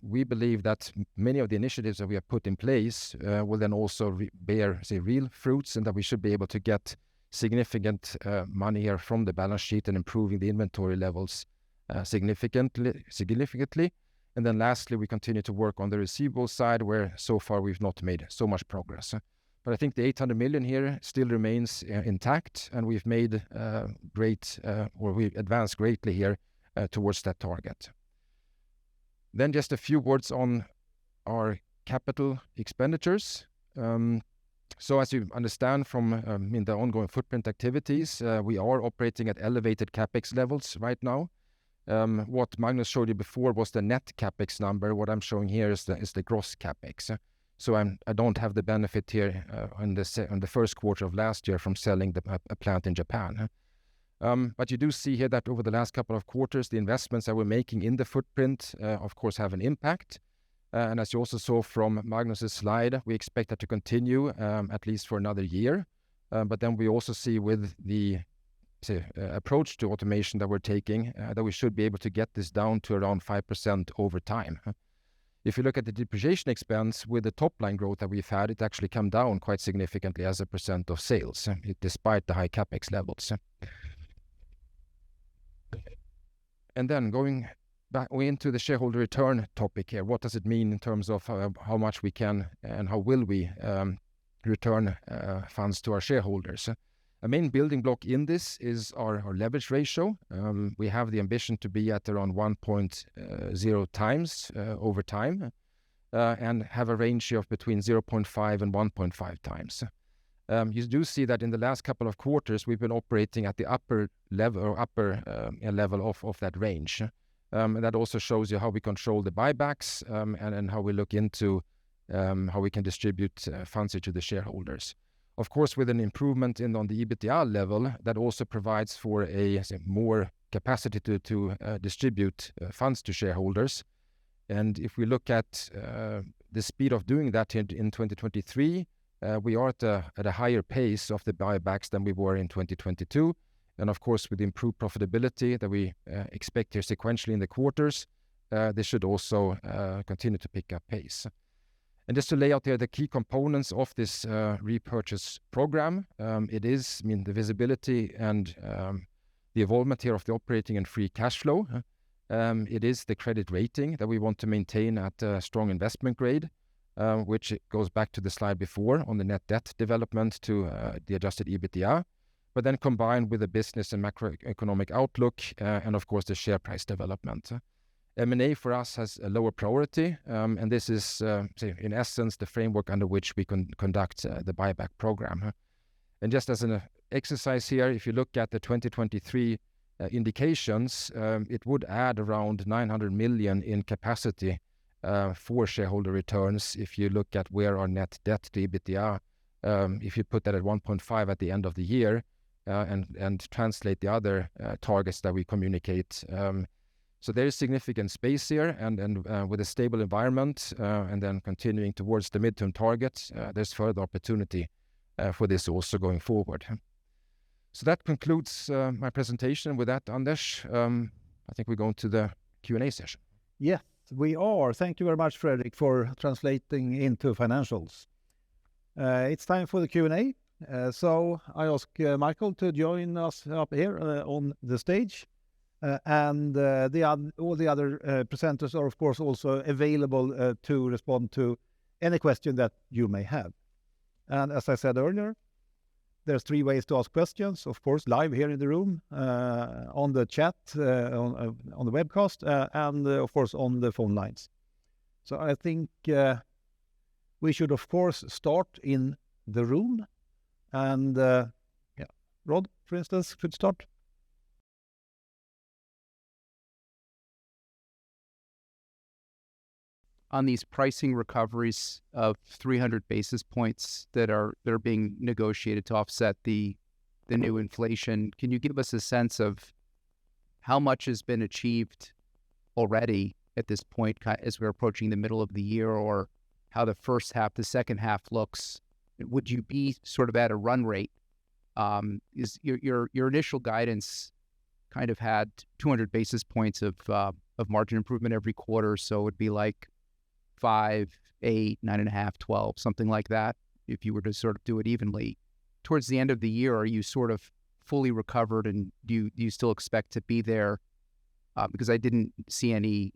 we believe that many of the initiatives that we have put in place will then also bear, real fruits, and that we should be able to get significant money here from the balance sheet and improving the inventory levels significantly. And then lastly, we continue to work on the receivable side, where so far we've not made so much progress. But I think the 800 million here still remains intact, and we've made we've advanced greatly here towards that target. Then just a few words on our capital expenditures. So as you understand from in the ongoing footprint activities, we are operating at elevated capex levels right now. What Magnus showed you before was the net capex number. What I'm showing here is the gross capex. So I don't have the benefit here on the first quarter of last year from selling a plant in Japan. But you do see here that over the last couple of quarters, the investments that we're making in the footprint, of course, have an impact. And as you also saw from Magnus's slide, we expect that to continue at least for another year. But then we also see with the approach to automation that we're taking, that we should be able to get this down to around 5% over time. If you look at the depreciation expense with the top line growth that we've had, it actually come down quite significantly as a percent of sales, despite the high capex levels. And then going back into the shareholder return topic here, what does it mean in terms of how much we can and how will we return funds to our shareholders? A main building block in this is our leverage ratio. We have the ambition to be at around 1.0 times over time and have a range of between 0.5 and 1.5 times. You do see that in the last couple of quarters, we've been operating at the upper level or level of that range. And that also shows you how we control the buybacks and how we look into how we can distribute funds to the shareholders. Of course, with an improvement on the EBITDA level, that also provides for a more capacity to distribute funds to shareholders. And if we look at the speed of doing that in 2023, we are at a higher pace of the buybacks than we were in 2022. And of course, with improved profitability that we expect here sequentially in the quarters, this should also continue to pick up pace. And just to lay out there the key components of this repurchase program, it is, the visibility and the involvement here of the operating and free cash flow. It is the credit rating that we want to maintain at a strong investment grade, which goes back to the slide before on the net debt development to the adjusted EBITDA, but then combined with the business and macroeconomic outlook, and of course the share price development. M&A for us has a lower priority, and this is, in essence, the framework under which we conduct the buyback program. And just as an exercise here, if you look at the 2023 indications, it would add around 900 million in capacity for shareholder returns if you look at where our net debt to EBITDA, if you put that at 1.5 at the end of the year, and translate the other targets that we communicate. So there is significant space here, and with a stable environment, and then continuing towards the midterm targets, there's further opportunity for this also going forward. So that concludes my presentation. With that, Anders, I think we're going to the Q&A session. Yes, we are. Thank you very much, Fredrik, for translating into financials. It's time for the Q&A. So I ask Mikael to join us up here on the stage. And all the other presenters are, of course, also available to respond to any question that you may have. And as I said earlier, there's 3 ways to ask questions. Of course, live here in the room, on the chat, on the webcast, and of course on the phone lines. So I think we should, of course, start in the room. And Rod, for instance, could start. On these pricing recoveries of 300 basis points that are being negotiated to offset the new inflation, can you give us a sense of how much has been achieved already at this point as we're approaching the middle of the year, or how the first half, the second half looks? Would you be sort of at a run rate? Is your initial guidance kind of had 200 basis points of margin improvement every quarter, so it would be like 5, 8, 9.5, 12, something like that, if you were to sort of do it evenly. Towards the end of the year, are you sort of fully recovered, and do you still expect to be there? Because I didn't see any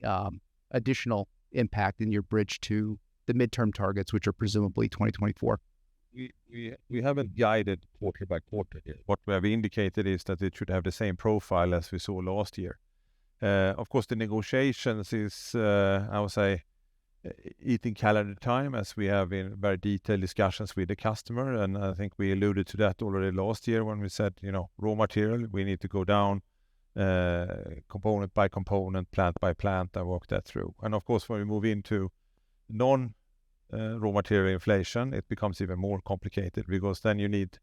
additional impact in your bridge to the midterm targets, which are presumably 2024. We haven't guided quarter by quarter yet. What we have indicated is that it should have the same profile as we saw last year. Of course, the negotiations is, I would say, eating calendar time, as we have in very detailed discussions with the customer. And I think we alluded to that already last year when we said, raw material, we need to go down component by component, plant by plant, and work that through. And of course, when we move into non-raw material inflation, it becomes even more complicated, because then you need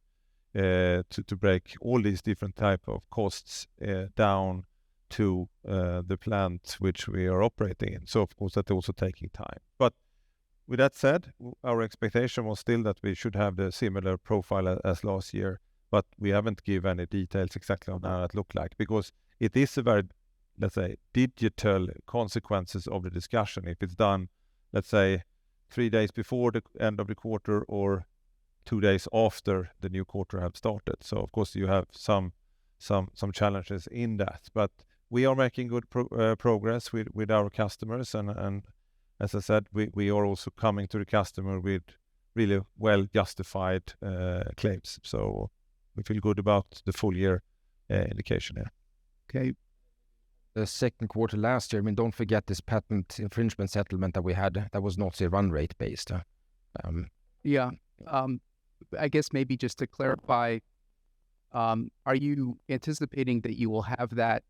to break all these different type of costs down to the plant which we are operating in. So of course that's also taking time. But with that said, our expectation was still that we should have the similar profile as last year, but we haven't given any details exactly on how that looked like, because it is a very, let's say, digital consequences of the discussion. If it's done, let's say, 3 days before the end of the quarter or 2 days after the new quarter have started. So of course you have some challenges in that, but we are making good progress with our customers, and as I said, we are also coming to the customer with really well justified claims. So we feel good about the full year indication here. Okay. The second quarter last year, don't forget this patent infringement settlement that we had, that was not, say, run rate based. I guess maybe just to clarify, are you anticipating that you will have that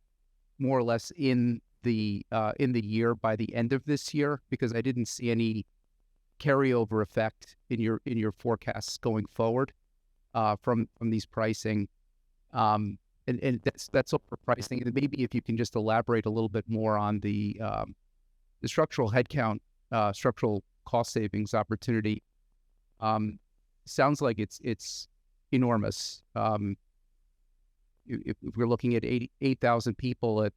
more or less in the year by the end of this year? Because I didn't see any carryover effect in your forecasts going forward from these pricing. and that's all for pricing. And maybe if you can just elaborate a little bit more on the structural headcount, structural cost savings opportunity. Sounds like it's enormous. If we're looking at 8,000 people at,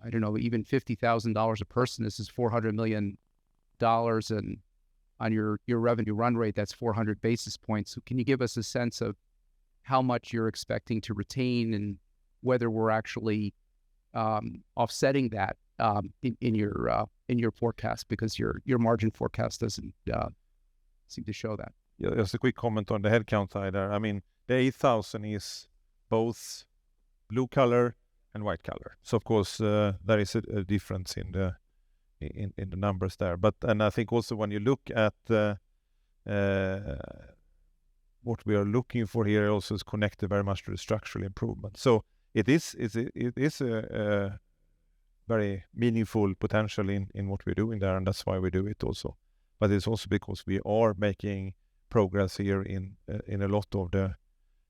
I don't know, even $50,000 a person, this is $400 million, and on your revenue run rate, that's 400 basis points. So can you give us a sense of how much you're expecting to retain and whether we're actually offsetting that in your forecast, because your margin forecast doesn't seem to show that. Yeah, just a quick comment on the headcount side there. I mean, the 8,000 is both blue collar and white collar. So of course there is a difference in the numbers there. And I think also when you look at what we are looking for here also is connected very much to the structural improvement. So it is a very meaningful potential in what we're doing there, and that's why we do it also. But it's also because we are making progress here in a lot of the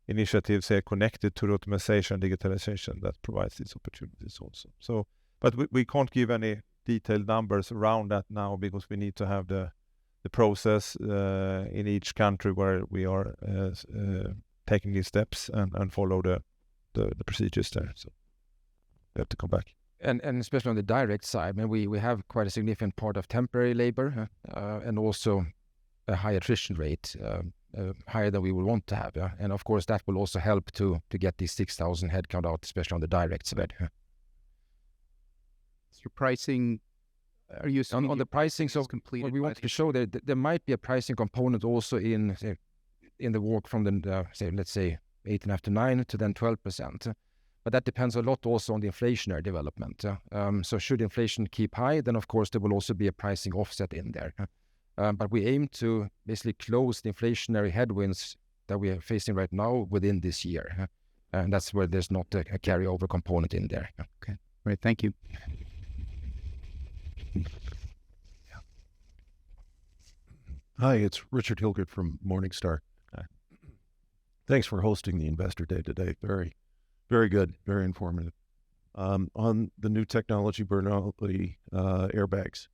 initiatives here connected to the automation and digitalization that provides these opportunities also. So, but we can't give any detailed numbers around that now because we need to have the process in each country where we are taking these steps and follow the procedures there. So we have to come back. And especially on the direct side, I mean, we have quite a significant part of temporary labor and also a high attrition rate, higher than we would want to have. And of course, that will also help to get these 6,000 headcount out, especially on the direct side. So your pricing, are you on the pricing? So what we want to show that there might be a pricing component also in the walk from the let's say 8.5 to 9 to then 12%. But that depends a lot also on the inflationary development. So should inflation keep high, then of course there will also be a pricing offset in there. But we aim to basically close the inflationary headwinds that we are facing right now within this year. And that's where there's not a carryover component in there. Okay, great, thank you. Hi, it's Richard Hilgert from Morningstar. Thanks for hosting the Investor Day today. Very, very good, very informative. On the new technology, Bernoulli airbags,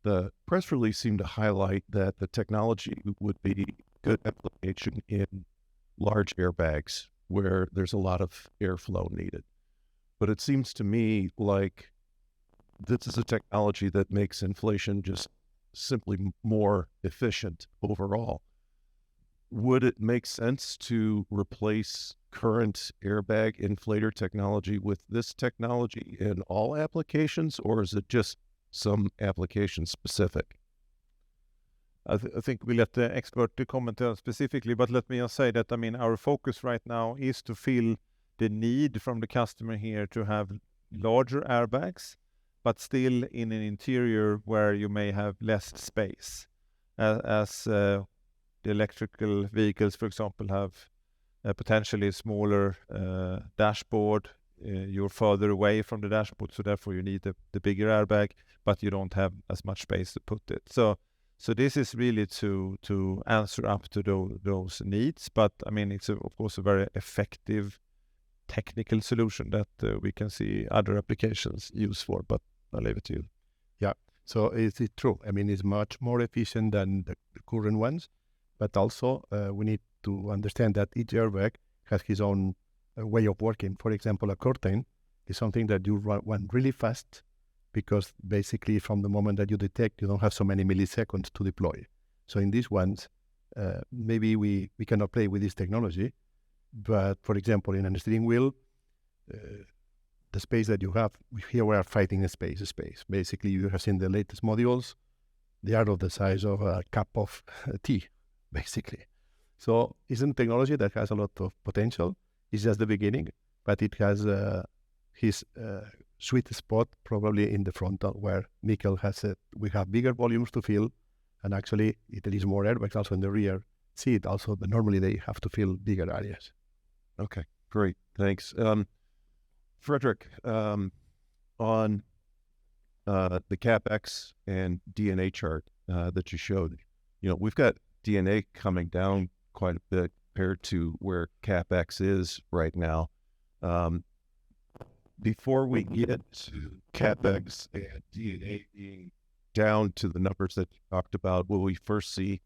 the press release seemed to highlight that the technology would be good application in large airbags where there's a lot of airflow needed. But it seems to me like this is a technology that makes inflation just simply more efficient overall. Would it make sense to replace current airbag inflator technology with this technology in all applications, or is it just some application specific? I think we let the expert to comment specifically, but let me just say that, I mean, our focus right now is to fill the need from the customer here to have larger airbags, but still in an interior where you may have less space. As the electrical vehicles, for example, have a potentially smaller dashboard. You're further away from the dashboard, so therefore you need the bigger airbag, but you don't have as much space to put it. So this is really to answer up to those needs. But I mean, it's of course a very effective technical solution that we can see other applications used for. But I'll leave it to you. Yeah. So is it true? I mean, it's much more efficient than the current ones, but also we need to understand that each airbag has his own way of working. For example, a curtain is something that you run really fast because basically from the moment that you detect, you don't have so many milliseconds to deploy. So in these ones, maybe we cannot play with this technology, but for example, in a steering wheel, the space that you have, here we are fighting a space. Basically, you have seen the latest modules, they are of the size of a cup of tea, basically. So it's a technology that has a lot of potential. It's just the beginning, but it has his sweet spot probably in the frontal where Mikael has said we have bigger volumes to fill, and actually there is more airbags also in the rear seat also, but normally they have to fill bigger areas. Okay, great, thanks. Fredrik, on the CapEx and DNA chart that you showed, you know, we've got DNA coming down quite a bit compared to where CapEx is right now. Before we get to CapEx and D&A being down to the numbers that you talked about, will we first see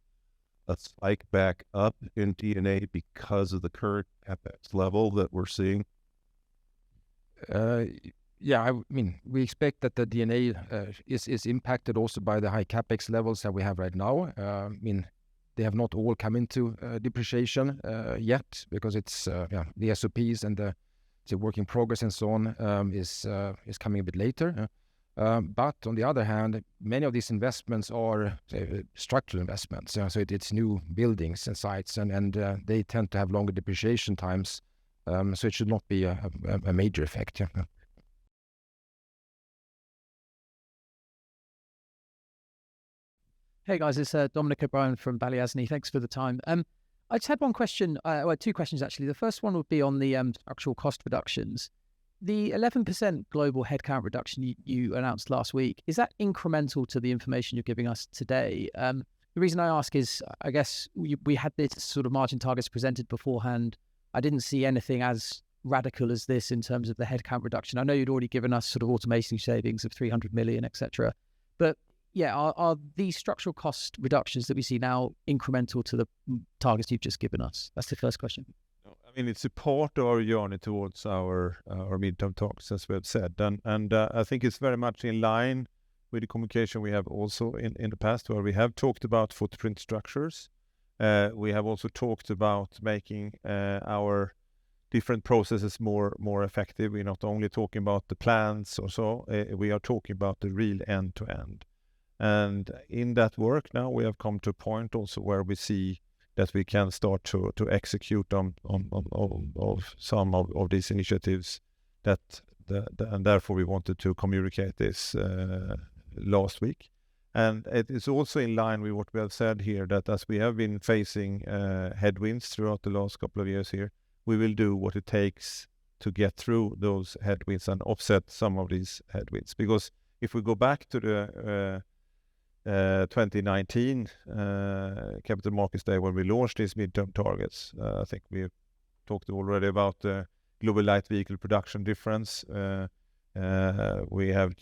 a spike back up in D&A because of the current CapEx level that we're seeing? Yeah, I mean, we expect that the D&A is impacted also by the high CapEx levels that we have right now. I mean, they have not all come into depreciation yet because it's the SOPs and the work in progress and so on is coming a bit later. But on the other hand, many of these investments are structural investments. So it's new buildings and sites, and they tend to have longer depreciation times. So it should not be a major effect. Yeah. Hey guys, it's Dominic O'Brien from Balyasny. Thanks for the time. I just had one question, well, two questions actually. The first one would be on the structural cost reductions. The 11% global headcount reduction you announced last week, is that incremental to the information you're giving us today? The reason I ask is, I guess we had this sort of margin targets presented beforehand. I didn't see anything as radical as this in terms of the headcount reduction. I know you'd already given us sort of automation savings of 300 million, etc. But yeah, are these structural cost reductions that we see now incremental to the targets you've just given us? That's the first question. I mean, it's a part of our journey towards our midterm targets, as we have said, and I think it's very much in line with the communication we have also in the past, where we have talked about footprint structures. We have also talked about making our different processes more effective. We're not only talking about the plans or so, we are talking about the real end to end. And in that work now, we have come to a point also where we see that we can start to execute on some of these initiatives and therefore we wanted to communicate this last week. And it is also in line with what we have said here, that as we have been facing headwinds throughout the last couple of years here, we will do what it takes to get through those headwinds and offset some of these headwinds. Because if we go back to the 2019 Capital Markets Day when we launched these midterm targets, I think we talked already about the global light vehicle production difference. We have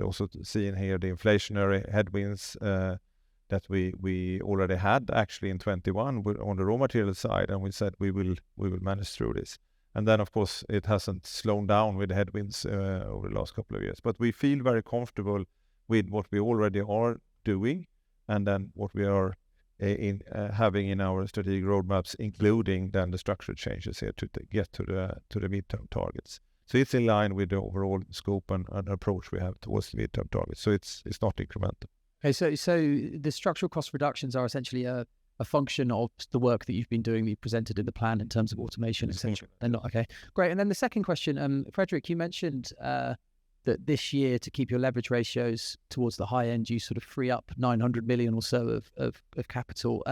also seen here the inflationary headwinds that we already had actually in 21 on the raw material side, and we said we will manage through this. And then of course it hasn't slowed down with the headwinds over the last couple of years. But we feel very comfortable with what we already are doing, and then what we are having in our strategic roadmaps, including then the structural changes here to get to the midterm targets. So it's in line with the overall scope and approach we have towards the midterm targets. So it's not incremental. Okay, so the structural cost reductions are essentially a function of the work that you've been doing, that you presented in the plan in terms of automation, etc. They're not okay. Great. And then the second question, Fredrik, you mentioned that this year, to keep your leverage ratios towards the high end, you sort of free up 900 million or so of capital.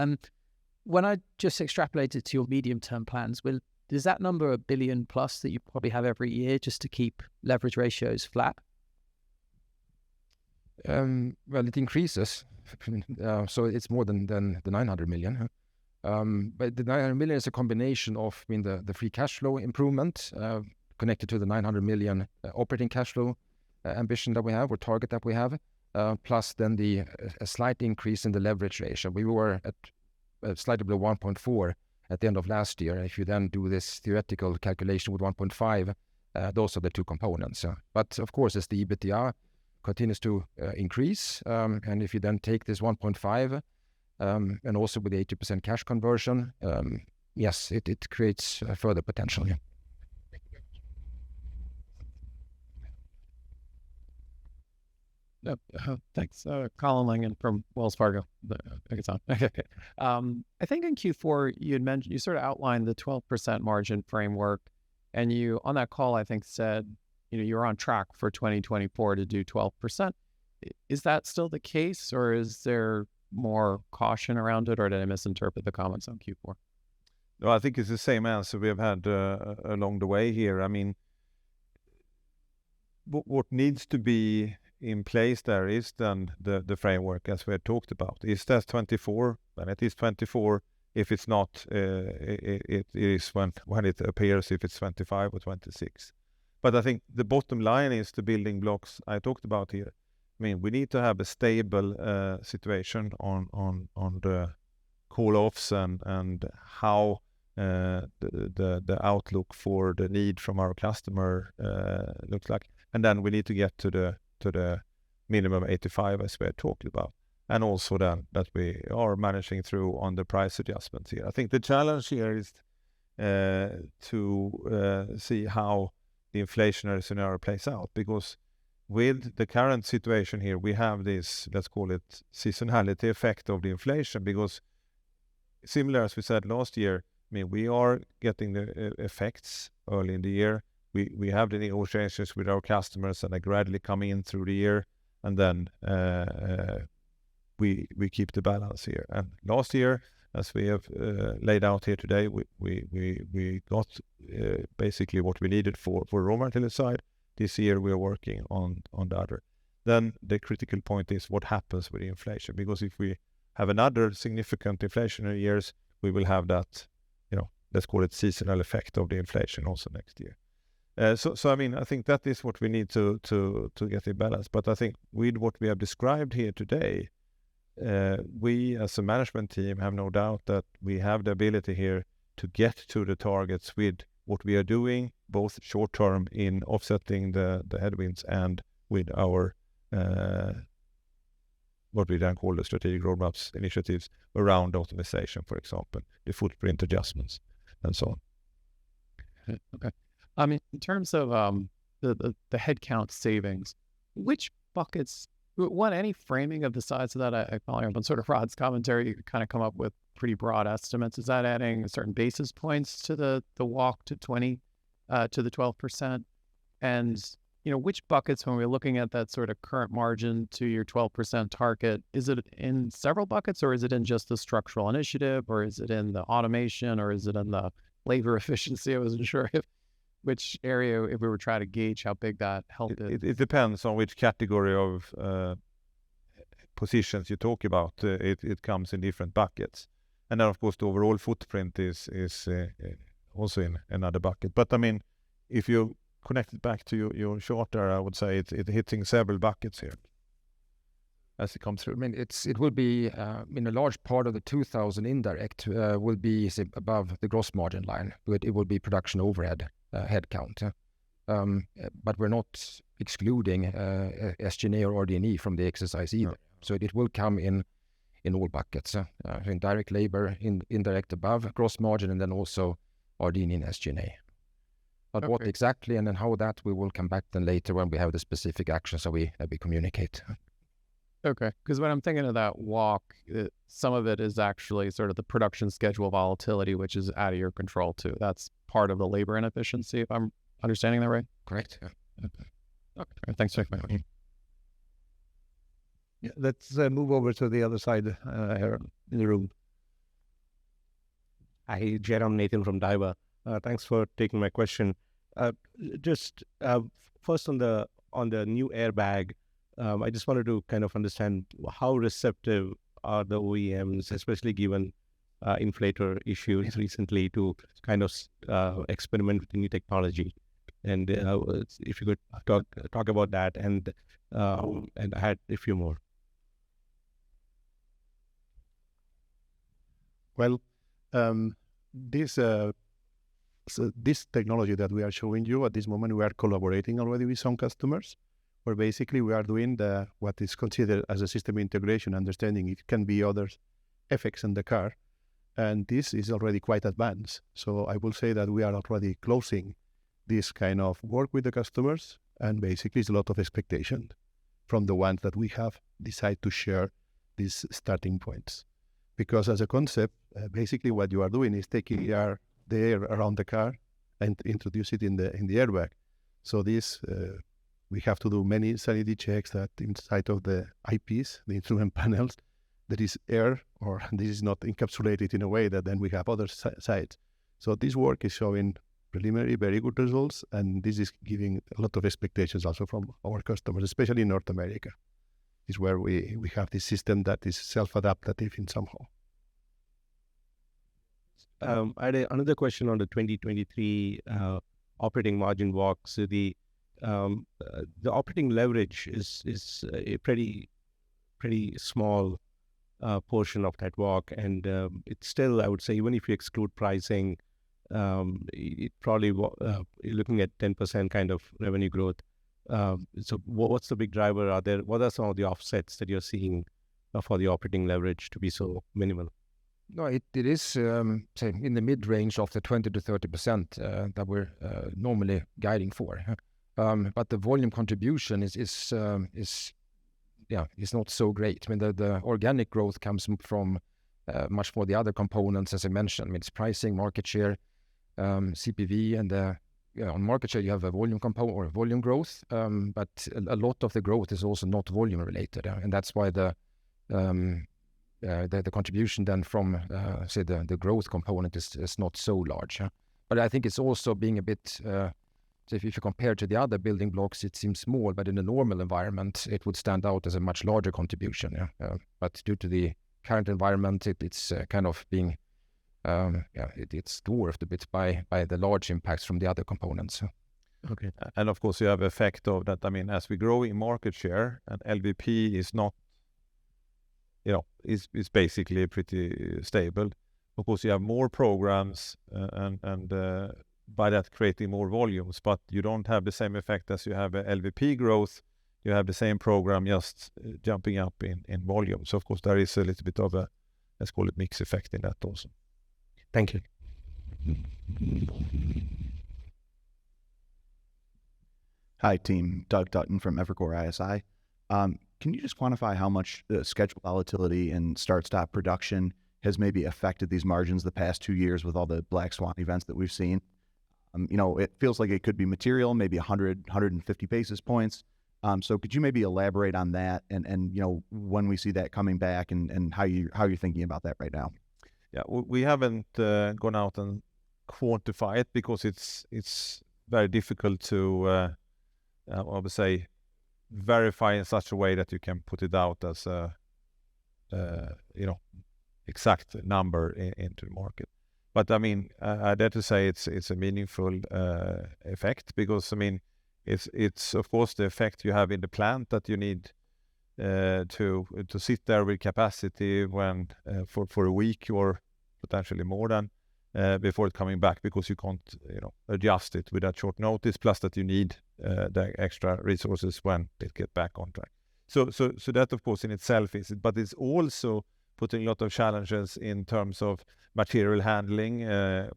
When I just extrapolated to your medium-term plans, is that number a billion plus that you probably have every year just to keep leverage ratios flat? Well, it increases, so it's more than the 900 million. But the 900 million is a combination of, the free cash flow improvement connected to the 900 million operating cash flow ambition that we have, or target that we have, plus then a slight increase in the leverage ratio. We were at slightly below 1.4 at the end of last year. If you then do this theoretical calculation with 1.5, those are the two components. But of course, as the EBITDA continues to increase, and if you then take this 1.5 and also with the 80% cash conversion, yes, it creates further potential. Yeah. Thanks. Colin Langan from Wells Fargo. I think it's on. I think in Q4 you had mentioned, you sort of outlined the 12% margin framework, and you on that call I think said, you're on track for 2024 to do 12%. Is that still the case, or is there more caution around it, or did I misinterpret the comments on Q4? No, I think it's the same answer we have had along the way here. I mean, what needs to be in place there is then the framework as we had talked about. Is that 24? Then it is 24. If it's not, it is when it appears, if it's 25 or 26. But I think the bottom line is the building blocks I talked about here. I mean, we need to have a stable situation on the call-offs and how the outlook for the need from our customer looks like. And then we need to get to the minimum 85 as we had talked about. And also then that we are managing through on the price adjustments here. I think the challenge here is to see how the inflationary scenario plays out, because with the current situation here, we have this, let's call it seasonality effect of the inflation, because similar as we said last year, I mean, we are getting the effects early in the year. We have the negotiations with our customers and they gradually come in through the year, and then we keep the balance here. And last year, as we have laid out here today, we got basically what we needed for raw material side. This year we are working on the other. Then the critical point is what happens with the inflation, because if we have another significant inflationary years, we will have that, let's call it seasonal effect of the inflation also next year. So I mean, I think that is what we need to get in balance. But I think with what we have described here today, we as a management team have no doubt that we have the ability here to get to the targets with what we are doing, both short term in offsetting the headwinds and with our what we then call the strategic roadmaps initiatives around optimization, for example, the footprint adjustments and so on. Okay. In terms of the headcount savings, which buckets? Any framing of the size of that? I follow up on sort of Rod's commentary. You kind of come up with pretty broad estimates. Is that adding certain basis points to the walk to 20 to the 12%? And which buckets, when we're looking at that sort of current margin to your 12% target, is it in several buckets, or is it in just the structural initiative, or is it in the automation, or is it in the labor efficiency? I wasn't sure which area, if we were trying to gauge how big that help is. It depends on which category of positions you talk about. It comes in different buckets. And then, of course, the overall footprint is also in another bucket. But, I mean, if you connect it back to your chart there, I would say it's hitting several buckets here as it comes through. I mean, it will be, in a large part of the 2,000 indirect will be above the gross margin line, but it will be production overhead headcount. But we're not excluding SG&A or RD&E from the exercise either. No. So it will come in all buckets. In direct labor, indirect above gross margin, and then also RD&E and SG&A. But okay. What exactly and then how that we will come back then later when we have the specific actions that we communicate. Okay, because when I'm thinking of that walk, some of it is actually sort of the production schedule volatility, which is out of your control too. That's part of the labor inefficiency, if I'm understanding that right? Correct. Yeah. Okay. Thanks for taking my question. Yeah, let's move over to the other side here in the room. Hi, Jairam Nathan from Daiwa. Thanks for taking my question. Just first on the new airbag, I just wanted to kind of understand how receptive are the OEMs, especially given inflator issues recently, to kind of experiment with new technology. And if you could talk about that, and I had a few more. Well, this technology that we are showing you at this moment, we are collaborating already with some customers, where basically we are doing what is considered as a system integration, understanding it can be other effects in the car, and this is already quite advanced. So I will say that we are already closing this kind of work with the customers, and basically it's a lot of expectation from the ones that we have decided to share these starting points. Because as a concept, basically what you are doing is taking the air around the car and introduce it in the airbag. So this we have to do many sanity checks that inside of the IPs, the instrument panels, there is air, or this is not encapsulated in a way that then we have other sides. So this work is showing preliminary very good results, and this is giving a lot of expectations also from our customers, especially in North America, is where we have this system that is self-adaptive in somehow. I had another question on the 2023 operating margin walk. So the operating leverage is a pretty small portion of that walk, and it's still, I would say, even if you exclude pricing, it probably you're looking at 10% kind of revenue growth. So what's the big driver? What are some of the offsets that you're seeing for the operating leverage to be so minimal? No, it is say in the mid range of the 20 to 30% that we're normally guiding for. But the volume contribution is not so great. I mean, the organic growth comes from much more the other components, as I mentioned. I mean, it's pricing, market share, CPV, and on market share you have a volume component or volume growth, but a lot of the growth is also not volume related, and that's why the contribution then from say the growth component is not so large. But I think it's also being a bit so if you compare to the other building blocks, it seems small, but in a normal environment, it would stand out as a much larger contribution. But due to the current environment, it's kind of being it's dwarfed a bit by the large impacts from the other components. Okay, and of course you have effect of that. I mean, as we grow in market share, and LVP is not, is basically pretty stable. Of course, you have more programs, and by that creating more volumes, but you don't have the same effect as you have a LVP growth. You have the same program just jumping up in volume. So of course there is a little bit of a, let's call it, mix effect in that also. Thank you. Hi team, Doug Dutton from Evercore ISI. Can you just quantify how much the schedule volatility and start-stop production has maybe affected these margins the past 2 years with all the black swan events that we've seen? It feels like it could be material, maybe 100, 150 basis points. So could you maybe elaborate on that and when we see that coming back and how you're thinking about that right now? Yeah, we haven't gone out and quantify it because it's very difficult to, I would say, verify in such a way that you can put it out as a, exact number into the market. But I mean, I dare to say it's a meaningful effect because I mean, it's of course the effect you have in the plant that you need to sit there with capacity when for a week or potentially more than before it coming back, because you can't adjust it with that short notice. Plus that you need the extra resources when it get back on track. So that of course in itself is it, but it's also putting a lot of challenges in terms of material handling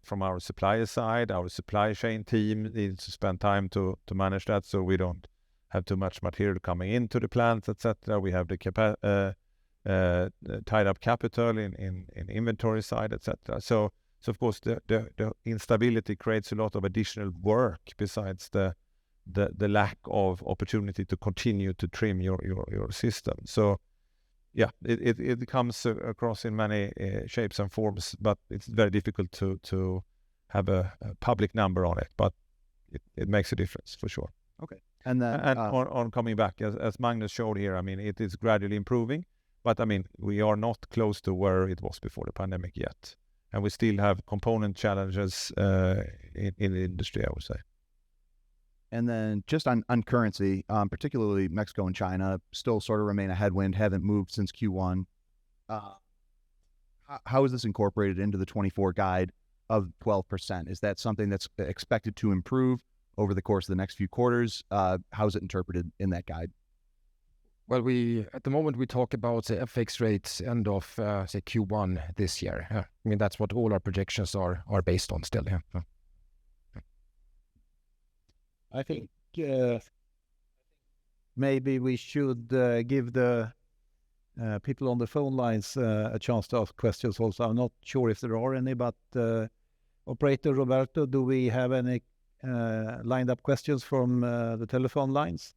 from our supplier side. Our supply chain team needs to spend time to manage that, so we don't have too much material coming into the plant, etc. We have the tied up capital in inventory side, etc. So of course the instability creates a lot of additional work besides the lack of opportunity to continue to trim your system. So yeah, it comes across in many shapes and forms, but it's very difficult to have a public number on it. But it makes a difference for sure. Okay, and then on coming back, as Magnus showed here, I mean, it is gradually improving, but I mean, we are not close to where it was before the pandemic yet, and we still have component challenges in the industry, I would say. And then just on currency, particularly Mexico and China, still sort of remain a headwind, haven't moved since Q1. How is this incorporated into the 24 guide of 12%? Is that something that's expected to improve over the course of the next few quarters? How is it interpreted in that guide? Well, at the moment we talk about the FX rates end of say Q1 this year. I mean, that's what all our projections are based on still. Yeah. I think maybe we should give the people on the phone lines a chance to ask questions also. I'm not sure if there are any, but Operator Roberto, do we have any lined up questions from the telephone lines?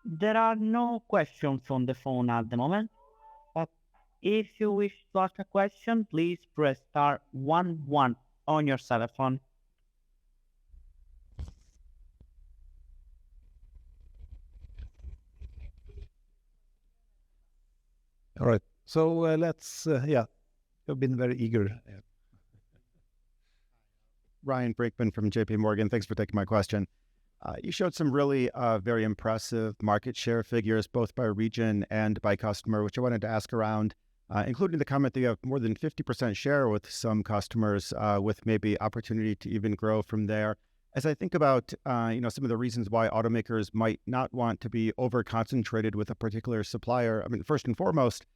There are no questions on the phone at the moment, but if you wish to ask a question, please press star 11 on your cell phone. All right. So let's, have been very eager. Ryan Brinkman from JP Morgan. Thanks for taking my question. You showed some really very impressive market share figures, both by region and by customer, which I wanted to ask around, including the comment that you have more than 50% share with some customers, with maybe opportunity to even grow from there. As I think about, some of the reasons why automakers might not want to be over-concentrated with a particular supplier, I mean, first and foremost,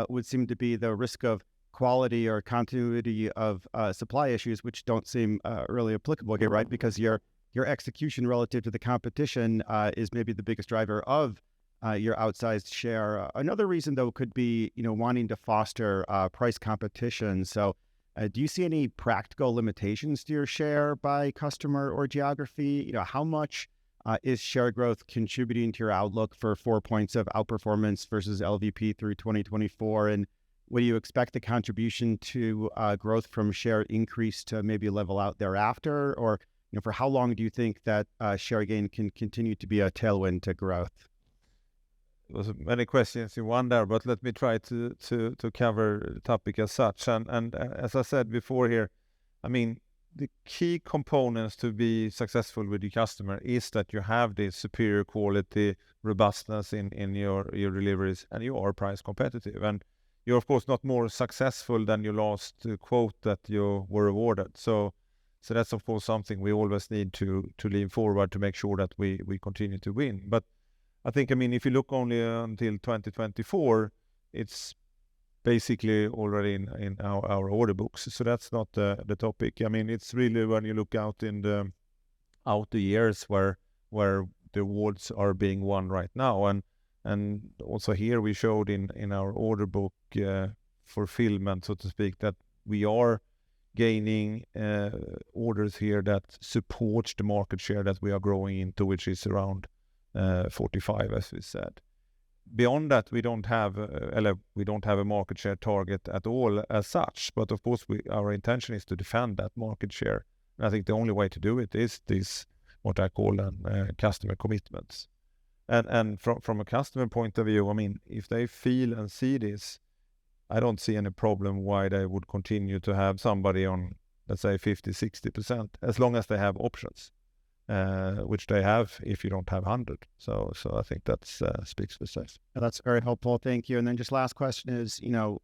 would seem to be the risk of quality or continuity of supply issues, which don't seem really applicable here, right? Because your execution relative to the competition is maybe the biggest driver of your outsized share. Another reason, though, could be, wanting to foster price competition. So do you see any practical limitations to your share by customer or geography? How much is share growth contributing to your outlook for 4 points of outperformance versus LVP through 2024? And would you expect the contribution to growth from share increase to maybe level out thereafter? Or for how long do you think that share gain can continue to be a tailwind to growth? There was many questions in one there, but let me try to cover the topic as such. And as I said before here, I mean, the key components to be successful with your customer is that you have this superior quality, robustness in your deliveries, and you are price competitive. And you're, of course, not more successful than your last quote that you were awarded. So that's, of course, something we always need to lean forward to make sure that we continue to win. But I think, if you look only until 2024, it's basically already in our order books. So that's not the topic. It's really when you look out in the outer years where the awards are being won right now. And also here we showed in our order book fulfillment, so to speak, that we are gaining orders here that supports the market share that we are growing into, which is around 45, as we said. Beyond that, we don't have a market share target at all as such. But of course, our intention is to defend that market share. And I think the only way to do it is this, what I call customer commitments. And from a customer point of view, if they feel and see this, I don't see any problem why they would continue to have somebody on, let's say, 50, 60%, as long as they have options, which they have if you don't have 100. So I think that speaks for itself. That's very helpful. Thank you. And then just last question is,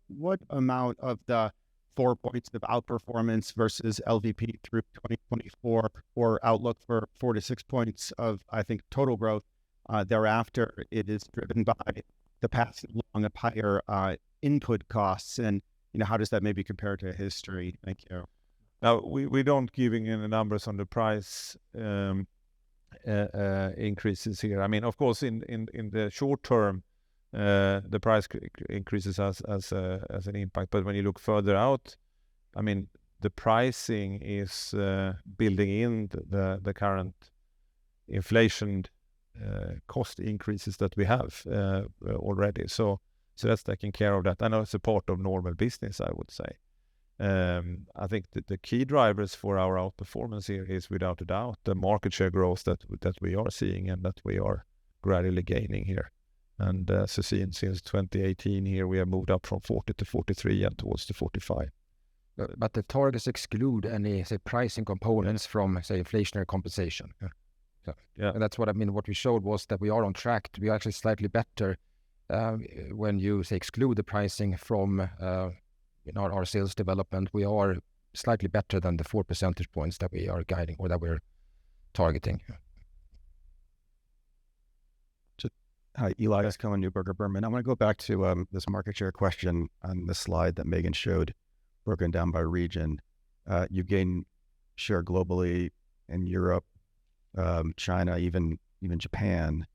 what amount of the 4 points of outperformance versus LVP through 2024 or outlook for 4 to 6 points of, I think, total growth thereafter, it is driven by the passing along of higher input costs, and how does that maybe compare to history? Thank you. Now we don't giving any numbers on the price increases here. Of course, in the short term, the price increases as an impact. But when you look further out, the pricing is building in the current inflation cost increases that we have already. So that's taking care of that. I know it's a part of normal business, I would say. I think that the key drivers for our outperformance here is, without a doubt, the market share growth that we are seeing and that we are gradually gaining here. And so since 2018 here, we have moved up from 40 to 43 and towards the 45. But the targets exclude any, say, pricing components from, say, inflationary compensation. Yeah. And that's what what we showed was that we are on track to be actually slightly better when you, say, exclude the pricing from our sales development. We are slightly better than the 4 percentage points that we are guiding or that we're targeting. Hi, Eli Eskelin, Neuberger Berman. I want to go back to this market share question on the slide that Megan showed, broken down by region. You gain share globally in Europe, China, even Japan.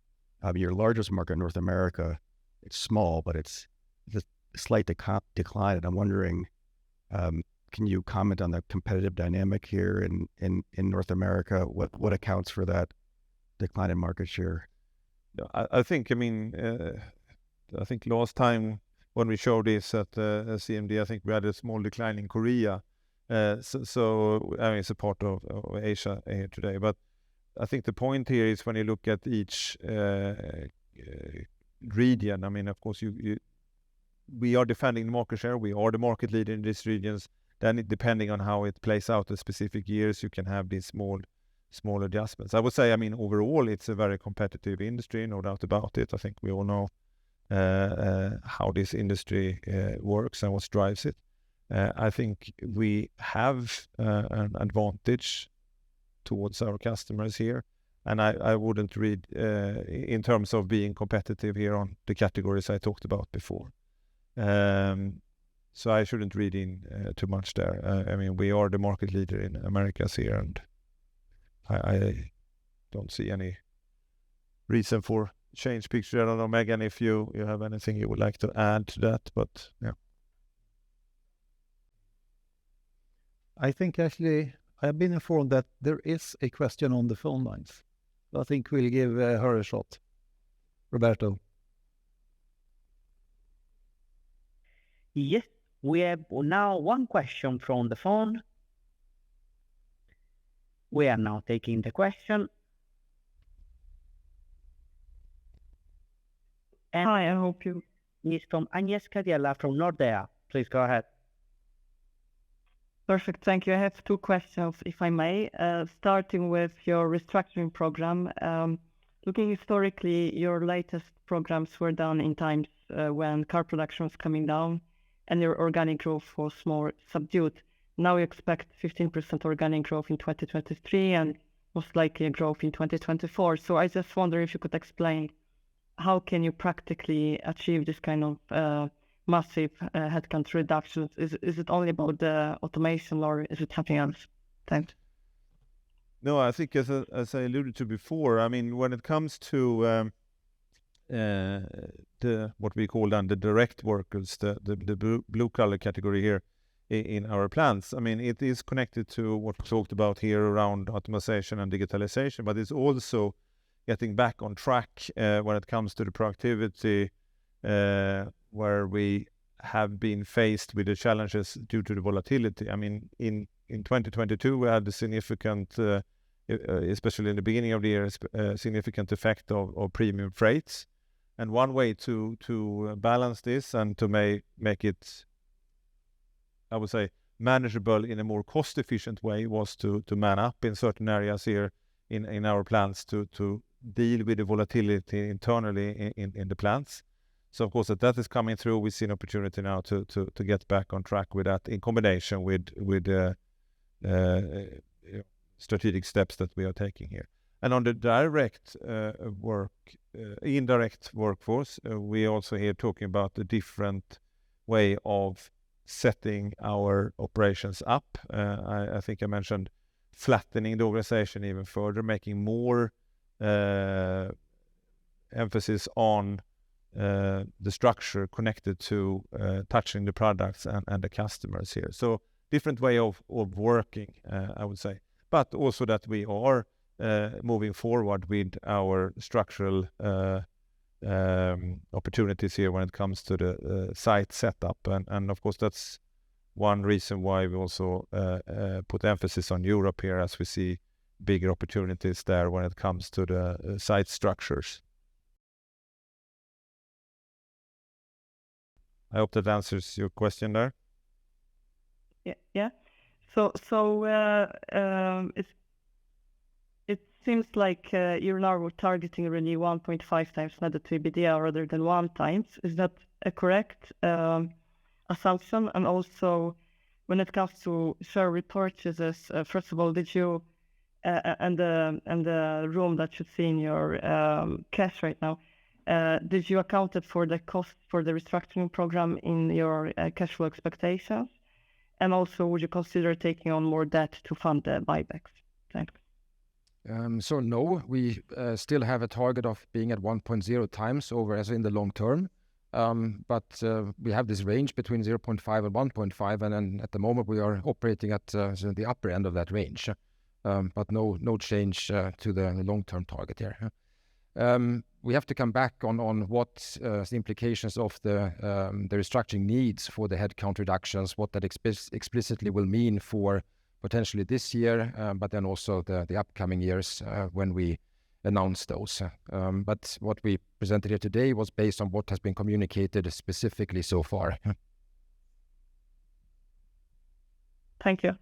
Your largest market, North America, it's small, but it's a slight decline. And I'm wondering, can you comment on the competitive dynamic here in North America? What accounts for that decline in market share? I think last time when we showed this at CMD, I think we had a small decline in Korea. It's a part of Asia here today. But I think the point here is when you look at each region, of course, we are defending the market share. We are the market leader in these regions. Then depending on how it plays out in specific years, you can have these small adjustments. I would say, I mean, overall, it's a very competitive industry, no doubt about it. I think we all know how this industry works and what drives it. I think we have an advantage towards our customers here. And I wouldn't read in terms of being competitive here on the categories I talked about before. So I shouldn't read in too much there. I mean, we are the market leader in Americas here, and I don't see any reason for change picture. I don't know, Megan, if you have anything you would like to add to that, but yeah. I think actually I have been informed that there is a question on the phone lines. So I think we'll give her a shot. Roberto. Yes, we have now one question from the phone. We are now taking the question. And hi, I hope you. It's from Agnieszka Diela from Nordea. Please go ahead. Perfect, thank you. I have two questions, if I may. Starting with your restructuring program. Looking historically, your latest programs were done in times when car production was coming down and your organic growth was more subdued. Now you expect 15% organic growth in 2023 and most likely a growth in 2024. So I just wonder if you could explain how can you practically achieve this kind of massive headcount reductions? Is it only about the automation or is it something else? Thanks. No, I think as I alluded to before, I mean, when it comes to the what we call then the direct workers, the blue collar category here in our plants, I mean, it is connected to what we talked about here around automation and digitalization, but it's also getting back on track when it comes to the productivity, where we have been faced with the challenges due to the volatility. I mean, in 2022, we had a significant, especially in the beginning of the year, significant effect of premium freights. And one way to balance this and to make it, I would say, manageable in a more cost-efficient way was to man up in certain areas here in our plants to deal with the volatility internally in the plants. So of course that is coming through. We see an opportunity now to get back on track with that in combination with strategic steps that we are taking here. And on the indirect workforce, we also here talking about a different way of setting our operations up. I think I mentioned flattening the organization even further, making more emphasis on the structure connected to touching the products and the customers here. So different way of working, I would say. But also that we are moving forward with our structural opportunities here when it comes to the site setup. And of course, that's one reason why we also put emphasis on Europe here, as we see bigger opportunities there when it comes to the site structures. I hope that answers your question there. Yeah. So it seems like you're now targeting really 1.5 times net debt to EBITDA rather than 1 times. Is that a correct assumption? And also, when it comes to share repurchases, first of all, did you and the room that you see in your cash right now, did you account for the cost for the restructuring program in your cash flow expectations? And also, would you consider taking on more debt to fund the buybacks? Thanks. So no, we still have a target of being at 1.0 times over as in the long term. But we have this range between 0.5 and 1.5, and then at the moment we are operating at the upper end of that range. But no change to the long-term target here. We have to come back on what the implications of the restructuring needs for the headcount reductions, what that explicitly will mean for potentially this year, but then also the upcoming years when we announce those. But what we presented here today was based on what has been communicated specifically so far. Thank you.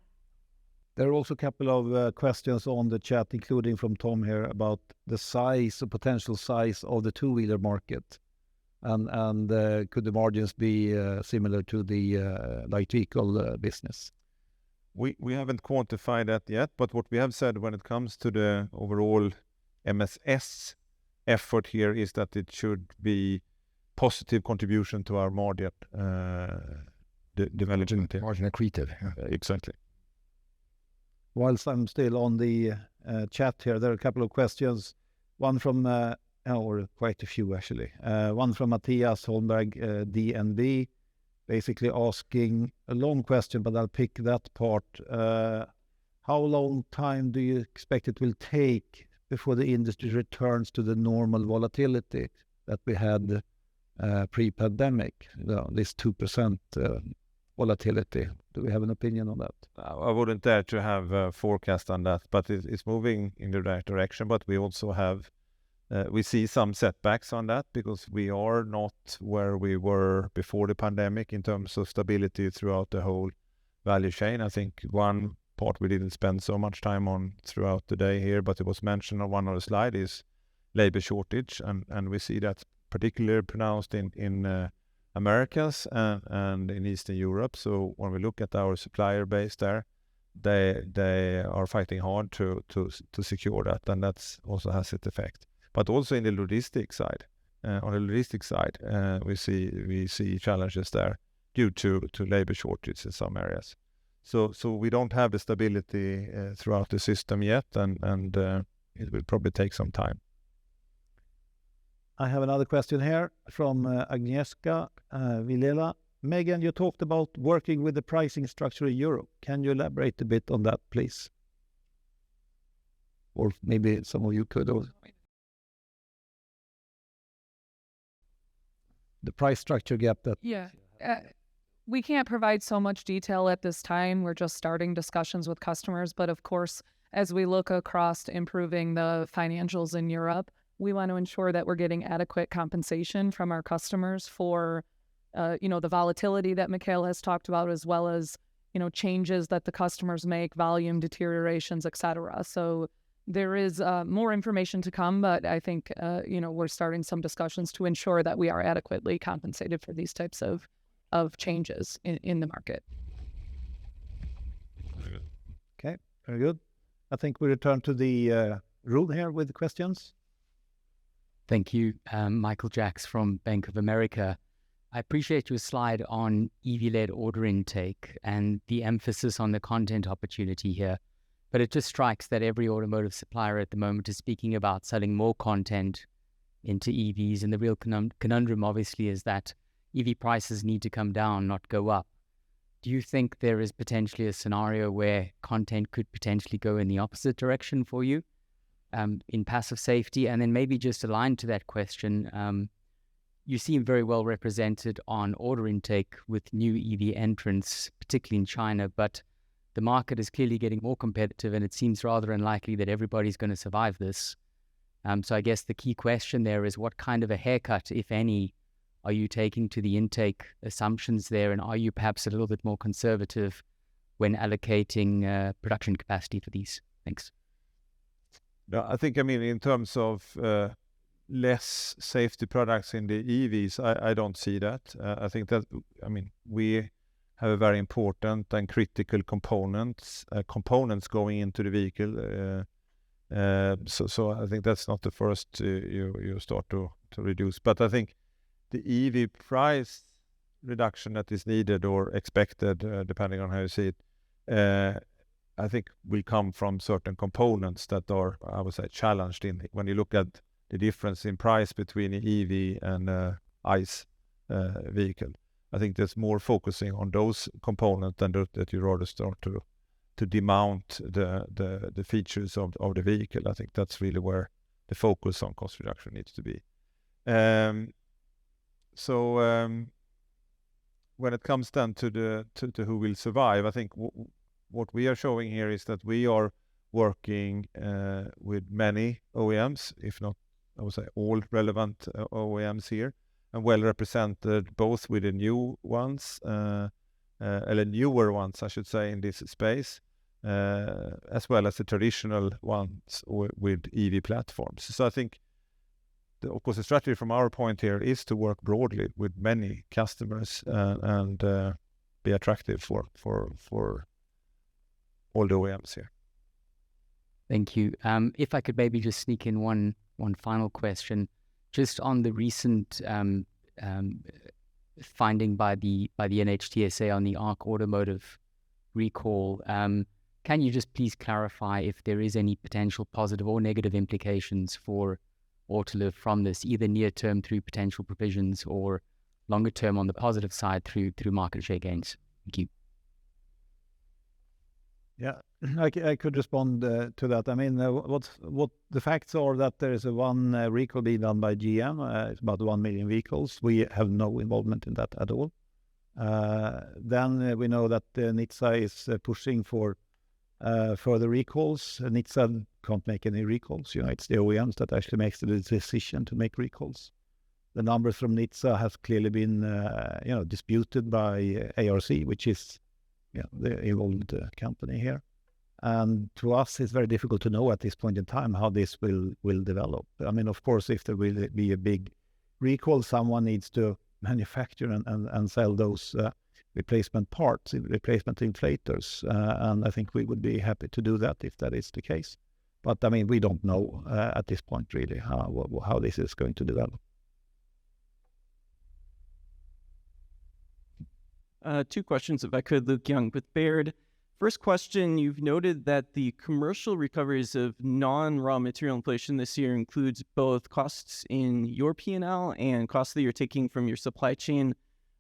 There are also a couple of questions on the chat, including from Tom here, about the size, the potential size of the two-wheeler market. And could the margins be similar to the light vehicle business? We haven't quantified that yet, but what we have said when it comes to the overall MSS effort here is that it should be positive contribution to our margin development. Margin accretive. Exactly. Whilst I'm still on the chat here, there are a couple of questions. One from, or quite a few actually. One from Matthias Holmberg, DNB, basically asking a long question, but I'll pick that part. How long time do you expect it will take before the industry returns to the normal volatility that we had pre-pandemic, this 2% volatility? Do we have an opinion on that? I wouldn't dare to have a forecast on that, but it's moving in the right direction. But we also have, we see some setbacks on that because we are not where we were before the pandemic in terms of stability throughout the whole value chain. I think one part we didn't spend so much time on throughout the day here, but it was mentioned on one of the slides, is labor shortage, and we see that particularly pronounced in Americas and in Eastern Europe. So when we look at our supplier base there, they are fighting hard to secure that, and that also has its effect. But also in the logistics side, on the logistics side, we see challenges there due to labor shortages in some areas. So we don't have the stability throughout the system yet, and it will probably take some time. I have another question here from Agnieszka Vilela. Megan, you talked about working with the pricing structure in Europe. Can you elaborate a bit on that, please? Or maybe some of you could. The price structure gap that... Yeah. We can't provide so much detail at this time. We're just starting discussions with customers. But of course, as we look across improving the financials in Europe, we want to ensure that we're getting adequate compensation from our customers for, the volatility that Mikael has talked about, as well as, changes that the customers make, volume deteriorations, et cetera. So there is more information to come, but I think, we're starting some discussions to ensure that we are adequately compensated for these types of changes in the market. Okay, very good. I think we return to the room here with the questions. Thank you. Michael Jacks from Bank of America. I appreciate your slide on EV-led order intake and the emphasis on the content opportunity here. But it just strikes that every automotive supplier at the moment is speaking about selling more content into EVs. And the real conundrum, obviously, is that EV prices need to come down, not go up. Do you think there is potentially a scenario where content could potentially go in the opposite direction for you in passive safety? And then maybe just aligned to that question, you seem very well represented on order intake with new EV entrants, particularly in China, but the market is clearly getting more competitive, and it seems rather unlikely that everybody's going to survive this. So I guess the key question there is, what kind of a haircut, if any, are you taking to the intake assumptions there? And are you perhaps a little bit more conservative when allocating production capacity for these? Thanks. No, I think, in terms of less safety products in the EVs, I don't see that. I think that, we have a very important and critical components going into the vehicle. So I think that's not the first you start to reduce. But I think the EV price reduction that is needed or expected, depending on how you see it, I think will come from certain components that are, I would say, challenged when you look at the difference in price between an EV and ICE vehicle. I think there's more focusing on those components than that you rather start to demount the features of the vehicle. I think that's really where the focus on cost reduction needs to be. So when it comes then to who will survive, I think what we are showing here is that we are working with many OEMs, if not, I would say, all relevant OEMs here, and well represented both with the new ones, or newer ones, I should say, in this space, as well as the traditional ones with EV platforms. So I think, of course, the strategy from our point here is to work broadly with many customers and be attractive for all the OEMs here. Thank you. If I could maybe just sneak in one final question, just on the recent finding by the NHTSA on the I Autoliv recall. Can you just please clarify if there is any potential positive or negative implications for Autoliv from this, either near term through potential provisions or longer term on the positive side through market share gains? Thank you. Yeah, I could respond to that. I mean, what the facts are that there is one recall being done by GM. It's about 1 million vehicles. We have no involvement in that at all. Then we know that NHTSA is pushing for further recalls. NHTSA can't make any recalls. You know, it's the OEMs that actually makes the decision to make recalls. The numbers from NHTSA has clearly been, disputed by ARC, which is the involved company here. And to us, it's very difficult to know at this point in time how this will develop. I mean, of course, if there will be a big recall, someone needs to manufacture and sell those replacement parts, replacement inflators. And I think we would be happy to do that if that is the case. But I mean, we don't know at this point really how this is going to develop. Two questions, if I could, Luke Young with Baird. First question, you've noted that the commercial recoveries of non-raw material inflation this year includes both costs in your P&L and costs that you're taking from your supply chain.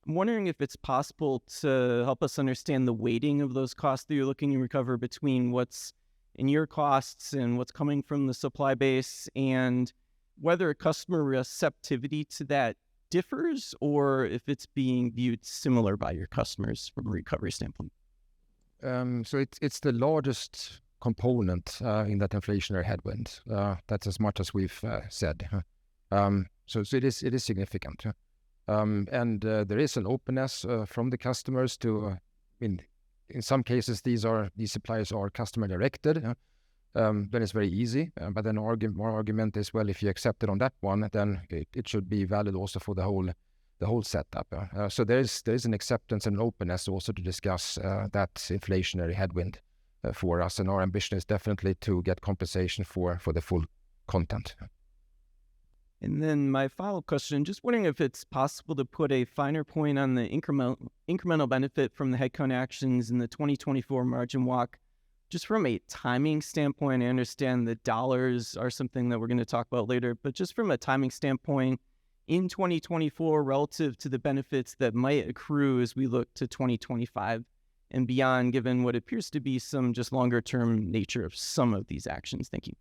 I'm wondering if it's possible to help us understand the weighting of those costs that you're looking to recover between what's in your costs and what's coming from the supply base, and whether customer receptivity to that differs or if it's being viewed similar by your customers from a recovery standpoint. So it's the largest component in that inflationary headwind. That's as much as we've said. So it is significant. And there is an openness from the customers to, in some cases, these suppliers are customer directed. Then it's very easy. But then our argument is, well, if you accept it on that one, then it should be valid also for the whole setup. So there is an acceptance and openness also to discuss that inflationary headwind for us. And our ambition is definitely to get compensation for the full content. And then my follow-up question, just wondering if it's possible to put a finer point on the incremental benefit from the headcount actions in the 2024 margin walk. Just from a timing standpoint, I understand the dollars are something that we're going to talk about later, but just from a timing standpoint, in 2024 relative to the benefits that might accrue as we look to 2025 and beyond, given what appears to be some just longer-term nature of some of these actions? Thank you.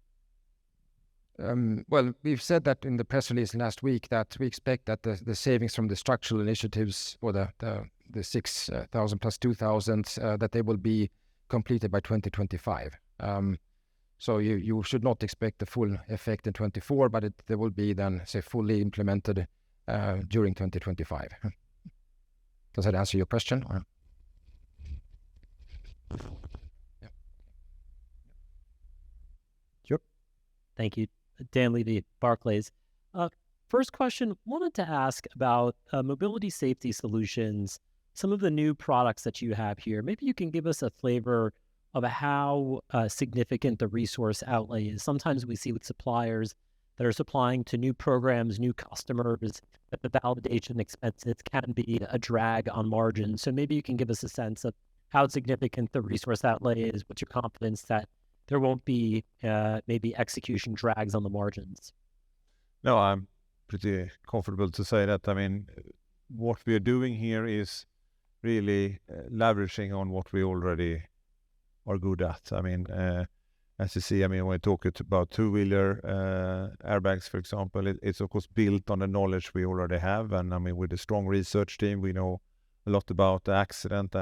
Well, we've said that in the press release last week that we expect that the savings from the structural initiatives or the 6,000 plus 2,000, that they will be completed by 2025. So you should not expect the full effect in 24, but they will be then, say, fully implemented during 2025. Does that answer your question? Or? Sure. Thank you. Dan Levy, Barclays. First question, wanted to ask about mobility safety solutions, some of the new products that you have here. Maybe you can give us a flavor of how significant the resource outlay is. Sometimes we see with suppliers that are supplying to new programs, new customers, that the validation expenses can be a drag on margins. So maybe you can give us a sense of how significant the resource outlay is, what's your confidence that there won't be maybe execution drags on the margins? No, I'm pretty comfortable to say that. I mean, what we are doing here is really leveraging on what we already are good at. I mean, as you see, I mean, when we talk about two-wheeler airbags, for example, it's of course built on the knowledge we already have. And I mean, with a strong research team, we know a lot about the accident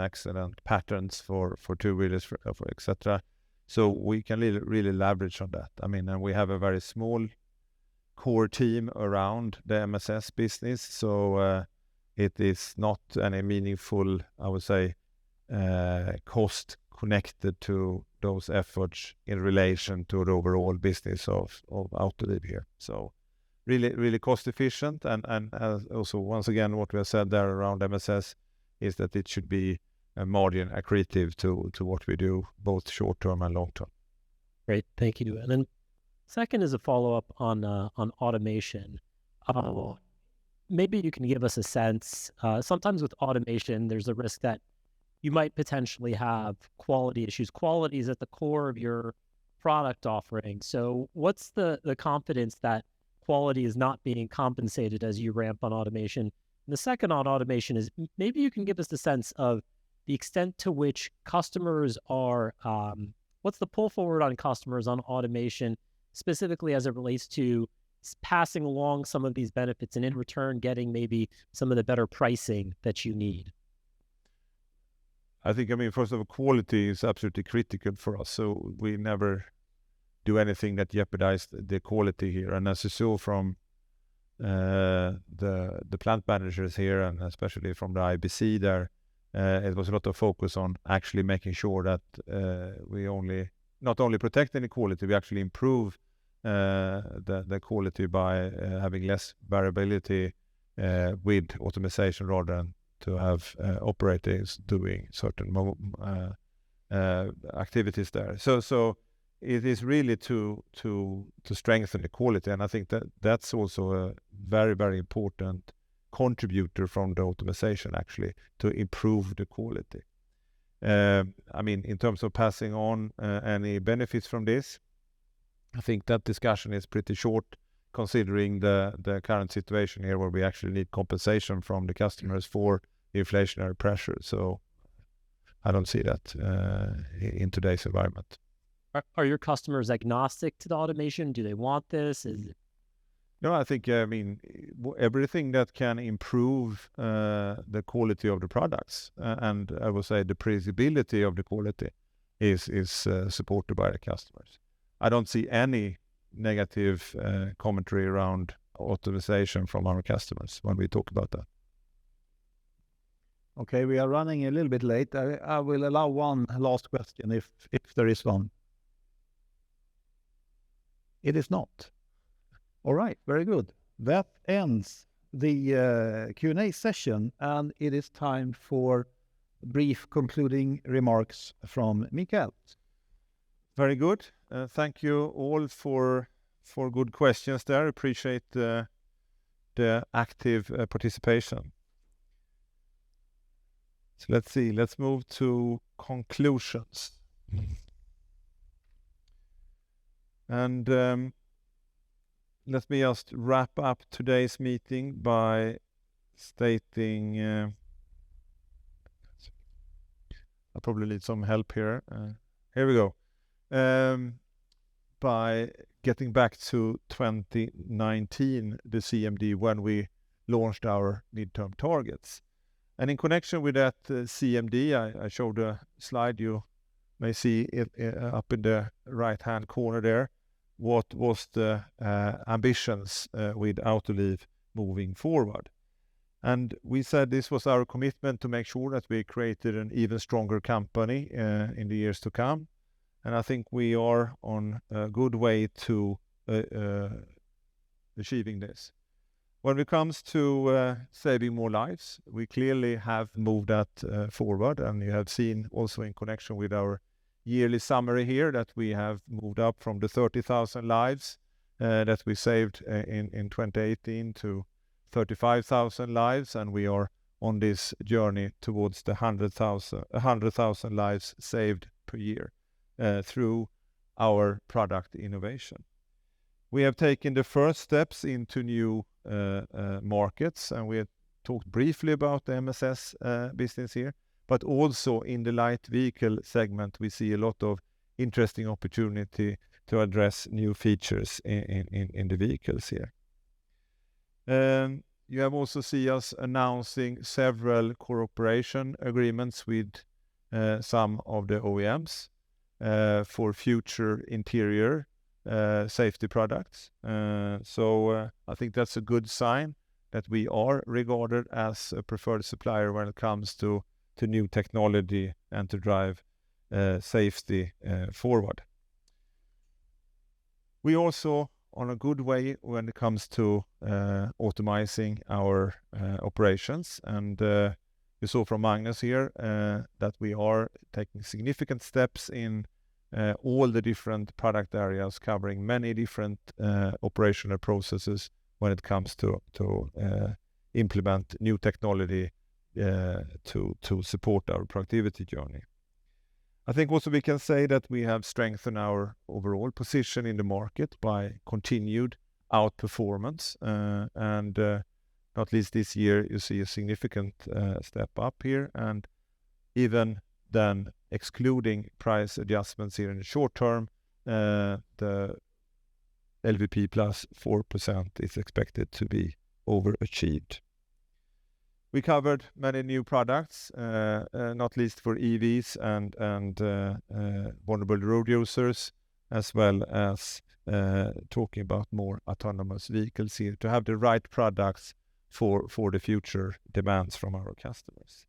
patterns for two-wheelers, for etc. So we can really leverage on that. I mean, and we have a very small core team around the MSS business, so it is not any meaningful, I would say, cost connected to those efforts in relation to the overall business of Autoliv here. So really cost efficient, and also once again what we have said there around MSS is that it should be a margin accretive to what we do, both short term and long term. Great, thank you. And then second is a follow up on automation. Maybe you can give us a sense. Sometimes with automation, there's a risk that you might potentially have quality issues. Quality is at the core of your product offering. So what's the confidence that quality is not being compensated as you ramp on automation? And the second on automation is maybe you can give us the sense of the extent to which customers are, what's the pull forward on customers on automation, specifically as it relates to passing along some of these benefits and in return getting maybe some of the better pricing that you need? I think, I mean, first of all, quality is absolutely critical for us. So we never do anything that jeopardizes the quality here. And as you saw from the plant managers here, and especially from the IBC there, it was a lot of focus on actually making sure that we not only protect any quality, we actually improve the quality by having less variability with automation rather than to have operators doing certain activities there. So it is really to strengthen the quality, and I think that's also a very important contributor from the automation actually to improve the quality. I mean, in terms of passing on any benefits from this, I think that discussion is pretty short considering the current situation here where we actually need compensation from the customers for the inflationary pressure. So I don't see that in today's environment. Are your customers agnostic to the automation? Do they want this? No, I think, I mean, everything that can improve the quality of the products and I would say the predictability of the quality is supported by the customers. I don't see any negative commentary around automation from our customers when we talk about that. Okay, we are running a little bit late. I will allow one last question if there is one. It is not. All right, very good. That ends the Q&A session, and it is time for brief concluding remarks from Mikael. Very good. Thank you all for good questions there. Appreciate the active participation. So let's see. Let's move to conclusions. And let me just wrap up today's meeting by stating, I probably need some help here. Here we go. By getting back to 2019, the CMD, when we launched our midterm targets. And in connection with that CMD, I showed a slide, you may see it up in the right-hand corner there. What was the ambitions with Autoliv moving forward? And we said this was our commitment to make sure that we created an even stronger company in the years to come. And I think we are on a good way to achieving this. When it comes to saving more lives, we clearly have moved that forward. And you have seen also in connection with our yearly summary here that we have moved up from the 30,000 lives that we saved in 2018 to 35,000 lives, and we are on this journey towards the 100,000 lives saved per year through our product innovation. We have taken the first steps into new markets, and we have talked briefly about the MSS business here. But also in the light vehicle segment, we see a lot of interesting opportunity to address new features in the vehicles here. You have also seen us announcing several cooperation agreements with some of the OEMs. for future interior safety products. So I think that's a good sign that we are regarded as a preferred supplier when it comes to new technology and to drive safety forward. We also on a good way when it comes to automizing our operations, and you saw from Magnus here that we are taking significant steps in all the different product areas, covering many different operational processes when it comes to implement new technology to support our productivity journey. I think also we can say that we have strengthened our overall position in the market by continued outperformance, and not least this year you see a significant step up here, and even then excluding price adjustments here in the short term, the LVP plus 4% is expected to be overachieved. We covered many new products, not least for EVs and vulnerable road users, as well as talking about more autonomous vehicles here to have the right products for the future demands from our customers.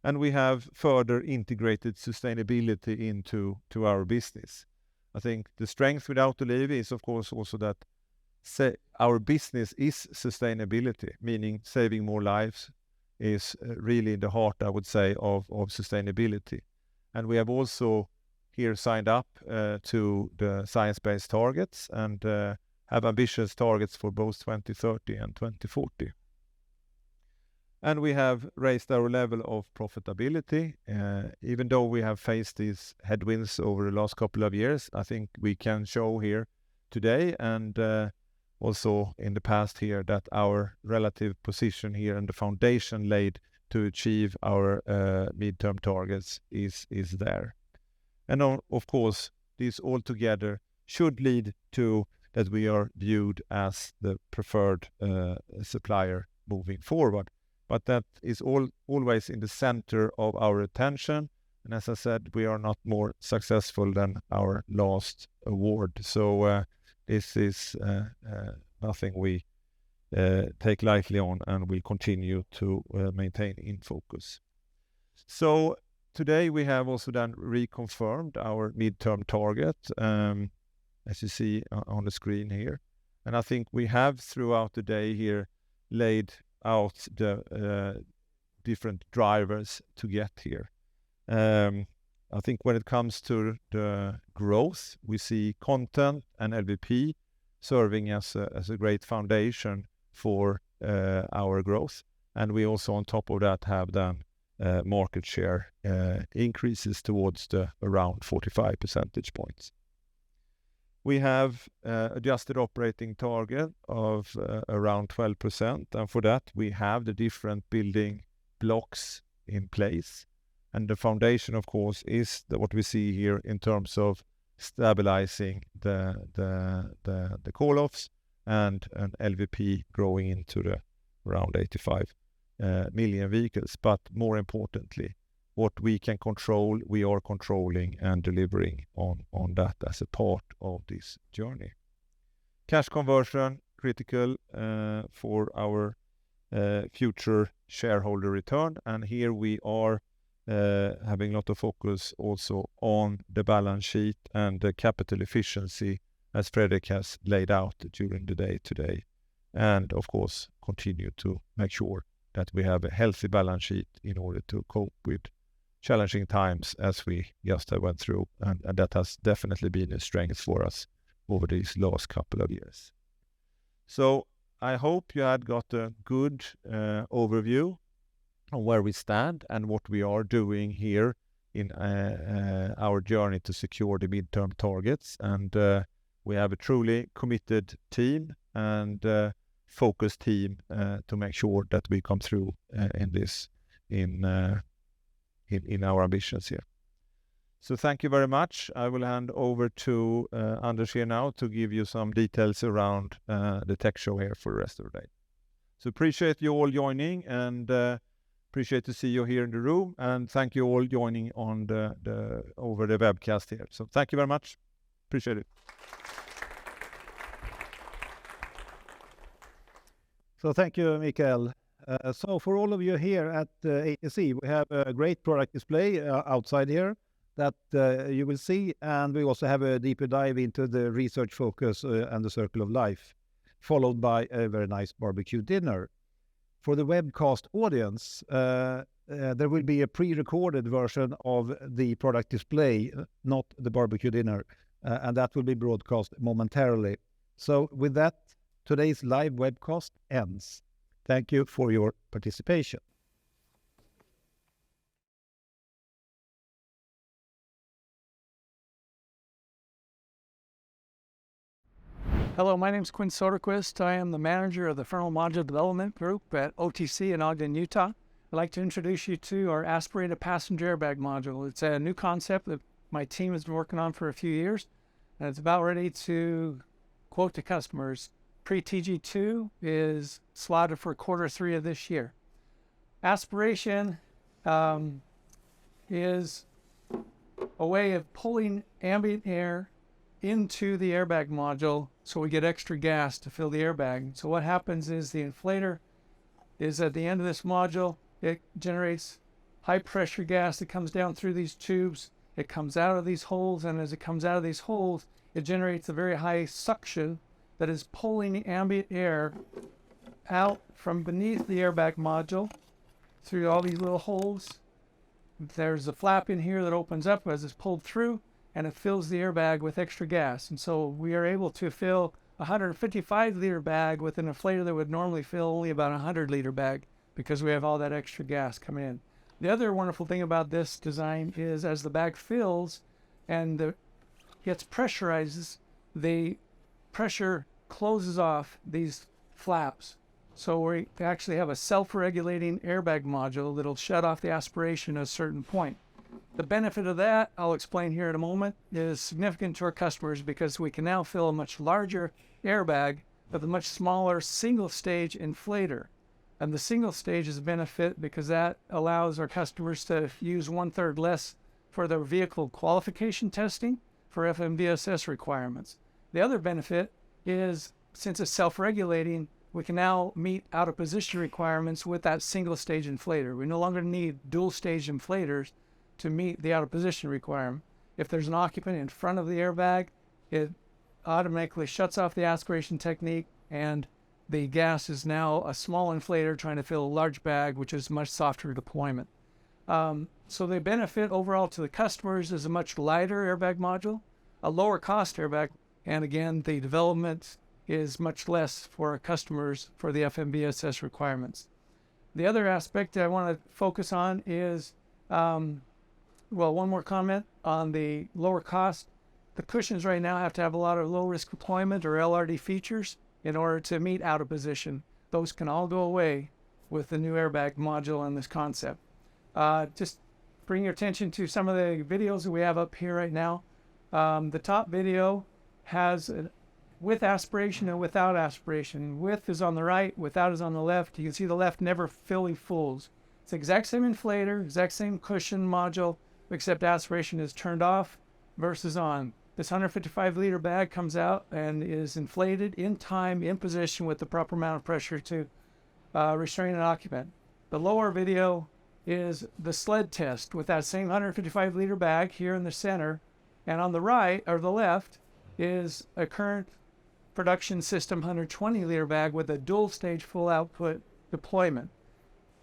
And we have further integrated sustainability into our business. I think the strength with Autoliv is of course also that our business is sustainability, meaning saving more lives is really in the heart, I would say, of sustainability. And we have also here signed up to the science-based targets and have ambitious targets for both 2030 and 2040. And we have raised our level of profitability. Even though we have faced these headwinds over the last couple of years, I think we can show here today and also in the past here that our relative position here and the foundation laid to achieve our midterm targets is there. And of course, this all together should lead to that we are viewed as the preferred supplier moving forward. But that is always in the center of our attention. And as I said, we are not more successful than our last award. So this is nothing we take lightly on, and we continue to maintain in focus. So today we have also then reconfirmed our midterm target, as you see on the screen here. And I think we have throughout the day here laid out the different drivers to get here. I think when it comes to the growth, we see content and LVP serving as a great foundation for our growth. And we also on top of that have then market share increases towards the around 45 percentage points. We have adjusted operating target of around 12%, and for that we have the different building blocks in place. And the foundation, of course, is what we see here in terms of stabilizing the call-offs and an LVP growing into the around 85 million vehicles. But more importantly, what we can control, we are controlling and delivering on that as a part of this journey. Cash conversion, critical for our future shareholder return. And here we are having a lot of focus also on the balance sheet and the capital efficiency as Fredrik has laid out during the day today. And of course, continue to make sure that we have a healthy balance sheet in order to cope with challenging times as we just went through, and that has definitely been a strength for us over these last couple of years. So I hope you had got a good overview on where we stand and what we are doing here in our journey to secure the midterm targets. And we have a truly committed team and focused team to make sure that we come through in this in our ambitions here. So thank you very much. I will hand over to Anders here now to give you some details around the tech show here for the rest of the day. So appreciate you all joining, and Appreciate to see you here in the room, and thank you all joining on over the webcast here. So thank you very much. Appreciate it. So thank you, Mikael. So for all of you here at ATC, we have a great product display outside here that you will see, and we also have a deeper dive into the research focus and the circle of life, followed by a very nice barbecue dinner. For the webcast audience, there will be a pre-recorded version of the product display, not the barbecue dinner, and that will be broadcast momentarily. So with that, today's live webcast ends. Thank you for your participation. Hello, my name is Quinn Soderquist. I am the manager of the Frontal Module Development Group at OTC in Ogden, Utah. I'd like to introduce you to our aspirated passenger airbag module. It's a new concept that my team has been working on for a few years, and it's about ready to quote to customers. Pre-TG2 is slotted for Q3 of this year. Aspiration is a way of pulling ambient air into the airbag module so we get extra gas to fill the airbag. So what happens is the inflator is at the end of this module. It generates high pressure gas that comes down through these tubes. It comes out of these holes, and as it comes out of these holes, it generates a very high suction that is pulling ambient air out from beneath the airbag module through all these little holes. There's a flap in here that opens up as it's pulled through, and it fills the airbag with extra gas. And so we are able to fill a 155-liter bag with an inflator that would normally fill only about a 100-liter bag, because we have all that extra gas coming in. The other wonderful thing about this design is as the bag fills and gets pressurized, the pressure closes off these flaps. So we actually have a self-regulating airbag module that'll shut off the aspiration at a certain point. The benefit of that, I'll explain here in a moment, is significant to our customers because we can now fill a much larger airbag with a much smaller single-stage inflator. And the single-stage is a benefit because that allows our customers to use 1/3 less for their vehicle qualification testing for FMVSS requirements. The other benefit is, since it's self-regulating, we can now meet out-of-position requirements with that single-stage inflator. We no longer need dual-stage inflators to meet the out-of-position requirement. If there's an occupant in front of the airbag, it automatically shuts off the aspiration technique, and the gas is now a small inflator trying to fill a large bag, which is much softer deployment. So the benefit overall to the customers is a much lighter airbag module, a lower cost airbag, and again, the development is much less for our customers for the FMVSS requirements. The other aspect that I want to focus on is, one more comment on the lower cost. The cushions right now have to have a lot of low-risk deployment or LRD features in order to meet out of position. Those can all go away with the new airbag module and this concept. Just bring your attention to some of the videos that we have up here right now. The top video has with aspiration and without aspiration. With is on the right, without is on the left. You can see the left never fully fulls. It's the exact same inflator, exact same cushion module, except aspiration is turned off versus on. This 155-liter bag comes out and is inflated in time, in position with the proper amount of pressure to restrain an occupant. The lower video is the sled test with that same 155-liter bag here in the center. And on the right, or the left, is a current production system 120-liter bag with a dual-stage full output deployment.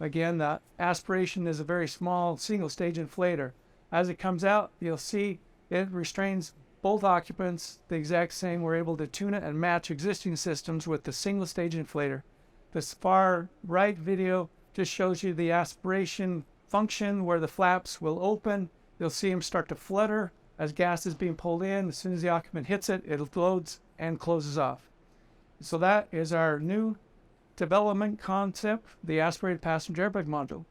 Again, the aspiration is a very small single-stage inflator. As it comes out, you'll see it restrains both occupants the exact same. We're able to tune it and match existing systems with the single-stage inflator. This far right video just shows you the aspiration function where the flaps will open. You'll see them start to flutter as gas is being pulled in. As soon as the occupant hits it, it loads and closes off. So that is our new development concept, the aspirated passenger airbag module.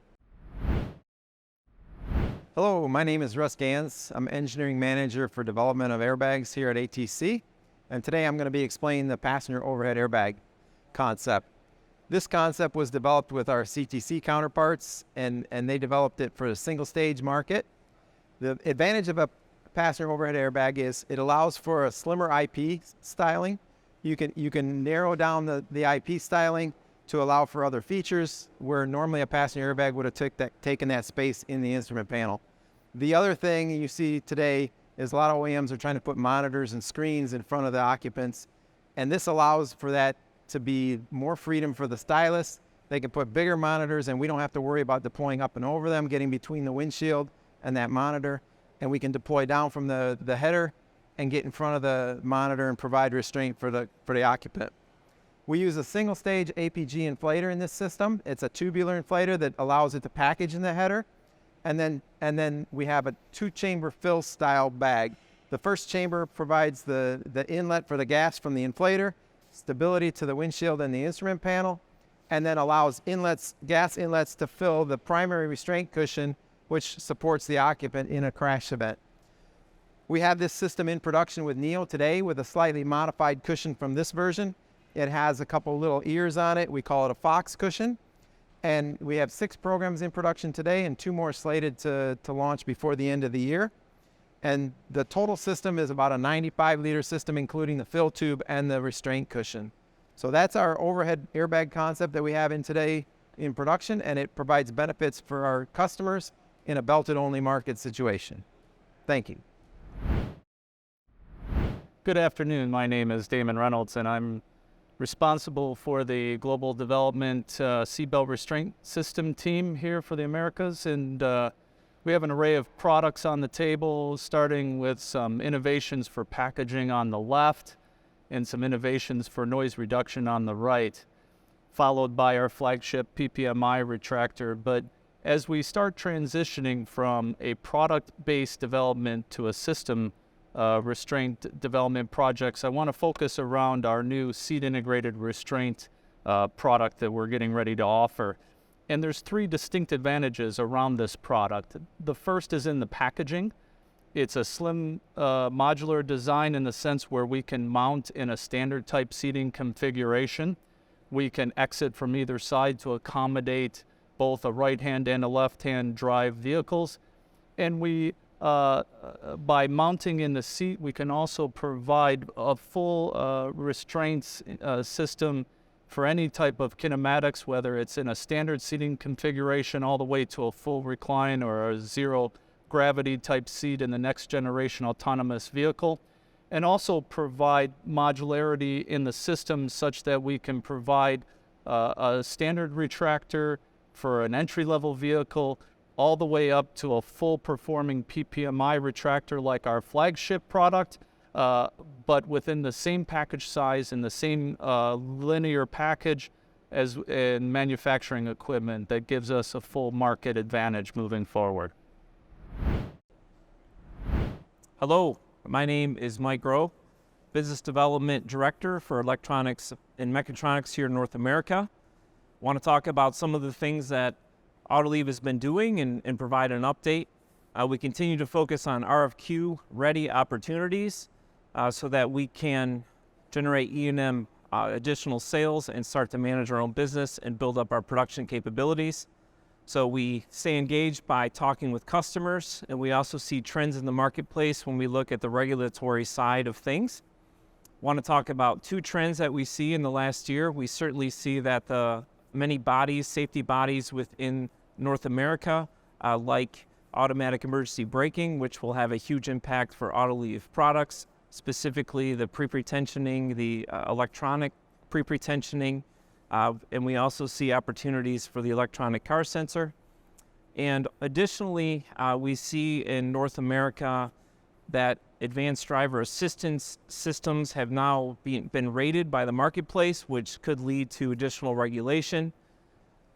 Hello, my name is Russ Gans. I'm engineering manager for development of airbags here at ATC. And today I'm going to be explaining the passenger overhead airbag concept. This concept was developed with our CTC counterparts, and they developed it for the single stage market. The advantage of a passenger overhead airbag is it allows for a slimmer IP styling. You can narrow down the IP styling to allow for other features where normally a passenger airbag would have taken that space in the instrument panel. The other thing you see today is a lot of OEMs are trying to put monitors and screens in front of the occupants, and this allows for that to be more freedom for the stylist. They can put bigger monitors, and we don't have to worry about deploying up and over them, getting between the windshield and that monitor, and we can deploy down from the header and get in front of the monitor and provide restraint for the occupant. We use a single stage APG inflator in this system. It's a tubular inflator that allows it to package in the header. And then we have a 2-chamber fill style bag. The first chamber provides the inlet for the gas from the inflator, stability to the windshield and the instrument panel, and then allows gas inlets to fill the primary restraint cushion, which supports the occupant in a crash event. We have this system in production with Neo today with a slightly modified cushion from this version. It has a couple little ears on it. We call it a Fox cushion. And we have 6 programs in production today and 2 more slated to launch before the end of the year. And the total system is about a 95-liter system, including the fill tube and the restraint cushion. So that's our overhead airbag concept that we have today in production, and it provides benefits for our customers in a belted-only market situation. Thank you. Good afternoon. My name is Damon Reynolds, and I'm responsible for the global development seatbelt restraint system team here for the Americas. And we have an array of products on the table, starting with some innovations for packaging on the left and some innovations for noise reduction on the right, followed by our flagship PPMI retractor. But as we start transitioning from a product-based development to a system restraint development projects, I want to focus around our new seat integrated restraint product that we're getting ready to offer. And there's 3 distinct advantages around this product. The first is in the packaging. It's a slim modular design in the sense where we can mount in a standard type seating configuration. We can exit from either side to accommodate both a right-hand and a left-hand drive vehicles. And we by mounting in the seat, we can also provide a full restraints system for any type of kinematics, whether it's in a standard seating configuration all the way to a full recline or a zero gravity type seat in the next generation autonomous vehicle, and also provide modularity in the system such that we can provide a standard retractor for an entry-level vehicle all the way up to a full performing PPMI retractor like our flagship product, but within the same package size and the same linear package as in manufacturing equipment that gives us a full market advantage moving forward. Hello, my name is Mike Groh, Business Development Director for Electronics and Mechatronics here in North America. I want to talk about some of the things that Autoliv has been doing and provide an update. We continue to focus on RFQ-ready opportunities so that we can generate E&M additional sales and start to manage our own business and build up our production capabilities. So we stay engaged by talking with customers, and we also see trends in the marketplace when we look at the regulatory side of things. I want to talk about 2 trends that we see in the last year. We certainly see that the many bodies, safety bodies within North America, like automatic emergency braking, which will have a huge impact for Autoliv products, specifically the pre-pretensioning, the electronic pre-pretensioning, and we also see opportunities for the electronic car sensor. And additionally, we see in North America that advanced driver assistance systems have now been rated by the marketplace, which could lead to additional regulation.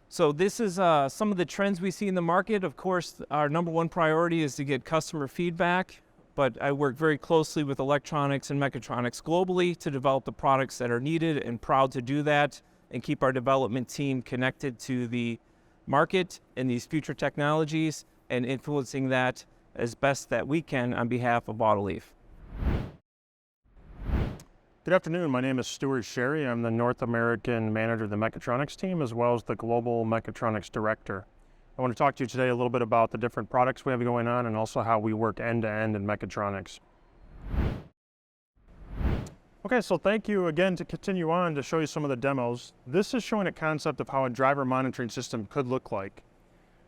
So this is some of the trends we see in the market. Of course, our number 1 priority is to get customer feedback, but I work very closely with electronics and mechatronics globally to develop the products that are needed, and proud to do that and keep our development team connected to the market and these future technologies and influencing that as best that we can on behalf of Autoliv. Good afternoon. My name is Stuart Sherry. I'm the North American manager of the mechatronics team, as well as the global mechatronics director. I want to talk to you today a little bit about the different products we have going on and also how we work end-to-end in mechatronics. Okay, so thank you again to continue on to show you some of the demos. This is showing a concept of how a driver monitoring system could look like.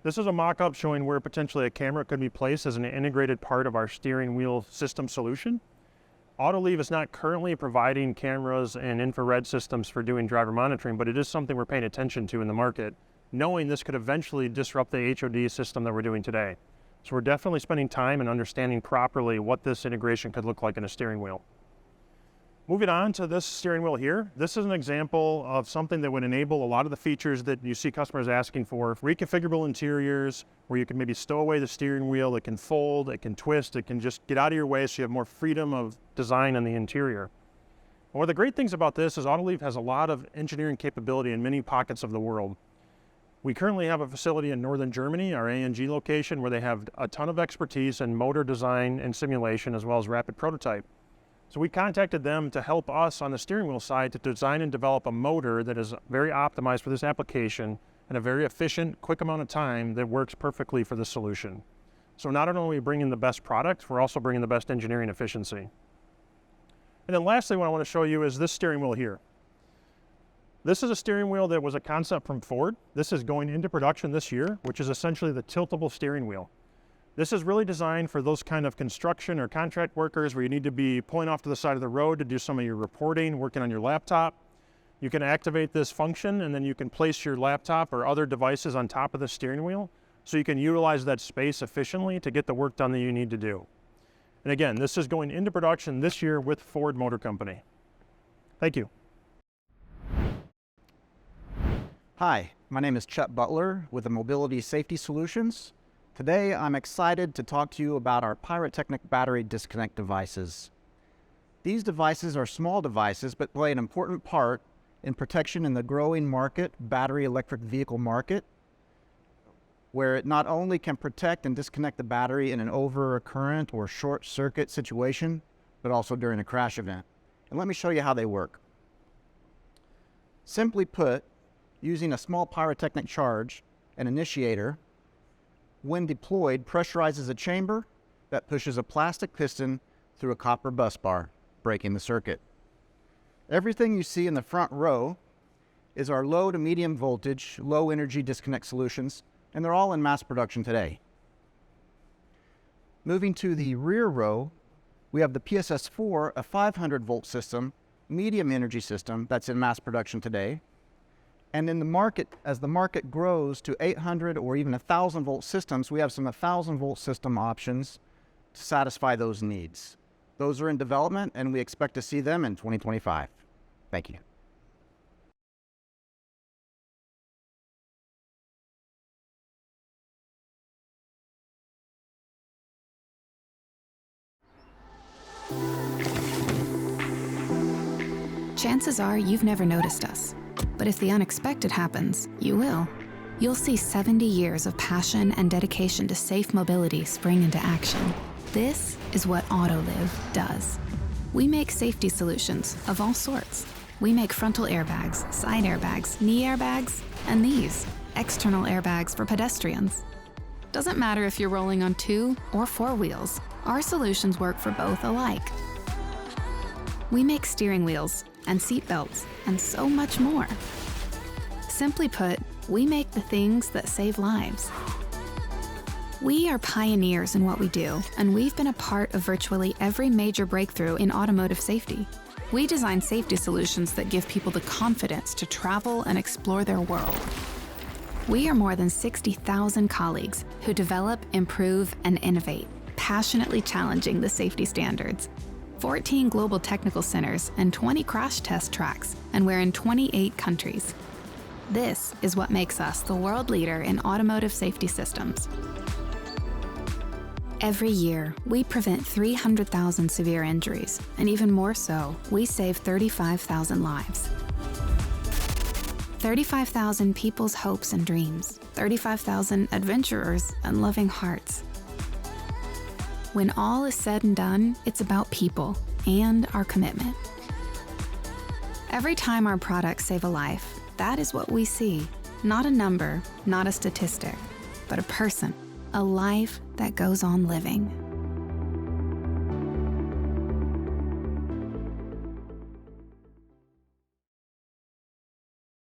This is a mock-up showing where potentially a camera could be placed as an integrated part of our steering wheel system solution. Autoliv is not currently providing cameras and infrared systems for doing driver monitoring, but it is something we're paying attention to in the market, knowing this could eventually disrupt the HOD system that we're doing today. So we're definitely spending time and understanding properly what this integration could look like in a steering wheel. Moving on to this steering wheel here, this is an example of something that would enable a lot of the features that you see customers asking for. Reconfigurable interiors, where you can maybe stow away the steering wheel, it can fold, it can twist, it can just get out of your way so you have more freedom of design in the interior. One of the great things about this is Autoliv has a lot of engineering capability in many pockets of the world. We currently have a facility in northern Germany, our ANG location, where they have a ton of expertise in motor design and simulation, as well as rapid prototype. So we contacted them to help us on the steering wheel side to design and develop a motor that is very optimized for this application and a very efficient, quick amount of time that works perfectly for this solution. So not only are we bringing the best product, we're also bringing the best engineering efficiency. And then lastly, what I want to show you is this steering wheel here. This is a steering wheel that was a concept from Ford. This is going into production this year, which is essentially the tiltable steering wheel. This is really designed for those kind of construction or contract workers where you need to be pulling off to the side of the road to do some of your reporting, working on your laptop. You can activate this function and then you can place your laptop or other devices on top of the steering wheel so you can utilize that space efficiently to get the work done that you need to do. And again, this is going into production this year with Ford Motor Company. Thank you. Hi, my name is Chet Butler with the Mobility Safety Solutions. Today, I'm excited to talk to you about our pyrotechnic battery disconnect devices. These devices are small devices, but play an important part in protection in the growing battery electric vehicle market, where it not only can protect and disconnect the battery in an overcurrent or short circuit situation, but also during a crash event. And let me show you how they work. Simply put, using a small pyrotechnic charge, an initiator, when deployed, pressurizes a chamber that pushes a plastic piston through a copper bus bar, breaking the circuit. Everything you see in the front row is our low to medium voltage, low energy disconnect solutions, and they're all in mass production today. Moving to the rear row, we have the PSS4, a 500 volt system, medium energy system that's in mass production today. And in the market, as the market grows to 800 or even 1,000 volt systems, we have some 1,000 volt system options to satisfy those needs. Those are in development and we expect to see them in 2025. Thank you. Chances are you've never noticed us. But if the unexpected happens, you will. You'll see 70 years of passion and dedication to safe mobility spring into action. This is what Autoliv does. We make safety solutions of all sorts. We make frontal airbags, side airbags, knee airbags, and these, external airbags for pedestrians. Doesn't matter if you're rolling on 2 or 4 wheels, our solutions work for both alike. We make steering wheels and seat belts and so much more. Simply put, we make the things that save lives. We are pioneers in what we do, and we've been a part of virtually every major breakthrough in automotive safety. We design safety solutions that give people the confidence to travel and explore their world. We are more than 60,000 colleagues who develop, improve, and innovate, passionately challenging the safety standards. 14 global technical centers and 20 crash test tracks, and we're in 28 countries. This is what makes us the world leader in automotive safety systems. Every year, we prevent 300,000 severe injuries, and even more so, we save 35,000 lives. 35,000 people's hopes and dreams, 35,000 adventurers and loving hearts. When all is said and done, it's about people and our commitment. Every time our products save a life, that is what we see. Not a number, not a statistic, but a person, a life that goes on living.